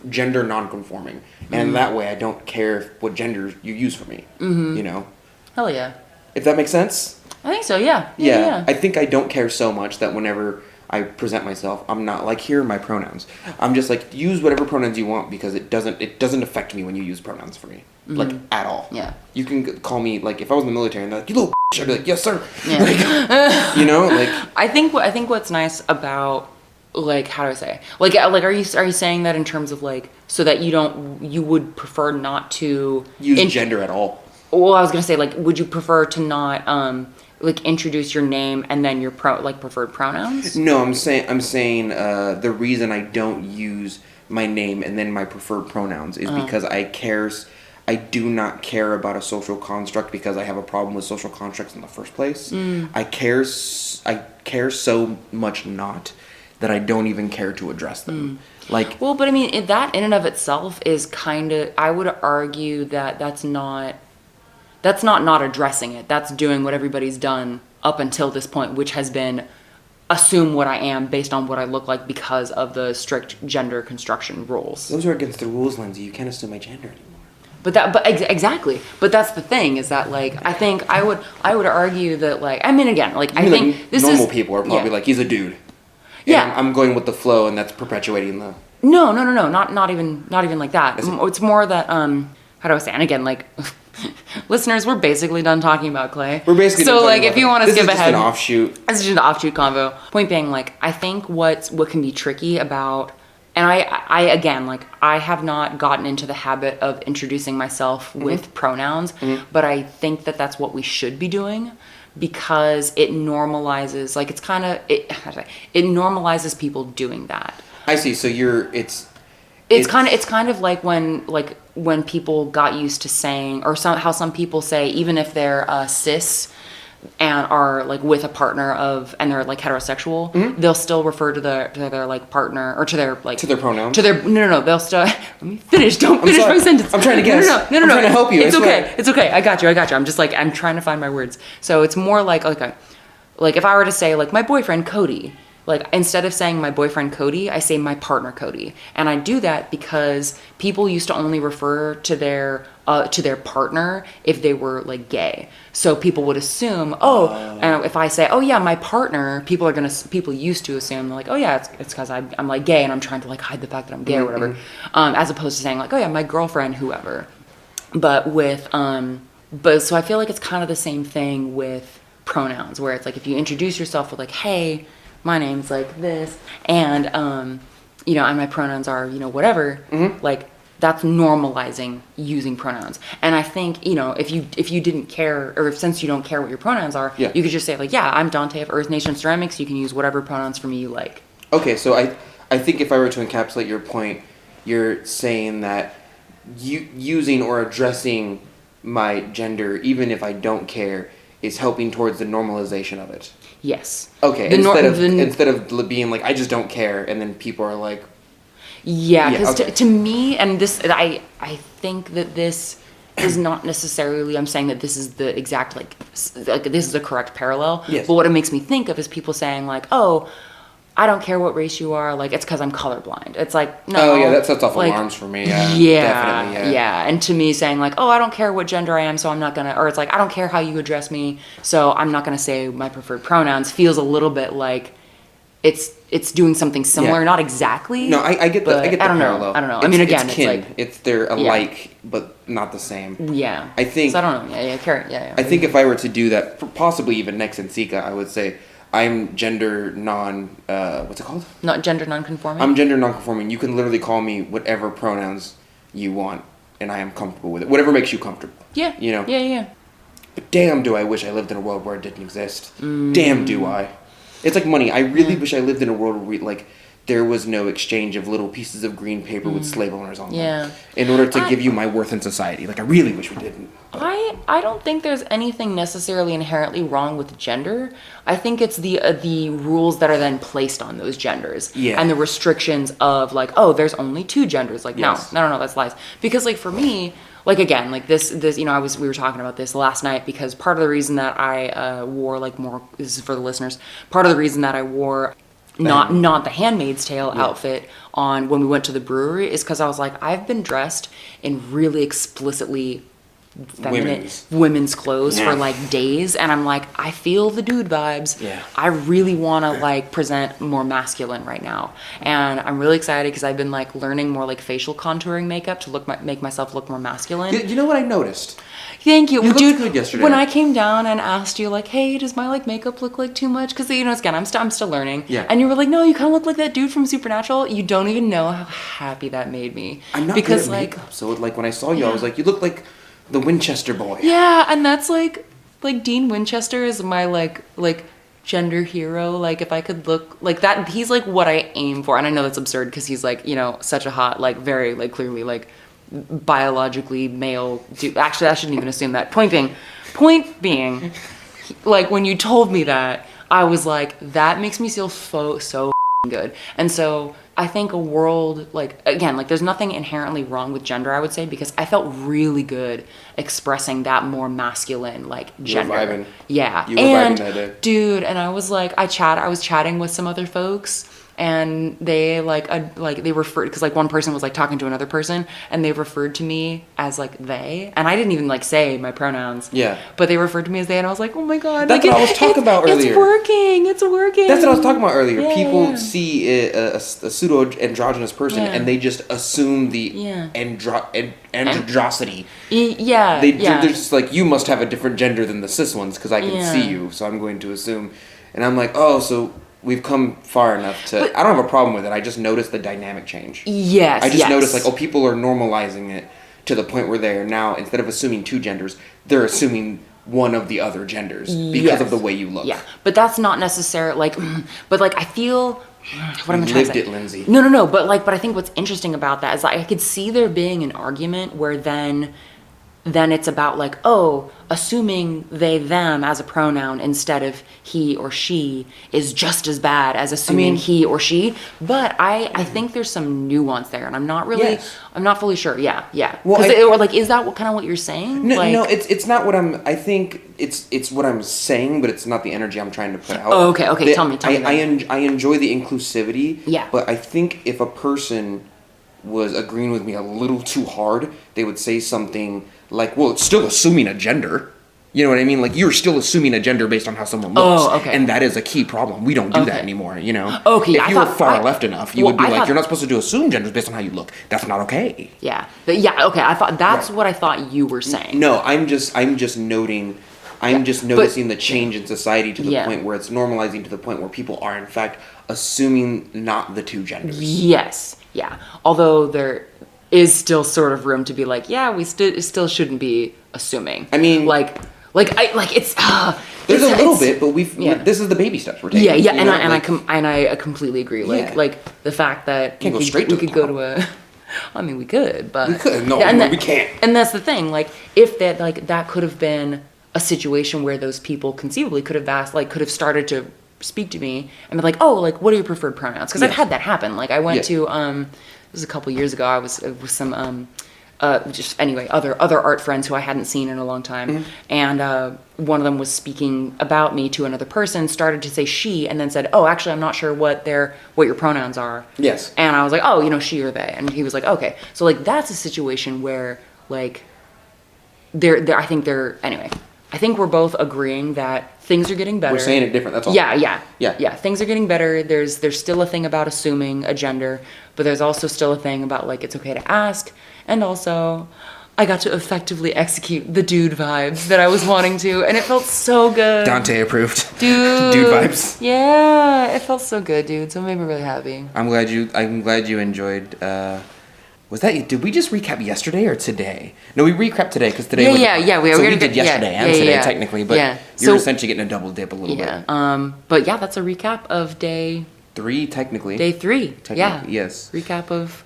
Speaker 5: gender non-conforming. And that way, I don't care what gender you use for me. You know?
Speaker 3: Hell yeah.
Speaker 5: If that makes sense?
Speaker 3: I think so, yeah.
Speaker 5: Yeah. I think I don't care so much that whenever I present myself, I'm not like, here are my pronouns. I'm just like, use whatever pronouns you want because it doesn't affect me when you use pronouns for me. Like, at all.
Speaker 3: Yeah.
Speaker 5: You can call me, like, if I was in the military and they're like, you little bitch, I'd be like, yes, sir.
Speaker 3: Yeah.
Speaker 5: Like, you know? Like,
Speaker 3: I think what's nice about, like, how do I say? Like, are you saying that in terms of, like, so that you would prefer not to...
Speaker 5: use gender at all.
Speaker 3: Well, I was going to say, like, would you prefer to not, like, introduce your name and then your preferred pronouns?
Speaker 5: No, I'm saying the reason I don't use my name and then my preferred pronouns is because I do not care about a social construct because I have a problem with social constructs in the first place. I care so much not that I don't even care to address them. Like,
Speaker 3: well, but I mean, that in and of itself is kind of, I would argue that that's not addressing it. That's doing what everybody's done up until this point, which has been assume what I am based on what I look like because of the strict gender construction rules.
Speaker 5: those are against the rules, Lindsay. You can't assume my gender anymore.
Speaker 3: Exactly. But that's the thing is that, like, I think I would argue that, like, I mean, again, like, I think
Speaker 5: like,
Speaker 3: this
Speaker 5: normal
Speaker 3: is
Speaker 5: people are probably like, he's a dude.
Speaker 3: Yeah.
Speaker 5: And I'm going with the flow, and that's perpetuating the...
Speaker 3: No, not even like that. It's more that, how do I say, and again, like, listeners, we're basically done talking about Clay.
Speaker 5: We're basically
Speaker 3: so,
Speaker 5: done
Speaker 3: like,
Speaker 5: talking
Speaker 3: if you want to
Speaker 5: this
Speaker 3: skip
Speaker 5: is just
Speaker 3: ahead,
Speaker 5: an offshoot.
Speaker 3: this is just an offshoot convo. Point being, like, I think what can be tricky about, and I again, like, I have not gotten into the habit of introducing myself with pronouns, but I think that that's what we should be doing. Because it normalizes, like, it normalizes people doing that.
Speaker 5: I see. So
Speaker 3: It's kind of like when people got used to saying, or how some people say, even if they're cis and are, like, with a partner and they're, like, heterosexual, they'll still refer to their like partner or to their, like,
Speaker 5: to their pronouns.
Speaker 3: To their no, they'll still let me finish. Don't finish my sentence.
Speaker 5: I'm trying to guess.
Speaker 3: No.
Speaker 5: I'm trying to help you.
Speaker 3: It's okay. It's okay. I got you. I'm just, like, I'm trying to find my words. So it's more like if I were to say, like, my boyfriend Cody. Like, instead of saying my boyfriend Cody, I say my partner Cody. And I do that because people used to only refer to their partner if they were, like, gay. So people would assume, and if I say, oh yeah, my partner, people used to assume, like, oh yeah, it's because I'm like gay and I'm trying to, like, hide the fact that I'm gay or whatever. As opposed to saying, like, oh yeah, my girlfriend, whoever. But so I feel like it's kind of the same thing with pronouns, where it's like, if you introduce yourself with, like, hey, my name's like this, and and my pronouns are, whatever, like, that's normalizing using pronouns. And I think, if you didn't care, or since you don't care what your pronouns are, you could just say, like, yeah, I'm Donte of Earth Nation Ceramics, you can use whatever pronouns for me you like.
Speaker 5: Okay, so I think if I were to encapsulate your point, you're saying that using or addressing my gender, even if I don't care, is helping towards the normalization of it.
Speaker 3: Yes.
Speaker 5: Okay, instead of being like, I just don't care, and then people are like...
Speaker 3: Yeah, because to me, and this, I think that this is not necessarily, I'm saying that this is the exact, like this is the correct parallel.
Speaker 5: Yes.
Speaker 3: But what it makes me think of is people saying, like, oh, I don't care what race you are, like, it's because I'm colorblind. It's like, no.
Speaker 5: Oh, yeah, that sets off
Speaker 3: like,
Speaker 5: alarms for me.
Speaker 3: Yeah, yeah. And to me, saying, like, oh, I don't care what gender I am, so I'm not going to, or it's like, I don't care how you address me, so I'm not going to say my preferred pronouns, feels a little bit like it's doing something similar, not exactly.
Speaker 5: No, I get that. I get the parallel.
Speaker 3: I don't know. I mean, again,
Speaker 5: it's kin.
Speaker 3: Like,
Speaker 5: they're alike, but not the same.
Speaker 3: Yeah.
Speaker 5: I think.
Speaker 3: So I don't know. Yeah.
Speaker 5: I think if I were to do that, possibly even next NCECA, I would say I'm gender what's it called?
Speaker 3: Not gender non-conforming.
Speaker 5: I'm gender non-conforming. You can literally call me whatever pronouns you want, and I am comfortable with it. Whatever makes you comfortable.
Speaker 3: Yeah. Yeah.
Speaker 5: But damn, do I wish I lived in a world where it didn't exist. Damn, do I. It's like money. I really wish I lived in a world where there was no exchange of little pieces of green paper with slave owners on
Speaker 3: Yeah.
Speaker 5: them in order to give you my worth in society. Like, I really wish we didn't.
Speaker 3: I don't think there's anything necessarily inherently wrong with gender. I think it's the rules that are then placed on those genders.
Speaker 5: Yeah.
Speaker 3: And the restrictions of like, oh, there's only 2 genders. Like,
Speaker 5: Yes.
Speaker 3: no, that's lies. Because like for me, like again, like this, you know, we were talking about this last night because part of the reason that I wore like more, this is for the listeners, part of the reason that I wore not the Handmaid's Tale outfit on when we went to the brewery is because I was like, I've been dressed in really explicitly feminine women's clothes for like days, and I'm like, I feel the dude vibes.
Speaker 5: Yeah.
Speaker 3: I really want to like present more masculine right now, and I'm really excited because I've been like learning more like facial contouring makeup to make myself look more masculine.
Speaker 5: You know what I noticed?
Speaker 3: Thank you.
Speaker 5: You looked
Speaker 3: Dude,
Speaker 5: good yesterday.
Speaker 3: when I came down and asked you, like, hey, does my, like, makeup look, like, too much? Because, you know, again, I'm still learning.
Speaker 5: Yeah.
Speaker 3: And you were like, no, you kind of look like that dude from Supernatural. You don't even know how happy that made me.
Speaker 5: I'm not
Speaker 3: because,
Speaker 5: good at makeup, so, like, when I saw you, I was like, you look like the Winchester boy.
Speaker 3: Yeah, and that's, like, Dean Winchester is my, like, gender hero. Like, if I could look like that, he's, like, what I aim for. And I know that's absurd because he's, like, you know, such a hot, like, very, like, clearly, like, biologically male dude. Actually, I shouldn't even assume that. Point being, like when you told me that, I was like, that makes me feel so good. And so I think a world like, again, like there's nothing inherently wrong with gender, I would say, because I felt really good expressing that more masculine like gender.
Speaker 5: You were vibing.
Speaker 3: Yeah.
Speaker 5: You were
Speaker 3: and
Speaker 5: vibing that day.
Speaker 3: dude, and I was like, I was chatting with some other folks. And they they referred, because like one person was like talking to another person and they referred to me as like they, and I didn't even like say my pronouns.
Speaker 5: Yeah.
Speaker 3: But they referred to me as they, and I was like, oh my god,
Speaker 5: That's
Speaker 3: like,
Speaker 5: what I was talking about earlier.
Speaker 3: It's working.
Speaker 5: That's what I was talking about earlier.
Speaker 3: Yeah,
Speaker 5: People
Speaker 3: yeah.
Speaker 5: see a pseudo androgynous person
Speaker 3: Yeah.
Speaker 5: and they just assume the
Speaker 3: Yeah.
Speaker 5: androsity.
Speaker 3: Yeah.
Speaker 5: They're just like, you must have a different gender than the cis ones because I can
Speaker 3: Yeah.
Speaker 5: see you, so I'm going to assume. And I'm like, oh, so we've come far enough to. I don't have a problem with it. I just noticed the dynamic change.
Speaker 3: Yes.
Speaker 5: I just
Speaker 3: yes.
Speaker 5: noticed like, oh, people are normalizing it to the point where they are now, instead of assuming 2 genders, they're assuming one of the other genders because
Speaker 3: Yes.
Speaker 5: of the way you look.
Speaker 3: Yeah, but that's not necessarily like, but like I feel. What am I trying to
Speaker 5: Lived
Speaker 3: say?
Speaker 5: it, Lindsay.
Speaker 3: No. But I think what's interesting about that is like I could see there being an argument where then it's about like, oh, assuming they them as a pronoun instead of he or she is just as bad as assuming he or she. But I think there's some nuance there, and I'm not really
Speaker 5: Yes.
Speaker 3: I'm not fully sure. Yeah.
Speaker 5: Well,
Speaker 3: or like, is that kind of what you're saying?
Speaker 5: No,
Speaker 3: like,
Speaker 5: no, it's not what I'm. I think it's what I'm saying, but it's not the energy I'm trying to put out.
Speaker 3: Oh, okay. Tell me.
Speaker 5: I enjoy the inclusivity.
Speaker 3: Yeah.
Speaker 5: But I think if a person was agreeing with me a little too hard, they would say something like, "Well, it's still assuming a gender." You know what I mean? Like, you're still assuming a gender based on how someone looks.
Speaker 3: Oh, okay.
Speaker 5: And that is a key problem. We don't do that
Speaker 3: Okay.
Speaker 5: anymore, you know?
Speaker 3: Okay,
Speaker 5: If
Speaker 3: I
Speaker 5: you were
Speaker 3: thought-
Speaker 5: far
Speaker 3: I-
Speaker 5: left enough, you
Speaker 3: well,
Speaker 5: would be
Speaker 3: I
Speaker 5: like,
Speaker 3: thought-
Speaker 5: you're not supposed to assume genders based on how you look. That's not okay.
Speaker 3: Yeah. Okay. I thought that's
Speaker 5: Right.
Speaker 3: what I thought you were saying.
Speaker 5: No, I'm just noting. I'm just noticing the change in society to the
Speaker 3: Yeah.
Speaker 5: point where it's normalizing to the point where people are in fact assuming not the 2 genders.
Speaker 3: Yes. Yeah. Although there is still sort of room to be like, yeah, we still shouldn't be assuming.
Speaker 5: I mean,
Speaker 3: it's
Speaker 5: there's a little
Speaker 3: it's-
Speaker 5: bit, but
Speaker 3: yeah.
Speaker 5: this is the baby steps we're taking.
Speaker 3: Yeah,
Speaker 5: you
Speaker 3: and
Speaker 5: know,
Speaker 3: I completely agree.
Speaker 5: Yeah.
Speaker 3: Like the fact that
Speaker 5: Can't go
Speaker 3: we
Speaker 5: straight
Speaker 3: could,
Speaker 5: to
Speaker 3: we
Speaker 5: the
Speaker 3: could go
Speaker 5: top.
Speaker 3: to a. I mean, we could, but
Speaker 5: We could. No, we can't.
Speaker 3: And that's the thing. Like, if that could have been a situation where those people conceivably could have started to speak to me and be like, oh, like, what are your preferred pronouns? Because I've
Speaker 5: Yes.
Speaker 3: had that happen. Like, I went
Speaker 5: Yes.
Speaker 3: to this was a couple years ago. I was with some other art friends who I hadn't seen in a long time,
Speaker 5: Mm-hmm.
Speaker 3: and one of them was speaking about me to another person, started to say she, and then said, oh, actually, I'm not sure what your pronouns are.
Speaker 5: Yes.
Speaker 3: And I was like, oh, you know, she or they, and he was like, okay. So like that's a situation where like I think we're both agreeing that things are getting better.
Speaker 5: We're saying it different. That's all.
Speaker 3: Yeah. Things are getting better. There's still a thing about assuming a gender, but there's also still a thing about like it's okay to ask, and also I got to effectively execute the dude vibes that I was wanting to, and it felt so good.
Speaker 5: Donte approved.
Speaker 3: Dude.
Speaker 5: Dude vibes.
Speaker 3: Yeah, it felt so good, dude. So it made me really happy.
Speaker 5: I'm glad you enjoyed. Was that? Did we just recap yesterday or today? No, we recapped today because today.
Speaker 3: We
Speaker 5: did yesterday and today technically, but
Speaker 3: yeah.
Speaker 5: you're
Speaker 3: So,
Speaker 5: essentially getting a double dip a little bit.
Speaker 3: But yeah, that's a recap of day
Speaker 2: 3 technically.
Speaker 3: Day 3.
Speaker 2: Technically, yes.
Speaker 3: Recap of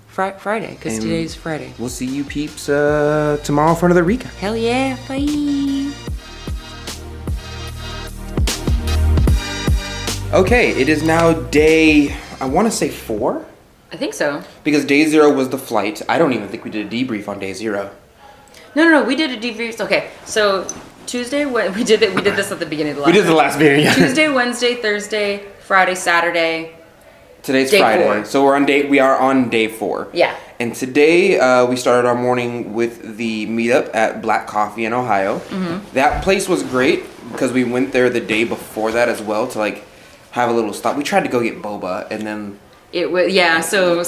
Speaker 3: Friday, because today's Friday.
Speaker 2: We'll see you peeps tomorrow for another recap.
Speaker 3: Hell yeah. Bye.
Speaker 2: Okay, it is now day, I want to say 4?
Speaker 3: I think so.
Speaker 2: Because day 0 was the flight. I don't even think we did a debrief on day 0.
Speaker 3: No. We did a debrief. Okay, so Tuesday, we did this at the beginning of the last.
Speaker 2: We did the last video, yeah.
Speaker 3: Tuesday, Wednesday, Thursday, Friday, Saturday.
Speaker 2: Today's
Speaker 3: Day
Speaker 2: Friday,
Speaker 3: 4.
Speaker 2: so we are on day 4.
Speaker 3: Yeah.
Speaker 2: And today we started our morning with the meetup at Black Coffee in Ohio.
Speaker 3: Mm-hmm.
Speaker 2: That place was great because we went there the day before that as well to like have a little stop. We tried to go get boba and then
Speaker 3: It was yeah. So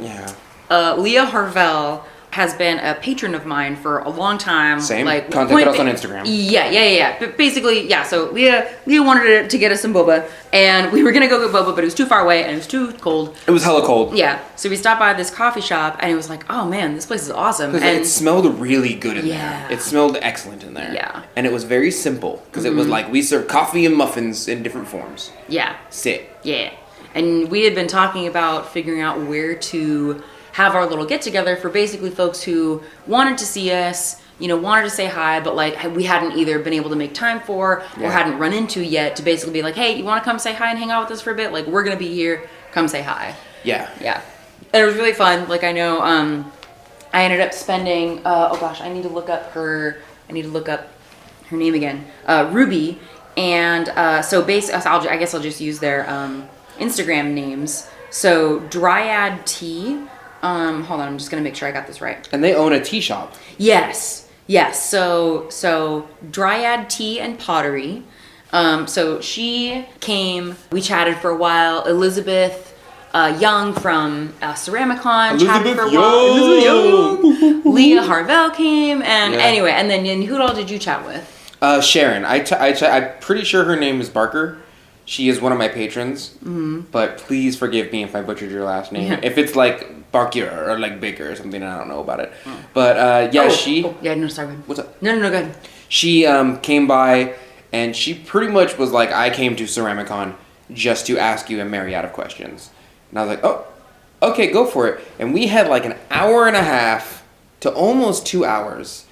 Speaker 2: yeah.
Speaker 3: Leah Harvell has been a patron of mine for a long time.
Speaker 2: Same.
Speaker 3: Like
Speaker 2: Contacted us on Instagram.
Speaker 3: Yeah. But basically, yeah. So Leah wanted to get us some boba, and we were gonna go get boba, but it was too far away and it was too cold.
Speaker 2: It was hella cold.
Speaker 3: Yeah. So we stopped by this coffee shop, and it was like, oh man, this place is awesome. And
Speaker 2: it smelled really good in
Speaker 3: Yeah.
Speaker 2: there. It smelled excellent in there.
Speaker 3: Yeah.
Speaker 2: And it was very simple because it was like we served coffee and muffins in different forms.
Speaker 3: yeah.
Speaker 2: Sit.
Speaker 3: Yeah. And we had been talking about figuring out where to have our little get together for basically folks who wanted to see us, wanted to say hi, but like we hadn't either been able to make time for or hadn't run into yet to basically be like, hey, you want to come say hi and hang out with us for a bit? Like, we're going to be here. Come say hi.
Speaker 2: Yeah.
Speaker 3: Yeah. And it was really fun. Like, I know I ended up spending, I need to look up her name again. Ruby. And so I guess I'll just use their Instagram names. So Dryad Tea. Hold on, I'm just gonna make sure I got this right.
Speaker 2: And they own a tea shop.
Speaker 3: Yes. So Dryad Tea and Pottery. So she came. We chatted for a while. Elizabeth Young from Ceramicon chatted for a while. Elizabeth Young. Leah Harvell came, and anyway, and then who all did you chat with?
Speaker 2: Sharon. I'm pretty sure her name is Barker. She is one of my patrons, but please forgive me if I butchered your last name.
Speaker 3: Yeah.
Speaker 2: If it's like Barker or like Baker or something, I don't know about it. But she...
Speaker 3: Oh, yeah, no, sorry.
Speaker 2: What's up?
Speaker 3: No, go ahead.
Speaker 2: She came by and she pretty much was like, I came to Ceramicon just to ask you a myriad of questions. And I was like, oh, okay, go for it. And we had like an hour and a half to almost 2 hours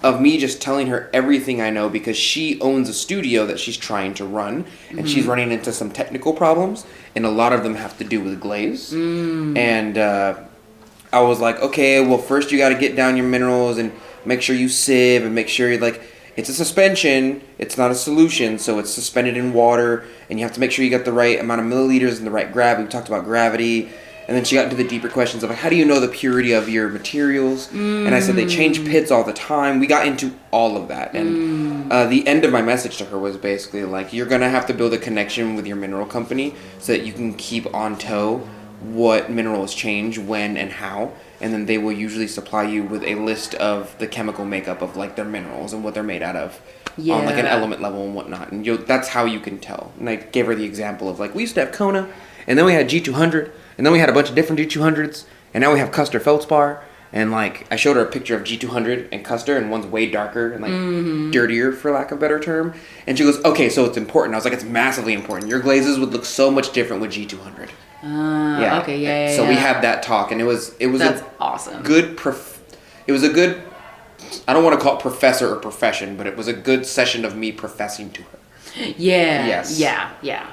Speaker 2: of me just telling her everything I know because she owns a studio that she's trying to run and she's running into some technical problems and a lot of them have to do with glaze. And I was like, okay, well first you got to get down your minerals and make sure you sieve and make sure you're like, it's a suspension, it's not a solution, so it's suspended in water and you have to make sure you got the right amount of milliliters and the right gravity. We talked about gravity. And then she got into the deeper questions of like, how do you know the purity of your materials? And I said they change pits all the time. We got into all of that. And the end of my message to her was basically like, you're going to have to build a connection with your mineral company so that you can keep on toe what minerals change, when, and how. And then they will usually supply you with a list of the chemical makeup of like their minerals and what they're made out of on like an element level and whatnot. And that's how you can tell. And I gave her the example of like, we used to have Kona, and then we had G200, and then we had a bunch of different G200s, and now we have Custer Feldspar. And like, I showed her a picture of G200 and Custer, and one's way darker and like dirtier, for lack of a better term. And she goes, okay, so it's important. I was like, it's massively important. Your glazes would look so much different with G200.
Speaker 3: Okay, yeah.
Speaker 2: So we had that talk, and it was
Speaker 3: That's awesome.
Speaker 2: It was a good, I don't want to call it professor or profession, but it was a good session of me professing to her.
Speaker 3: Yeah.
Speaker 2: Yes.
Speaker 3: Yeah.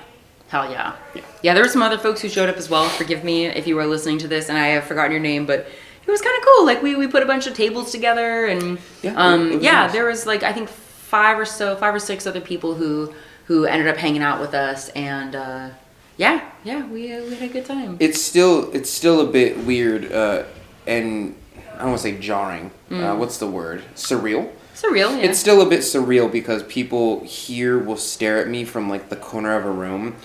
Speaker 3: Hell yeah. Yeah, there were some other folks who showed up as well. Forgive me if you were listening to this and I have forgotten your name, but it was kind of cool. Like we put a bunch of tables together and
Speaker 2: nice.
Speaker 3: There was like I think 5 or 6 other people who ended up hanging out with us and we had a good time.
Speaker 2: It's still a bit weird and I don't want to say jarring. What's the word? Surreal.
Speaker 3: Surreal, yeah.
Speaker 2: It's still a bit surreal because people here will stare at me from like the corner of a room,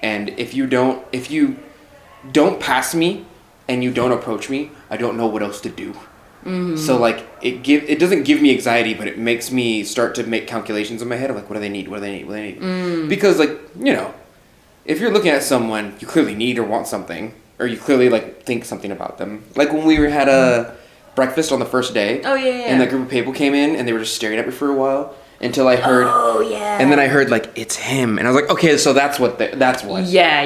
Speaker 2: and if you don't pass me and you don't approach me, I don't know what else to do. So like it doesn't give me anxiety, but it makes me start to make calculations in my head of like, what do they need? Because like, if you're looking at someone you clearly need or want something, or you clearly like think something about them. Like when we had a breakfast on the first day.
Speaker 3: Oh, yeah.
Speaker 2: And that group of people came in and they were just staring at me for a while. until I heard.
Speaker 3: Oh yeah.
Speaker 2: And then I heard like it's him, and I was like, okay, so that's what. That's what.
Speaker 3: Yeah.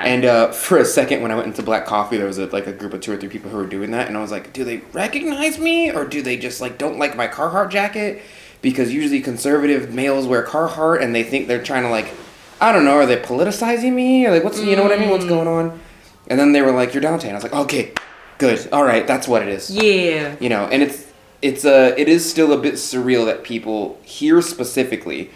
Speaker 2: And for a second, when I went into Black Coffee, there was a group of 2 or 3 people who were doing that, and I was like, do they recognize me, or do they just like don't like my Carhartt jacket? Because usually conservative males wear Carhartt, and they think they're trying to like, I don't know, are they politicizing me, or like what's you know what I mean? What's going on? And then they were like, you're Donte, and I was like, okay, good, all right, that's what it is.
Speaker 3: Yeah.
Speaker 2: You know, and it is still a bit surreal that people here specifically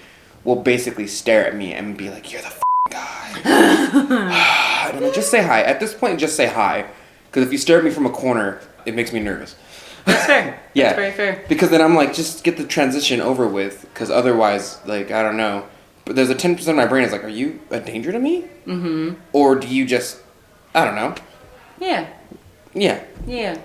Speaker 2: will basically stare at me and be like, you're the guy. And I'm like, just say hi. At this point, just say hi. Because if you stare at me from a corner, it makes me nervous.
Speaker 3: That's fair.
Speaker 2: Yeah.
Speaker 3: That's very fair.
Speaker 2: Because then I'm like, just get the transition over with. Because otherwise, like, I don't know. But there's a 10% of my brain is like, are you a danger to me? Mm-hmm. Or do you just, I don't know.
Speaker 3: Yeah.
Speaker 2: Yeah.
Speaker 3: Yeah.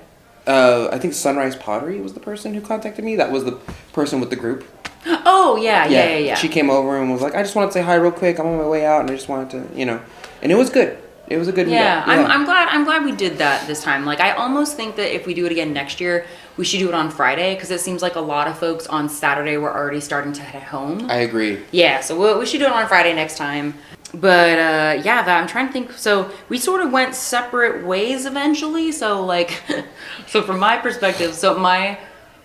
Speaker 2: I think Sunrise Pottery was the person who contacted me. That was the person with the group.
Speaker 3: Oh, yeah.
Speaker 2: She came over and was like, I just wanted to say hi real quick. I'm on my way out, and I just wanted to, you know. And it was good. It was a good
Speaker 3: yeah,
Speaker 2: meetup.
Speaker 3: I'm glad we did that this time. Like, I almost think that if we do it again next year, we should do it on Friday, because it seems like a lot of folks on Saturday were already starting to head home.
Speaker 2: I agree.
Speaker 3: Yeah, so we should do it on Friday next time. But I'm trying to think. So we sort of went separate ways eventually. So like, so from my perspective, so my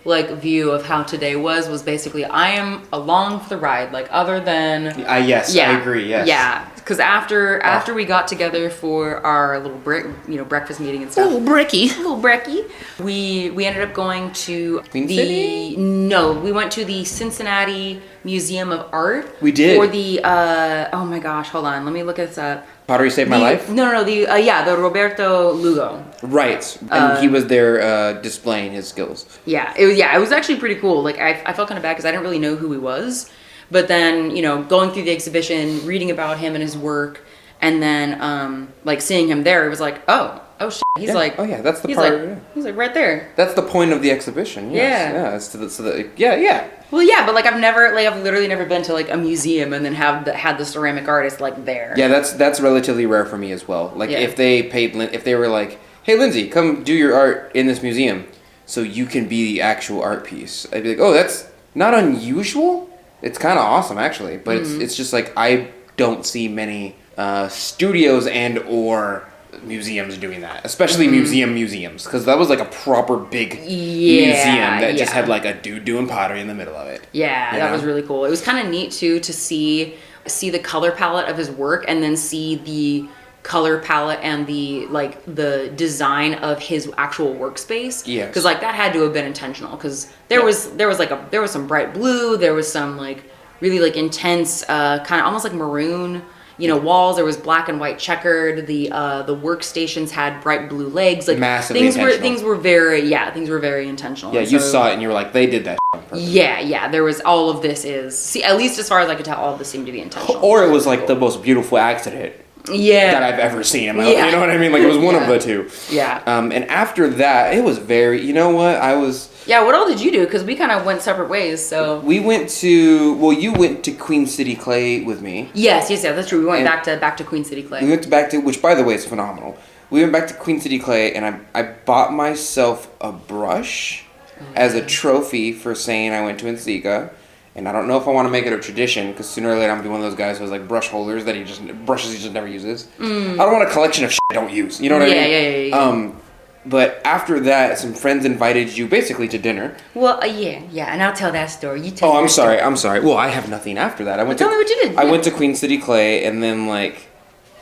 Speaker 3: like view of how today was basically I am along for the ride. Like other than
Speaker 2: yes, I agree. Yes.
Speaker 3: Yeah, because after we got together for our little breakfast meeting and stuff.
Speaker 2: Little brekkie.
Speaker 3: We ended up going to
Speaker 2: Queen City?
Speaker 3: No, we went to the Cincinnati Museum of Art.
Speaker 2: We did.
Speaker 3: For the oh my gosh, hold on, let me look this up.
Speaker 2: Pottery saved my life?
Speaker 3: No, the Roberto Lugo.
Speaker 2: Right. And he was there displaying his skills.
Speaker 3: Yeah, it was actually pretty cool. Like I felt kind of bad because I didn't really know who he was. But then, going through the exhibition, reading about him and his work, and then like seeing him there, it was like, oh shit. He's like,
Speaker 2: oh yeah, that's the
Speaker 3: he's
Speaker 2: part.
Speaker 3: Like, he's like right there.
Speaker 2: That's the point of the exhibition. Yes.
Speaker 3: Yeah.
Speaker 2: Yeah. It's yeah.
Speaker 3: Well, yeah, but like I've literally never been to like a museum and then had the ceramic artist like there.
Speaker 2: Yeah, that's relatively rare for me as well. Like if they were like, hey Lindsey, come do your art in this museum, so you can be the actual art piece. I'd be like, oh, that's not unusual. It's kind of awesome actually, but it's just like I don't see many studios and or museums doing that, especially museums, because that was like a proper big museum that just had like a dude doing pottery in the middle of it.
Speaker 3: Yeah, that was really cool. It was kind of neat too to see the color palette of his work and then see the color palette and the design of his actual workspace.
Speaker 2: Yes.
Speaker 3: Because like that had to have been intentional, because there was some bright blue, there was some like really like intense kind of almost like maroon walls. There was black and white checkered. The workstations had bright blue legs. Like
Speaker 2: massively
Speaker 3: things were very intentional.
Speaker 2: Yeah, you saw it and you were like, they did that on purpose.
Speaker 3: Yeah. There was all of this at least as far as I could tell, all of this seemed to be intentional.
Speaker 2: Or it was like the most beautiful accident.
Speaker 3: Yeah.
Speaker 2: That I've ever seen in my life. You know what I mean? Like it was one of the two.
Speaker 3: Yeah.
Speaker 2: And after that, it was very. You know what?
Speaker 3: Yeah. What all did you do? Because we kind of went separate ways. So
Speaker 2: we went to. Well, you went to Queen City Clay with me.
Speaker 3: Yes. That's true. We went back to Queen City Clay.
Speaker 2: We went back to, which by the way is phenomenal. We went back to Queen City Clay, and I bought myself a brush as a trophy for saying I went to NCECA. And I don't know if I want to make it a tradition, because sooner or later I'm going to be one of those guys who has like brush holders that he just never uses. I don't want a collection of shit I don't use. You know what I mean?
Speaker 3: Yeah.
Speaker 2: But after that, some friends invited you basically to dinner.
Speaker 3: Well, yeah, and I'll tell that story. You tell.
Speaker 2: Oh, I'm sorry. Well, I have nothing after that.
Speaker 3: Tell me what you did.
Speaker 2: I went to Queen City Clay, and then like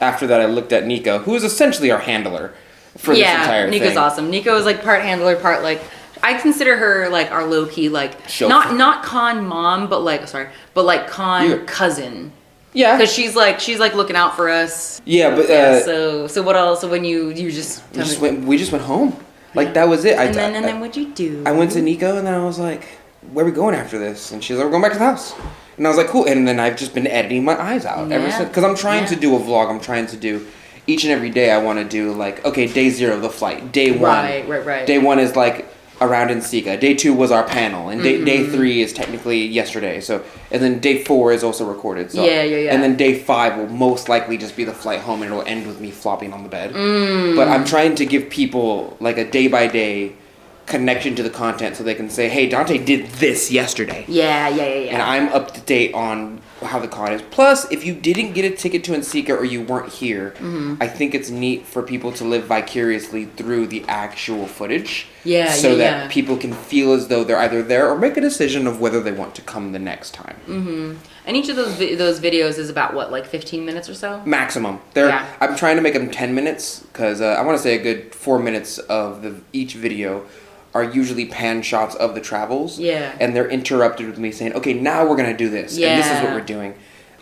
Speaker 2: after that, I looked at Nico, who is essentially our handler for this entire thing.
Speaker 3: Yeah, Nico's awesome. Nico is like part handler, part like. I consider her like our low key like not con mom, but like con cousin. Yeah, because she's like looking out for us.
Speaker 2: Yeah, but
Speaker 3: so what else? So when you just
Speaker 2: we just went home. Like that was it.
Speaker 3: And then what'd you do?
Speaker 2: I went to Nico and then I was like, "Where are we going after this?" And she's like, "We're going back to the house." And I was like, "Cool." And then I've just been editing my eyes out ever since, because I'm trying to do a vlog. I'm trying to do each and every day. I want to do like, okay, day 0 the flight, day 1.
Speaker 3: Right.
Speaker 2: Day 1 is like around NCECA. Day 2 was our panel, and day 3 is technically yesterday. So, and then day 4 is also recorded. So,
Speaker 3: yeah.
Speaker 2: And then day 5 will most likely just be the flight home, and it'll end with me flopping on the bed. But I'm trying to give people like a day by day connection to the content so they can say, hey, Donte did this yesterday.
Speaker 3: Yeah.
Speaker 2: And I'm up to date on how the con is. Plus, if you didn't get a ticket to NCECA or you weren't here, I think it's neat for people to live vicariously through the actual footage. So that people can feel as though they're either there or make a decision of whether they want to come the next time.
Speaker 3: And each of those videos is about what, like 15 minutes or so?
Speaker 2: Maximum. I'm trying to make them 10 minutes because I want to say a good 4 minutes of each video are usually pan shots of the travels. And they're interrupted with me saying, okay, now we're going to do this. And this is what we're doing.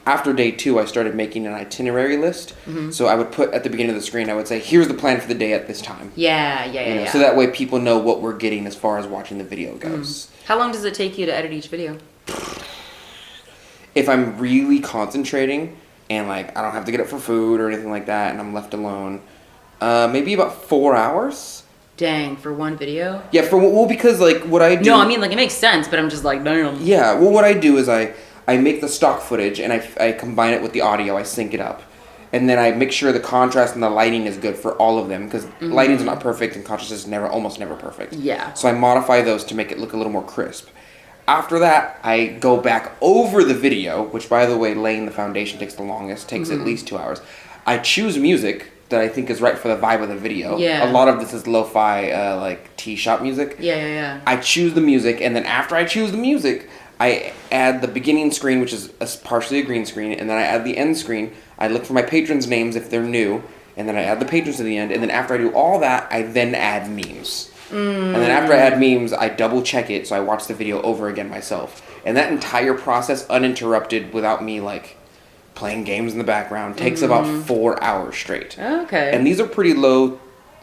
Speaker 2: After day 2, I started making an itinerary list. So I would put at the beginning of the screen, I would say, here's the plan for the day at this time. So that way people know what we're getting as far as watching the video goes.
Speaker 3: How long does it take you to edit each video?
Speaker 2: If I'm really concentrating and like I don't have to get up for food or anything like that and I'm left alone, maybe about 4 hours.
Speaker 3: Dang, for one video?
Speaker 2: Yeah, because like what I do.
Speaker 3: No, I mean like it makes sense, but I'm just like, damn.
Speaker 2: Yeah, well, what I do is I make the stock footage and I combine it with the audio. I sync it up, and then I make sure the contrast and the lighting is good for all of them because lighting's not perfect and contrast is almost never perfect. So I modify those to make it look a little more crisp. After that, I go back over the video, which by the way, laying the foundation takes the longest. Takes at least 2 hours. I choose music that I think is right for the vibe of the video. A lot of this is lo-fi, like tea shop music. I choose the music, and then after I choose the music, I add the beginning screen, which is partially a green screen, and then I add the end screen. I look for my patrons' names if they're new, and then I add the patrons to the end, and then after I do all that, I then add memes. And then after I add memes, I double check it, so I watch the video over again myself. And that entire process, uninterrupted, without me, like, playing games in the background, takes about 4 hours straight. And these are pretty low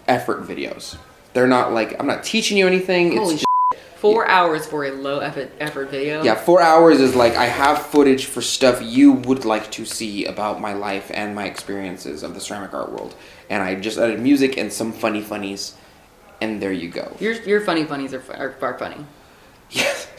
Speaker 2: effort videos. They're not like, I'm not teaching you anything.
Speaker 3: Holy
Speaker 2: it's just
Speaker 3: 4 hours for a low effort video?
Speaker 2: Yeah, 4 hours is like, I have footage for stuff you would like to see about my life and my experiences of the ceramic art world. And I just added music and some funnies, and there you go.
Speaker 3: Your funnies are funny.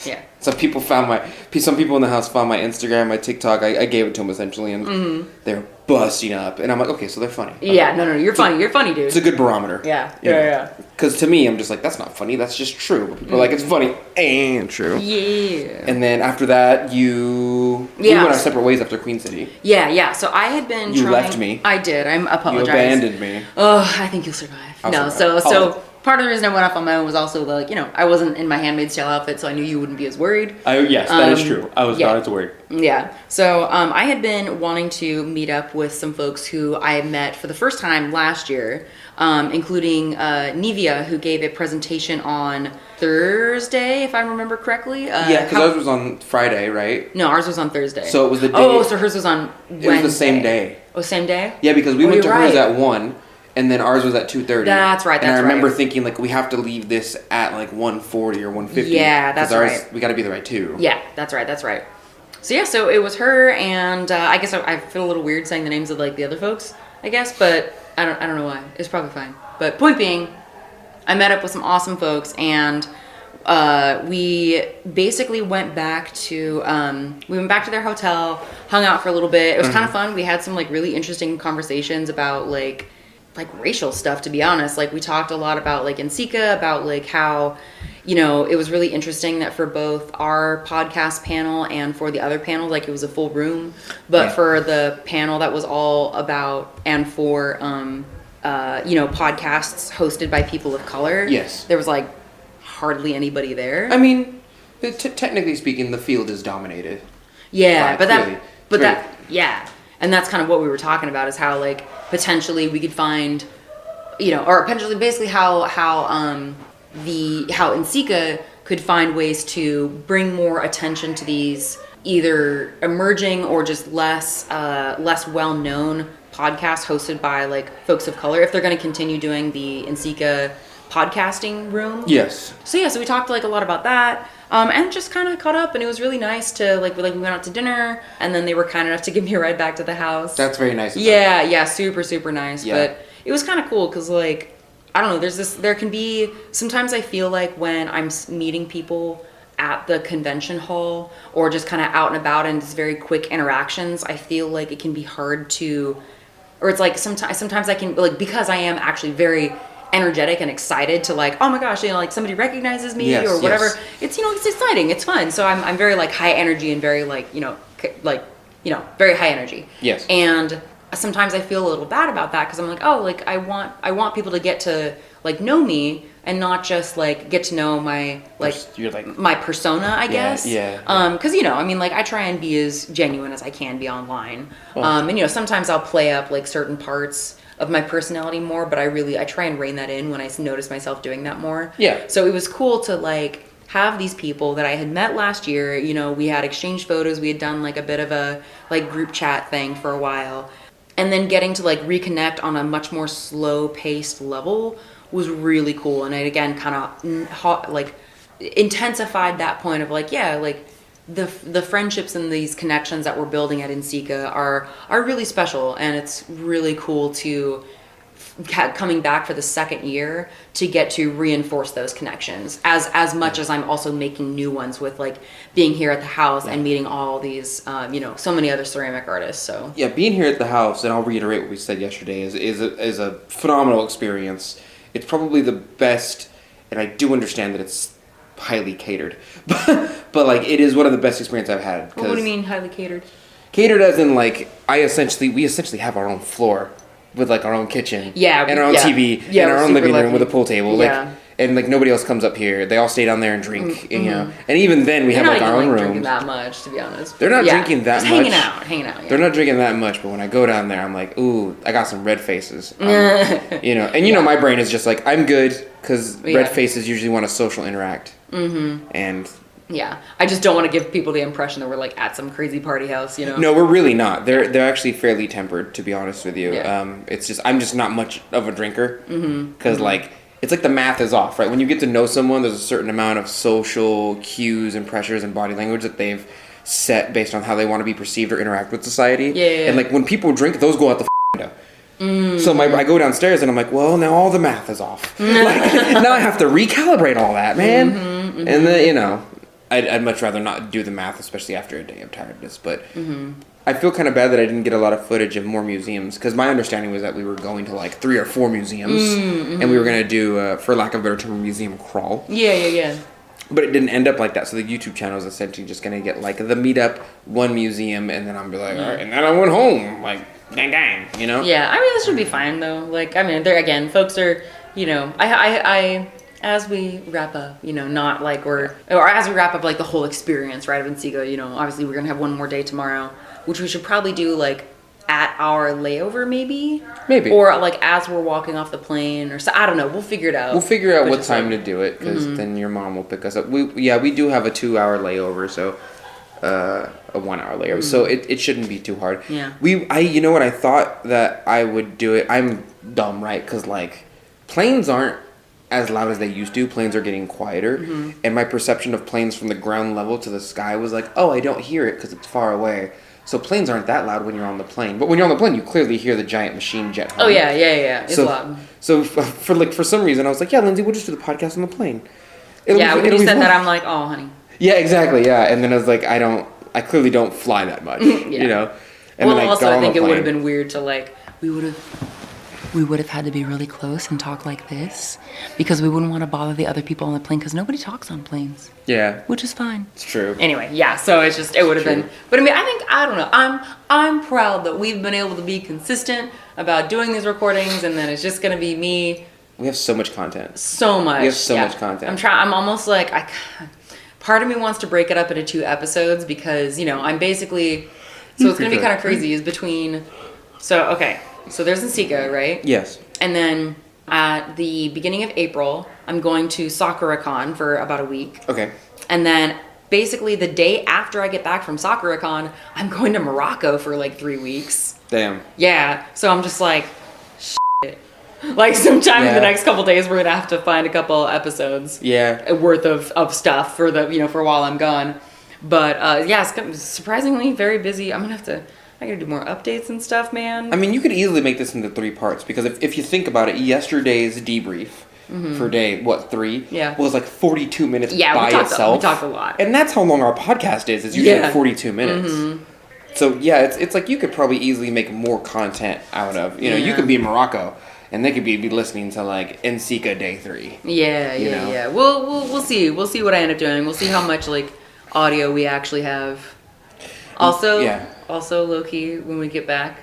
Speaker 3: Yeah.
Speaker 2: Some people in the house found my Instagram, my TikTok. I gave it to them essentially, and they're busting up. And I'm like, okay, so they're funny.
Speaker 3: Yeah, no, you're funny. You're funny, dude.
Speaker 2: It's a good barometer.
Speaker 3: Yeah.
Speaker 2: Because to me, I'm just like, that's not funny. That's just true. But people are like, it's funny and true.
Speaker 3: Yeah.
Speaker 2: And then after that, we went our separate ways after Queen City.
Speaker 3: Yeah. So I had been.
Speaker 2: You left me.
Speaker 3: I did. I apologize.
Speaker 2: You abandoned me.
Speaker 3: Oh, I think you'll survive.
Speaker 2: I'll survive.
Speaker 3: So. Part of the reason I went off on my own was also like, I wasn't in my Handmaid's Tale outfit, so I knew you wouldn't be as worried.
Speaker 2: Yes, that is true. I was not as worried.
Speaker 3: Yeah. So I had been wanting to meet up with some folks who I met for the first time last year, including Nivia, who gave a presentation on Thursday, if I remember correctly.
Speaker 2: Because ours was on Friday, right?
Speaker 3: No, ours was on Thursday.
Speaker 2: So it was the day.
Speaker 3: Oh, so hers was on Wednesday.
Speaker 2: It was the same day.
Speaker 3: Oh, same day?
Speaker 2: Yeah, because we went to hers at 1. And then ours was at 2:30.
Speaker 3: That's right.
Speaker 2: And I remember thinking like we have to leave this at like 1:40 or 1:50.
Speaker 3: Yeah, that's right.
Speaker 2: We got to be there at 2.
Speaker 3: Yeah, that's right. So it was her, and I guess I feel a little weird saying the names of like the other folks. I guess, but I don't know why. It's probably fine. But point being, I met up with some awesome folks, and we basically went back to their hotel, hung out for a little bit. It was kind of fun. We had some like really interesting conversations about like racial stuff, to be honest. Like we talked a lot about like NCECA, about like how, it was really interesting that for both our podcast panel and for the other panel, like it was a full room, but for the panel that was all about and for podcasts hosted by people of color, there was like hardly anybody there.
Speaker 2: I mean, technically speaking, the field is dominated.
Speaker 3: Yeah, and that's kind of what we were talking about, is how like potentially we could find, or potentially basically how NCECA could find ways to bring more attention to these either emerging or just less well-known podcasts hosted by like folks of color, if they're going to continue doing the NCECA podcasting room.
Speaker 2: Yes.
Speaker 3: So we talked like a lot about that. And just kind of caught up, and it was really nice to we went out to dinner, and then they were kind enough to give me a ride back to the house.
Speaker 2: That's very nice of them.
Speaker 3: Yeah, super, super nice. Yeah. But it was kind of cool because like, I don't know, there can be, sometimes I feel like when I'm meeting people at the convention hall or just kind of out and about and just very quick interactions, I feel like it can be hard to, or it's like sometimes I can, like, because I am actually very energetic and excited to like, oh my gosh, like somebody recognizes me
Speaker 2: Yes,
Speaker 3: or whatever.
Speaker 2: yes.
Speaker 3: It's, it's exciting. It's fun. So I'm very like high energy and very like, very high energy.
Speaker 2: Yes.
Speaker 3: And sometimes I feel a little bad about that because I'm like, oh, like I want people to get to like know me and not just like get to know my my persona, I guess.
Speaker 2: Yeah.
Speaker 3: Because like I try and be as genuine as I can be online. And sometimes I'll play up like certain parts of my personality more, but I try and rein that in when I notice myself doing that more.
Speaker 2: Yeah.
Speaker 3: So it was cool to like have these people that I had met last year. We had exchanged photos. We had done like a bit of a like group chat thing for a while. And then getting to like reconnect on a much more slow paced level was really cool. And it again kind of like intensified that point of like, yeah, like the friendships and these connections that we're building at NCECA are really special. And it's really cool to coming back for the second year to get to reinforce those connections as much as I'm also making new ones with like being here at the house and meeting all these so many other ceramic artists. So
Speaker 2: yeah, being here at the house, and I'll reiterate what we said yesterday, is a phenomenal experience. It's probably the best, and I do understand that it's highly catered, but like it is one of the best experiences I've had.
Speaker 3: What do you mean highly catered?
Speaker 2: Catered as in like we essentially have our own floor with like our own kitchen, and our own TV, and our own living room with a pool table, like, and like nobody else comes up here. They all stay down there and drink, and even then we have like our own rooms.
Speaker 3: Drinking that much, to be honest.
Speaker 2: They're not drinking that
Speaker 3: just
Speaker 2: much.
Speaker 3: Hanging out. Yeah.
Speaker 2: They're not drinking that much, but when I go down there, I'm like, ooh, I got some red faces. And my brain is just like, I'm good because red faces usually want to social interact, and.
Speaker 3: Yeah, I just don't want to give people the impression that we're like at some crazy party house,
Speaker 2: No, we're really not. They're actually fairly tempered, to be honest with you.
Speaker 3: Yeah.
Speaker 2: It's just I'm just not much of a drinker because like it's like the math is off, right? When you get to know someone, there's a certain amount of social cues and pressures and body language that they've set based on how they want to be perceived or interact with society.
Speaker 3: Yeah.
Speaker 2: And like when people drink, those go out the window. So I go downstairs and I'm like, well, now all the math is off. Like now I have to recalibrate all that, man. And then I'd much rather not do the math, especially after a day of tiredness. But I feel kind of bad that I didn't get a lot of footage of more museums because my understanding was that we were going to like 3 or 4 museums and we were going to do, for lack of a better term, a museum crawl.
Speaker 3: Yeah.
Speaker 2: But it didn't end up like that. So the YouTube channel is essentially just going to get like the meetup, one museum, and then I'm be like, all right, and then I went home. Like, gang,
Speaker 3: Yeah, I mean, this should be fine though. Like, I mean, there again, folks are, I as we wrap up, not like or as we wrap up like the whole experience, right, of NCECA, obviously we're gonna have one more day tomorrow, which we should probably do like at our layover maybe, or like as we're walking off the plane, or so I don't know. We'll figure it out.
Speaker 2: We'll figure out what time to do it because then your mom will pick us up. We do have a 2-hour layover, so a 1-hour layover, so it shouldn't be too hard.
Speaker 3: Yeah.
Speaker 2: I thought that I would do it. I'm dumb, right? Because like planes aren't as loud as they used to. Planes are getting quieter, and my perception of planes from the ground level to the sky was like, oh, I don't hear it because it's far away. So planes aren't that loud when you're on the plane, but when you're on the plane, you clearly hear the giant machine jet hum.
Speaker 3: Oh yeah, it's loud.
Speaker 2: So for some reason, I was like, yeah, Lindsay, we'll just do the podcast on the plane.
Speaker 3: When you said that, I'm like, oh, honey.
Speaker 2: Yeah, exactly. Yeah, and then I was like, I clearly don't fly that much, And
Speaker 3: well,
Speaker 2: then
Speaker 3: also I think it would have been weird to like we would have had to be really close and talk like this because we wouldn't want to bother the other people on the plane because nobody talks on planes.
Speaker 2: Yeah.
Speaker 3: Which is fine.
Speaker 2: It's true.
Speaker 3: Anyway, yeah, so it would have been, but I mean, I don't know. I'm proud that we've been able to be consistent about doing these recordings and then it's just going to be me.
Speaker 2: We have so much content.
Speaker 3: So much.
Speaker 2: We have so much content.
Speaker 3: I'm almost like, part of me wants to break it up into 2 episodes because, I'm basically, so it's going to be kind of crazy is between, so there's NCECA, right?
Speaker 2: Yes.
Speaker 3: And then at the beginning of April, I'm going to Sakura-Con for about a week.
Speaker 2: Okay.
Speaker 3: And then basically the day after I get back from Sakura-Con, I'm going to Morocco for like 3 weeks.
Speaker 2: Damn.
Speaker 3: Yeah. So I'm just like, shit. Like sometime in the next couple days, we're going to have to find a couple episodes worth of stuff for for while I'm gone. But it's surprisingly very busy. I gotta do more updates and stuff, man.
Speaker 2: I mean, you could easily make this into 3 parts because if you think about it, yesterday's debrief for day 3 was like 42 minutes by itself.
Speaker 3: We talked a lot,
Speaker 2: and that's how long our podcast is. It's usually like 42 minutes. So it's like you could probably easily make more content out of. You could be in Morocco and they could be listening to like NCECA Day 3.
Speaker 3: Yeah,
Speaker 2: you know?
Speaker 3: yeah. We'll see. We'll see what I end up doing. We'll see how much like audio we actually have. Also, low-key, when we get back,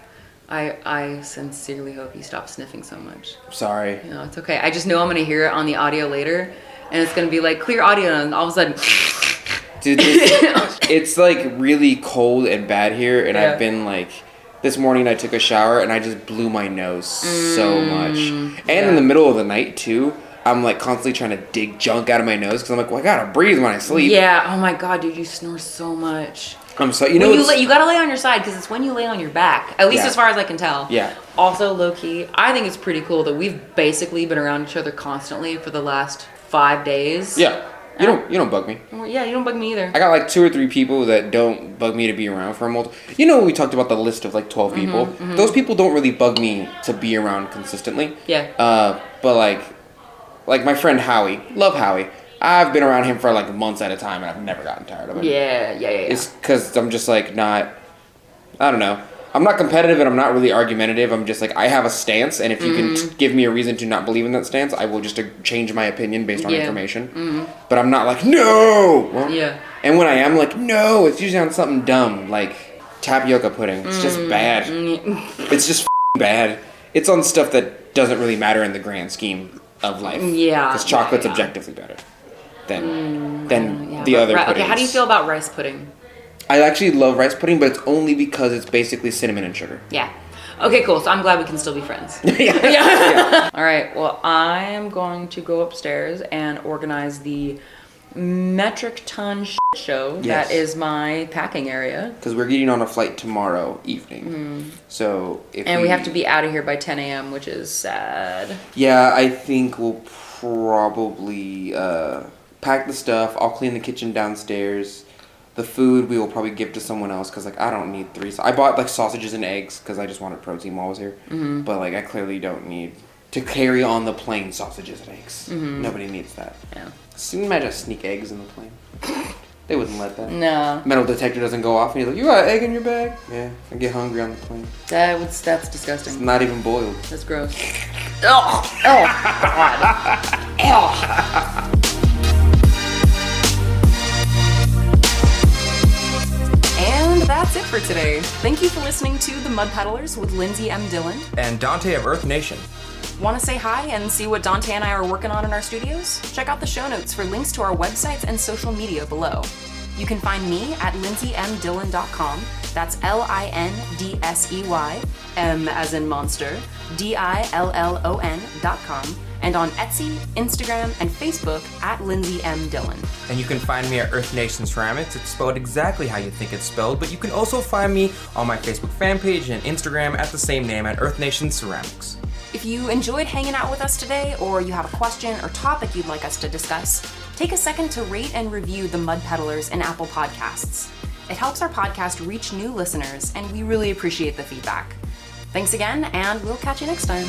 Speaker 3: I sincerely hope you stop sniffing so much.
Speaker 2: Sorry.
Speaker 3: No, it's okay. I just know I'm gonna hear it on the audio later, and it's gonna be like clear audio, and all of a sudden,
Speaker 2: Dude, it's like really cold and bad here, and
Speaker 3: Yeah.
Speaker 2: I've been like, this morning I took a shower and I just blew my nose so much. And in the middle of the night too, I'm like constantly trying to dig junk out of my nose because I'm like, well, I gotta breathe when I sleep.
Speaker 3: yeah. Oh my god, dude, you snore so much.
Speaker 2: I'm so
Speaker 3: You gotta lay on your side because it's when you lay on your back. At least as far as I can tell.
Speaker 2: Yeah.
Speaker 3: Also, low key, I think it's pretty cool that we've basically been around each other constantly for the last 5 days.
Speaker 2: Yeah. You don't bug me.
Speaker 3: Well, yeah, you don't bug me either.
Speaker 2: I got like 2 or 3 people that don't bug me to be around for a multi. You know when we talked about the list of like 12 people? Those people don't really bug me to be around consistently.
Speaker 3: Yeah.
Speaker 2: But like my friend Howie, love Howie. I've been around him for like months at a time and I've never gotten tired of him.
Speaker 3: Yeah.
Speaker 2: It's because I'm just like not, I don't know. I'm not competitive and I'm not really argumentative. I'm just like, I have a stance, and if you can give me a reason to not believe in that stance, I will just change my opinion based on information. But I'm not like, no! Well,
Speaker 3: Yeah.
Speaker 2: And when I am like, no, it's usually on something dumb, like tapioca pudding. It's just bad. It's just bad. It's on stuff that doesn't really matter in the grand scheme of life.
Speaker 3: Yeah.
Speaker 2: Because chocolate's objectively better than the other puddings.
Speaker 3: Okay, how do you feel about rice pudding?
Speaker 2: I actually love rice pudding, but it's only because it's basically cinnamon and sugar.
Speaker 3: Yeah. Okay, cool. So I'm glad we can still be friends.
Speaker 2: Yeah.
Speaker 3: All right. Well, I am going to go upstairs and organize the metric ton show.
Speaker 2: Yes.
Speaker 3: That is my packing area.
Speaker 2: Because we're getting on a flight tomorrow evening. So if
Speaker 3: we have to be out of here by 10 a.m., which is sad.
Speaker 2: Yeah, I think we'll probably pack the stuff. I'll clean the kitchen downstairs. The food we will probably give to someone else because like I don't need 3. I bought like sausages and eggs because I just wanted protein while I was here. But like I clearly don't need to carry on the plane sausages and eggs. Nobody needs that.
Speaker 3: Yeah.
Speaker 2: So imagine sneak eggs in the plane. They wouldn't let that.
Speaker 3: No.
Speaker 2: Metal detector doesn't go off and you're like, you got an egg in your bag? Yeah. I get hungry on the plane.
Speaker 3: That's
Speaker 2: It's
Speaker 3: disgusting.
Speaker 2: not even boiled.
Speaker 3: That's gross. Oh God. Oh.
Speaker 1: And that's it for today. Thank you for listening to The Mud Peddlers with Lindsey M Dillon.
Speaker 5: And Donte of Earth Nation.
Speaker 1: Want to say hi and see what Donte and I are working on in our studios? Check out the show notes for links to our websites and social media below. You can find me at lindseymdillon.com. That's LINDSEY, M as in monster, DILLON.com. And on Etsy, Instagram, and Facebook at Lindsey M Dillon.
Speaker 5: And you can find me at Earth Nation Ceramics. It's spelled exactly how you think it's spelled, but you can also find me on my Facebook fan page and Instagram at the same name at Earth Nation Ceramics.
Speaker 1: If you enjoyed hanging out with us today, or you have a question or topic you'd like us to discuss, take a second to rate and review the Mud Peddlers in Apple Podcasts. It helps our podcast reach new listeners, and we really appreciate the feedback. Thanks again, and we'll catch you next time.